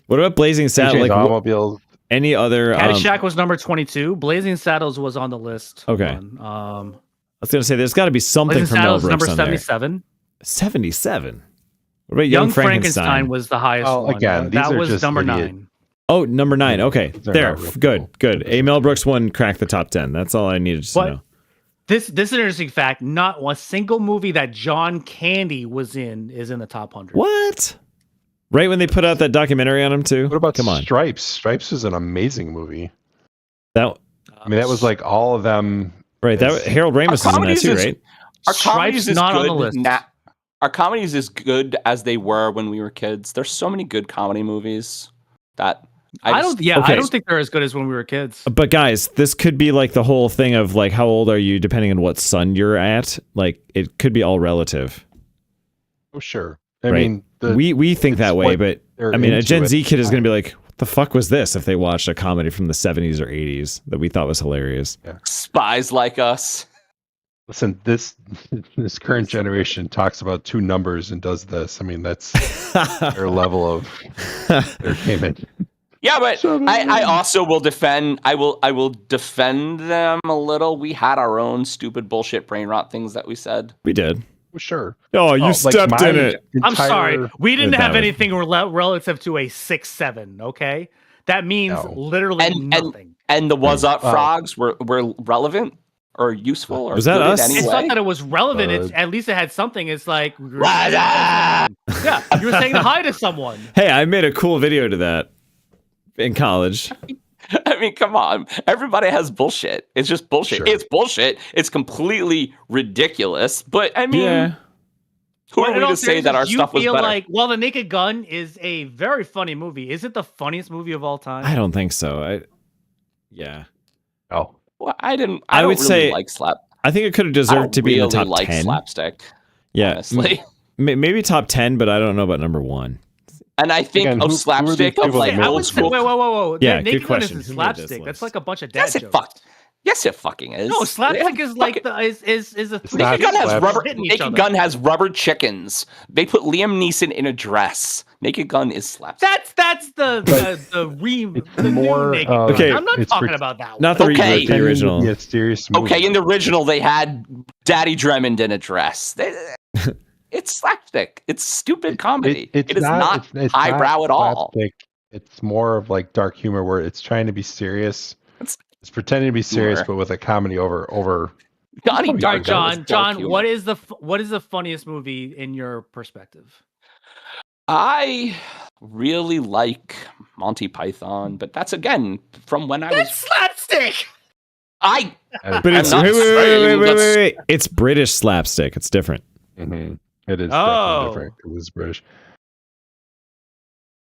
What about Blazing Saddles? Like Like, automobiles. any other? Caddyshack was number 22. Blazing Saddles was on the list. Okay. Hold on. I was gonna say there's got to be something Blazing from Mel Saddles Brooks number on there. 77. 77. What about Young Frankenstein was the highest Oh, one. again, these that are was just number idiot. 9. Oh, number 9. Okay, These are there. not real Good, people. good. A Mel Brooks one cracked the top 10. That's all I needed to But know. this is an interesting fact. Not one single movie that John Candy was in is in the top 100. What? Right when they put out that documentary on him too. What about Come on? Stripes? Stripes is an amazing movie. That I mean, that was like all of them. right. That Harold Ramis is in that comedies too, is- right? Our Stripes comedies is not good on the list. Our comedies as good as they were when we were kids. There's so many good comedy movies that I just- don't. Yeah, okay. I don't think they're as good as when we were kids. But guys, this could be like the whole thing of like how old are you depending on what sun you're at. Like it could be all relative. Oh, sure. I Right. mean, We think it's that way, what but they're I mean, a into Gen at Z the kid is going to be like, "What the fuck was this if they watched a comedy from the 70s or 80s that we thought was hilarious. Spies like us. Listen, this current generation talks about two numbers and does this. I mean, that's their level of entertainment. Yeah, but I also will defend. I will defend them a little. We had our own stupid bullshit brain rot things that we said. We did. Well, sure. Oh, you stepped in it. I'm sorry. We didn't That have was- anything relative to a 6-7, okay? That means No. literally nothing. And the was up frogs were relevant or useful or Was that good in us? any It's way? not that it was relevant. It's at least it had something. It's like What's up? yeah, you were saying hi to someone. Hey, I made a cool video to that in college. I mean, come on. Everybody has bullshit. It's just bullshit. Sure. It's bullshit. It's completely ridiculous. But I mean, Yeah. who But are we in all to say that our seriousness, stuff was you feel better? like, well, The Naked Gun is a very funny movie. Is it the funniest movie of all time? I don't think so. Yeah. Oh, Well, I don't I would really say- like slap. I think it could have I deserved don't to be in the top like 10. slapstick. Yeah. Honestly. Maybe top 10, but I don't know about number 1. And I think Again, of who are these slapstick people of like that made I old would say, school. whoa. Yeah, Naked good Gun question. isn't Who made this slapstick. list? That's like a bunch of dad Yes, it jokes. fuck. Yes, it fucking is. No, slapstick Yeah, is like fuck the is a It's three. not Naked Gun has slapstick. rubber. Hitting each Naked other. Gun has rubber chickens. They put Liam Neeson in a dress. Naked Gun is slapstick. That's the new more, Naked uh, Gun. Okay. I'm not it's talking pre- about that one. Not the Okay. reboot, the original. Yeah, a serious movie. Okay, in the original, they had Daddy Drummond in a dress. It's slapstick. It's stupid comedy. It's It is not it's highbrow not at all. slapstick. It's more of like dark humor where it's trying to be serious. It's- It's pretending to be serious, Humor. but with a comedy over. Donnie All right, Darko John, is dark what humor. is the funniest movie in your perspective? I really like Monty Python, but that's again from when I was. slapstick. I But it's I'm not saying that's- wait. It's British slapstick. It's different. Mhm. It is Oh. definitely different. It was British.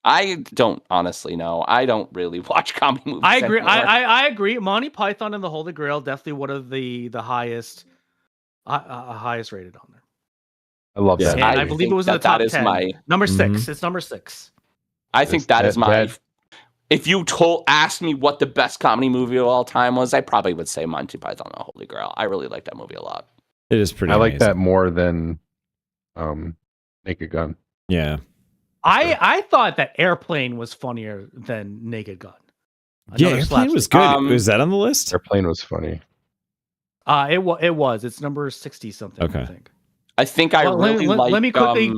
I don't honestly know. I don't really watch comedy movies. I agree. anymore. I agree. Monty Python and the Holy Grail definitely one of the highest highest rated on there. I love Yeah. that. And I movie. believe it was in the that top is 10. my. Number 6. Mhm. It's number 6. I think Yes, that is that- my. that- If you asked me what the best comedy movie of all time was, I probably would say Monty Python and the Holy Grail. I really like that movie a lot. It is pretty I like amazing. that more than Naked Gun. Yeah. I thought that Airplane was funnier than Naked Gun. Yeah, Another Airplane slapstick. was good. Um, Was that on the list? Airplane was funny. It was. It's number 60 something. I Okay. think. I think I Well, really like. let me quickly.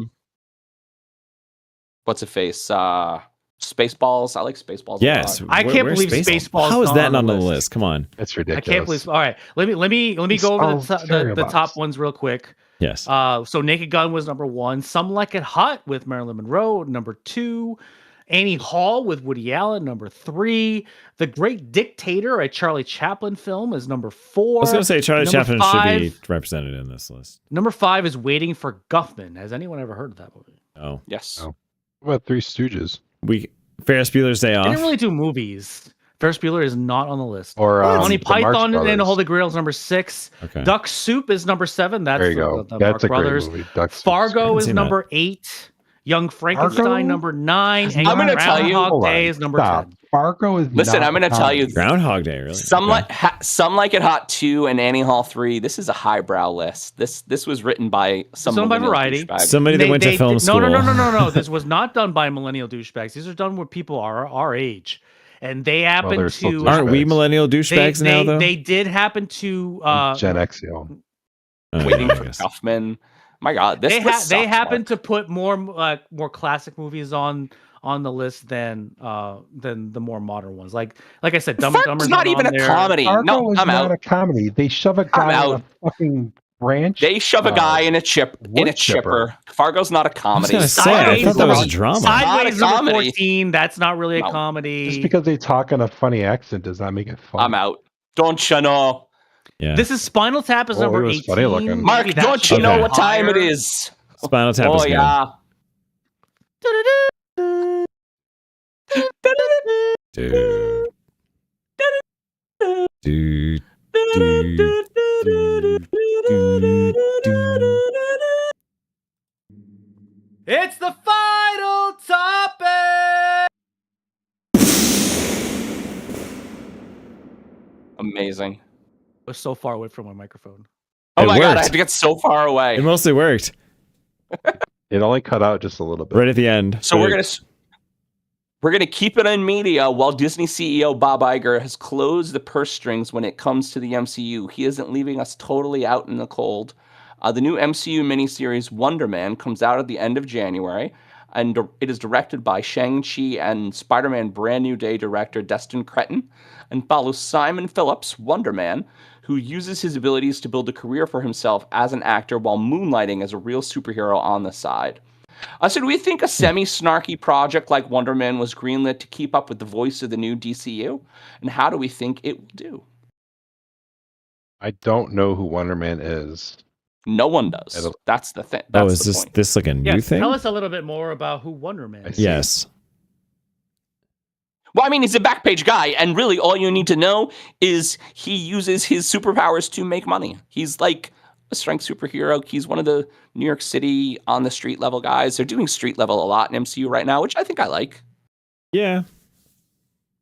What's a face? Spaceballs. I like Spaceballs. Yes. I can't Where's believe Spaceballs How is not that on not on the the list? list? Come on. It's I ridiculous. can't believe. All right, let me go over the top ones real quick. Yes. So Naked Gun was number 1. Some Like It Hot with Marilyn Monroe, number 2. Annie Hall with Woody Allen, number 3. The Great Dictator, a Charlie Chaplin film, is number 4. I was going to say Charlie Number Chaplin should be 5 represented in this list. Number 5 is Waiting for Guffman. Has anyone ever heard of that movie? Oh. Yes. Oh. What about Three Stooges? Ferris Bueller's Day They Off. didn't really do movies. Ferris Bueller is not on the list. Or Monty the Marx Python and the Brothers. Holy Grail is number 6. Okay. Duck Soup is number 7. That's There you go. the That's Marx a great Brothers. movie. Ducks. Fargo is seen that. number 8. Young Frankenstein, Fargo? number 9. And I'm gonna tell you- Groundhog Hold on. Day is number Stop. 10. Fargo is. Listen, not I'm gonna a tell you- comedy. Groundhog Day, really? Some Okay. like It Hot 2 and Annie Hall 3. This is a highbrow list. This was written by some Done by millennial Variety. douchebag. Somebody that went to film school. No. This was not done by millennial douchebags. These are done with people our age. And they happen they're still to. Aren't we douchebags. millennial douchebags now, though? They did happen to. Gen X, yo. Oh, Waiting yeah, I for guess. Guffman. My God, this they list sucks, happen Mark. to put more classic movies on the list than the more modern ones. Like I said, Dumb and Fargo's Dumber's not even a there. comedy. Fargo No, is I'm not out. a comedy. They shove a guy on out. a fucking branch. They shove a guy in a wood chipper. Fargo's not a comedy. gonna say, I thought that was a drama. Sideways Not a number comedy. 14. That's not really a No. comedy. Just because they talk in a funny accent does not make it fun. I'm out. Don't you know? Yeah. This is Spinal Tap is Oh, number it was 18. funny looking. Maybe Mark, that don't should you know be what time it higher. is? Spinal Tap Oh is good. yeah. Dude. Dude. It's the final topic. was so far away from my microphone. Oh It my god, I worked. had to get so far away. It mostly worked It only cut out just a little bit. right at the end. So but we're gonna keep it in media while Disney CEO Bob Iger has closed the purse strings when it comes to the MCU. He isn't leaving us totally out in the cold. The new MCU miniseries Wonder Man comes out at the end of January, and it is directed by Shang-Chi and Spider-Man Brand New Day director Destin Cretton, and follows Simon Phillips, Wonder Man, who uses his abilities to build a career for himself as an actor while moonlighting as a real superhero on the side. So do we think a semi-snarky project like Wonder Man was greenlit to keep up with the voice of the new DCU? And how do we think it will do? I don't know who Wonder Man is. No one does. It'll- That's the thing. That's is the this point. this like a new Yeah, thing? tell us a little bit more about who Wonder Man I is. see. Yes. Well, I mean, he's a back page guy, and really all you need to know is he uses his superpowers to make money. He's like a strength superhero. He's one of the New York City on the street level guys. They're doing street level a lot in MCU right now, which I think I like. Yeah.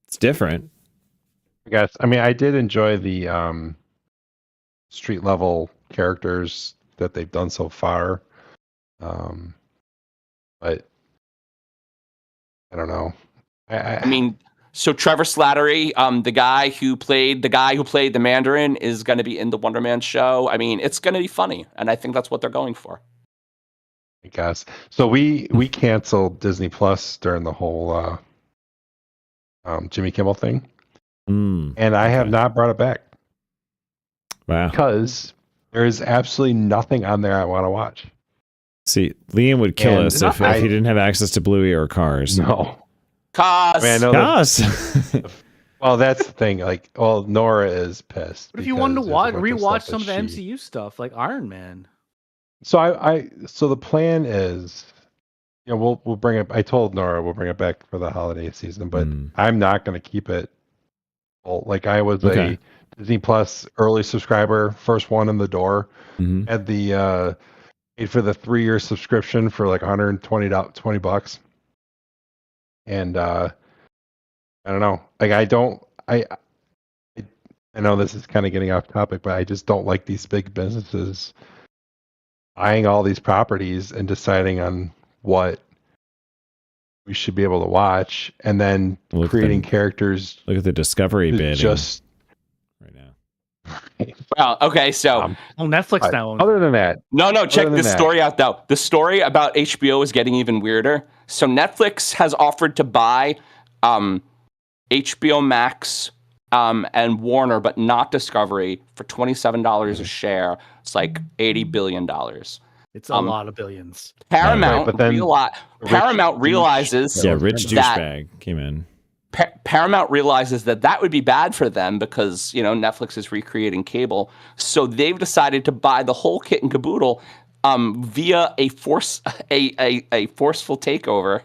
It's different. I guess. I mean, I did enjoy the street level characters that they've done so far. But I don't know. I mean, so Trevor Slattery, the guy who played the Mandarin, is going to be in the Wonder Man show. I mean, it's going to be funny, and I think that's what they're going for. I guess. So we canceled Disney Plus during the whole Jimmy Kimmel thing, Mm, and I have okay. not brought it back Wow. because there is absolutely nothing on there I want to watch. See, Liam would kill And us if he didn't have access to Bluey or Cars. No. Cause I mean, I know that, Cars. well, that's the thing. Like, well, Nora is pissed. But if you wanted to because there's a bunch rewatch stuff some of the that she- MCU stuff, like Iron Man. So so the plan is, we'll bring it. I told Nora we'll bring it back for the holiday season, but I'm not going to keep it. Like I was Okay. a Disney Plus early subscriber, first one in the door. Mhm. Had the paid for the 3-year subscription for like $120, and I don't know. Like I know this is kind of getting off topic, but I just don't like these big businesses buying all these properties and deciding on what we should be able to watch, and then Look at creating them. characters Look at the Discovery to bid just. right now. well, okay, so Oh, Netflix now owns Other than that, no, check than this that- story out though. The story about HBO is getting even weirder. So Netflix has offered to buy HBO Max and Warner, but not Discovery, for $27 a share. It's like $80 billion. It's a lot of billions. Paramount, but then Paramount rich realizes Yeah, rich that- douchebag came in. Paramount realizes that would be bad for them because Netflix is recreating cable, so they've decided to buy the whole kit and caboodle via a forceful takeover,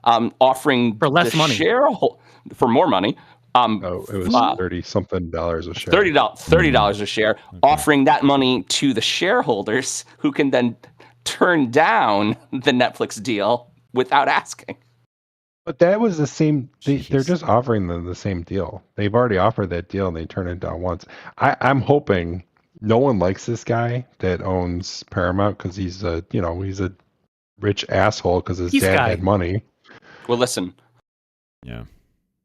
offering For less the money. for more money. Oh, it was $30-something a share. $30 a share, offering that money to the shareholders, who can then turn down the Netflix deal without asking. But that was the same. They're just offering them the same deal. They've already offered that deal, and they turned it down once. I'm hoping no one likes this guy that owns Paramount because he's a rich asshole because his He's dad guy. had money. Well, listen. Yeah.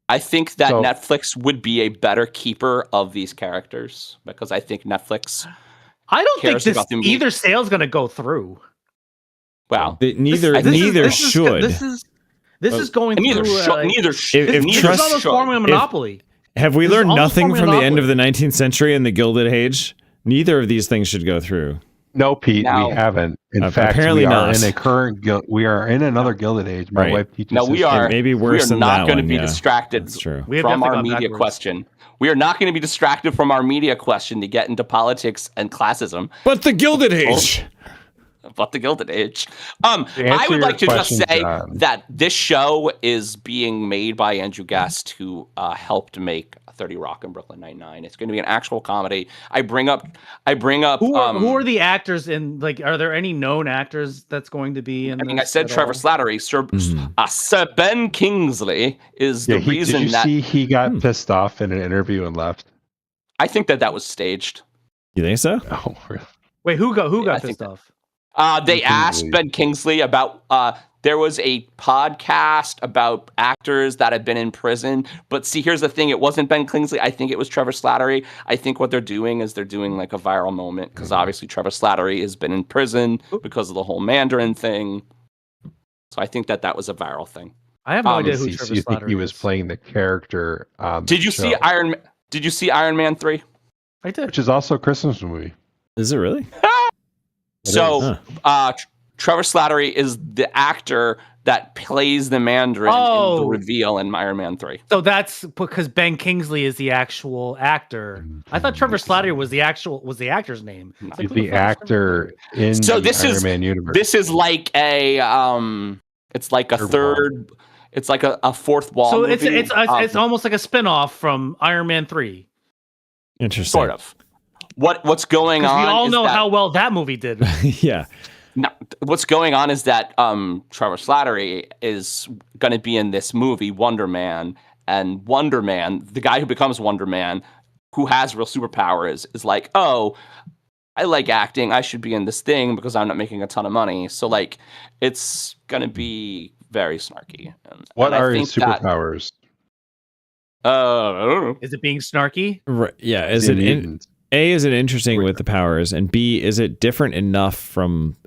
I think that So- Netflix would be a better keeper of these characters because I think Netflix. I don't think cares this about them being- either sale's gonna go through. Wow. Neither This should. This is going Neither through. should. Neither if should. This is trust- almost forming a monopoly. Have we This is learned almost nothing forming from a the end of monopoly. the 19th century and the Gilded Age? Neither of these things should go through. No, Pete, Now- we haven't. In fact, apparently we are not. in a current. We are in another Gilded Age. My Right. wife teaches. No, we history. are. maybe worse we are than not that going to one, be yeah. distracted That's true. We have from definitely our gone media backwards. question. We are not going to be distracted from our media question to get into politics and classism. But the Gilded Age. But the Gilded Age. I answer would your like to just question, say John. that this show is being made by Andrew Guest, who helped make 30 Rock and Brooklyn Nine-Nine. It's going to be an actual comedy. I bring up. Who are the actors in? Like, are there any known actors that's going to be in? I mean, I this said at Trevor all? Slattery. Sir Ben Kingsley is the Yeah, reason did you that see he got pissed off in an interview and left? I think that was staged. You think so? Oh, really? Wait, who got I pissed think off? They Ben asked Kingsley. Ben Kingsley about. There was a podcast about actors that had been in prison, but see, here's the thing: it wasn't Ben Kingsley. I think it was Trevor Slattery. I think what they're doing is they're doing like a viral moment because obviously Trevor Slattery has been in prison because of the whole Mandarin thing. So I think that was a viral thing. I have no idea So who Trevor you think he Slattery was is. playing the character on the Did you see show, Iron? Did you see Iron Man 3? I did. which is also a Christmas movie. Is it really? So, Huh. Trevor Slattery is the actor that plays the Mandarin in the reveal in Iron Man 3. So that's because Ben Kingsley is the actual actor. I thought Trevor Slattery was the actor's name. It's like, He's who the the fuck is actor in So the this Iron is- Man universe. This is like a it's like a Third wall. it's like a fourth wall. So movie. it's almost like a spin-off from Iron Man 3. Interesting. Sort of. What's going Because on? we all is know that- how well that movie did. Yeah. No, what's going on is that Trevor Slattery is going to be in this movie Wonder Man, and Wonder Man, the guy who becomes Wonder Man, who has real superpowers, is like, oh, I like acting. I should be in this thing because I'm not making a ton of money. So like, it's going to be very snarky. What and I are think his that- superpowers? I don't know. Is it being snarky? Right. Yeah. Is The it mutant. A, is it interesting with the powers, and B, is it different enough from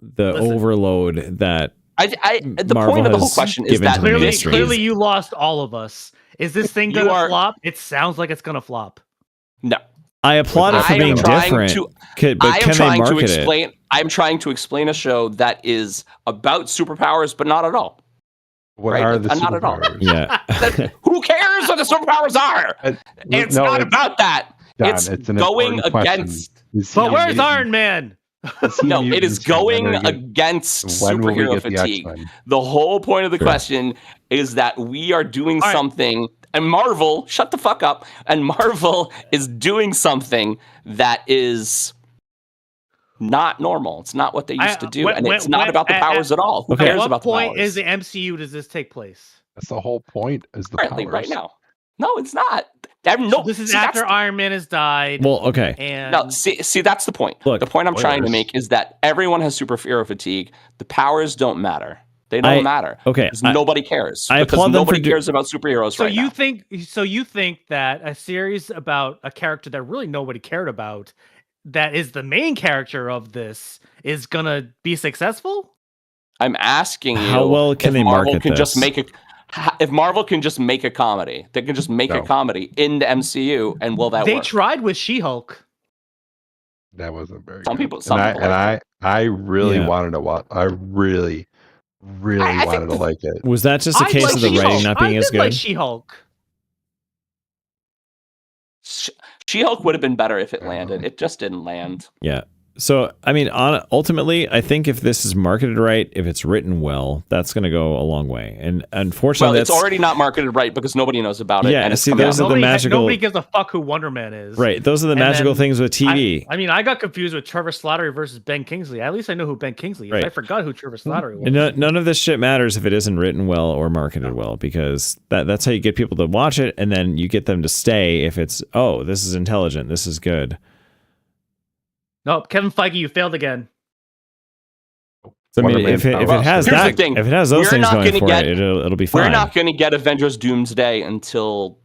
the Listen. overload that The Marvel point of the whole has question is given that to the Clearly, mainstream. clearly, you lost all of us. Is this thing You gonna are- flop? It sounds like it's gonna flop. no. I applaud it for I am being trying different. to- but I am can they trying to market it? explain. I'm trying to explain a show that is about superpowers, but not at all. What Right, are the not at all. superpowers? Yeah. Who cares what the superpowers are? It's No, not about that. John, it's an going important question. against. Is he But where's mutant? Iron Man? Is he No, it is mutant? When going are we get- against when will we superhero get the fatigue. X-Men? The whole point of the Sure. question is that we are doing All right. something, and Marvel, shut the fuck up, and Marvel is doing something that is not normal. It's not what they used to do, and it's not about the powers at all. Who Okay. cares At what about the point powers? is the MCU does this take place? That's the whole point. Is the Currently, powers. right now. No, it's not. No, So this is see, after that's- Iron Man has died. Well, okay. and No, see, that's the point. Look, the point I'm trying to spoilers. make is that everyone has superhero fatigue. The powers don't matter. They don't matter. Okay. Because nobody cares. I because applaud them nobody for do- cares about superheroes so right you now. think that a series about a character that really nobody cared about, that is the main character of this, is gonna be successful? I'm asking you How well can if they Marvel market can just this? make a if Marvel can just make a comedy. They can just make a No. comedy in the MCU, and will that They work? tried with She-Hulk. That wasn't very Some good. people- some and people I really Yeah. wanted to watch. I really I think wanted to like it. Was that just a I case like of the writing She-Hulk. not being I as did like good? She-Hulk. She-Hulk would have been better if it landed. It just didn't land. Yeah. So, I mean, ultimately, I think if this is marketed right, if it's written well, that's going to go a long way. And unfortunately, Well, that's it's already not marketed right because nobody knows about it. Yeah, and it's see, coming those out. are the magical- Nobody gives a fuck who Wonder Man is. right. Those are the And magical then things with TV. I mean, I got confused with Trevor Slattery versus Ben Kingsley. At least I know who Ben Kingsley is. Right. I forgot who Trevor Slattery was. And none of this shit matters if it isn't written well or marketed well, because that's how you get people to watch it, and then you get them to stay if it's, oh, this is intelligent, this is good. Nope, Kevin Feige, you failed again. So, I mean, Wonder if it Man's has Here's the that, thing. if it has those We're things not going gonna for get- it, it'll be fine. We're not going to get Avengers Doomsday until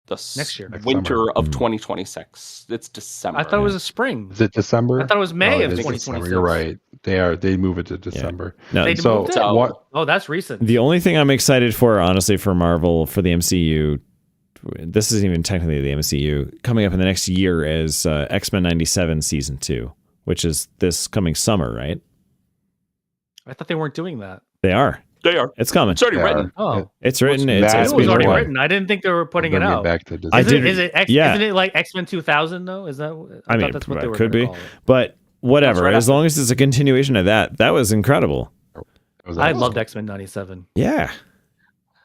the Next year. Next winter summer. of 2026. It's December. I thought it was a spring. Is it December? I thought it was May Oh, of it is 2026. December. You're right. They move it to December. No, They So moved it? So- what? Oh, that's recent. the only thing I'm excited for, honestly, for Marvel, for the MCU, this isn't even technically the MCU, coming up in the next year is X-Men 97 Season 2, which is this coming summer, right? I thought they weren't doing that. They are. They are. It's coming. It's already They written. are. Oh, It's written. What's It's, mad it's it was being already one. written. I didn't think they were putting it Bring out. back to I December. Is did- it, is it X, yeah. Isn't it like X-Men 2000 though? Is that? I mean, thought that's what they were could gonna be. call it. But whatever. That's right As long as it's a continuation of that, that was incredible. That was I awesome. loved X-Men 97. Yeah.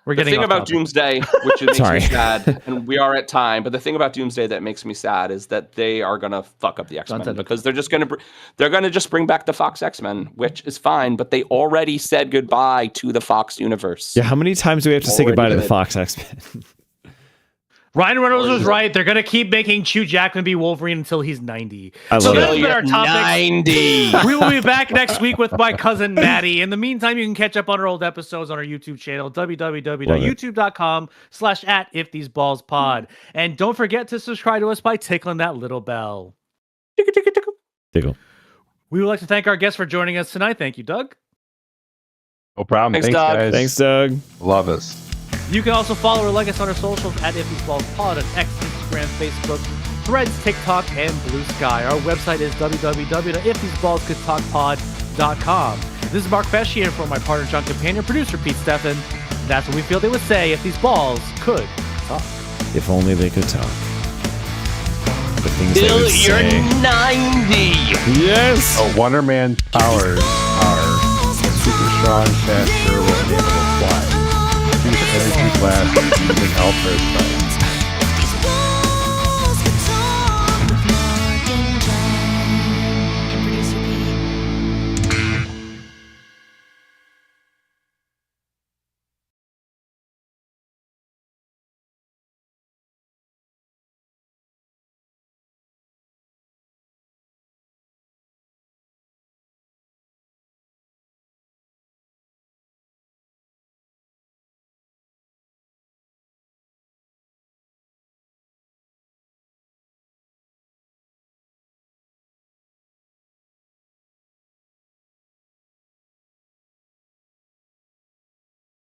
We're The getting thing off about topic. Doomsday, which makes Sorry. me sad, and we are at time, but the thing about Doomsday that makes me sad is that they are gonna fuck up the X-Men Dun, dun, dun. because they're gonna just bring back the Fox X-Men, which is fine, but they already said goodbye to the Fox universe. Yeah. How many times do we have to say Already goodbye to the did. Fox X-Men? Ryan Reynolds was right. They're gonna keep making Hugh Jackman be Wolverine until he's 90. I So love that's it. been our topics. 90. We will be back next week with my cousin Maddie. In the meantime, you can catch up on our old episodes on our YouTube channel, www.youtube.com/@iftheseballspod. And don't forget to subscribe to us by tickling that little bell. Tickle. We would like to thank our guests for joining us tonight. Thank you, Doug. No problem. Thanks, Thanks, Doug. guys. Thanks, Doug. Love us. You can also follow or like us on our socials at @iftheseballspod on X, Instagram, Facebook, Threads, TikTok, and Blue Sky. Our website is www.iftheseballscouldtalkpod.com. This is Mark Fesh here for my partner, John Companion, producer Pete Steffen. That's what we feel they would say if these balls could talk. If only they could talk. The things they Till would you're say. 90. Yes. Oh, Wonder Man's powers are super strong, fast, durable, and able to fly. Use energy blast using Alfred's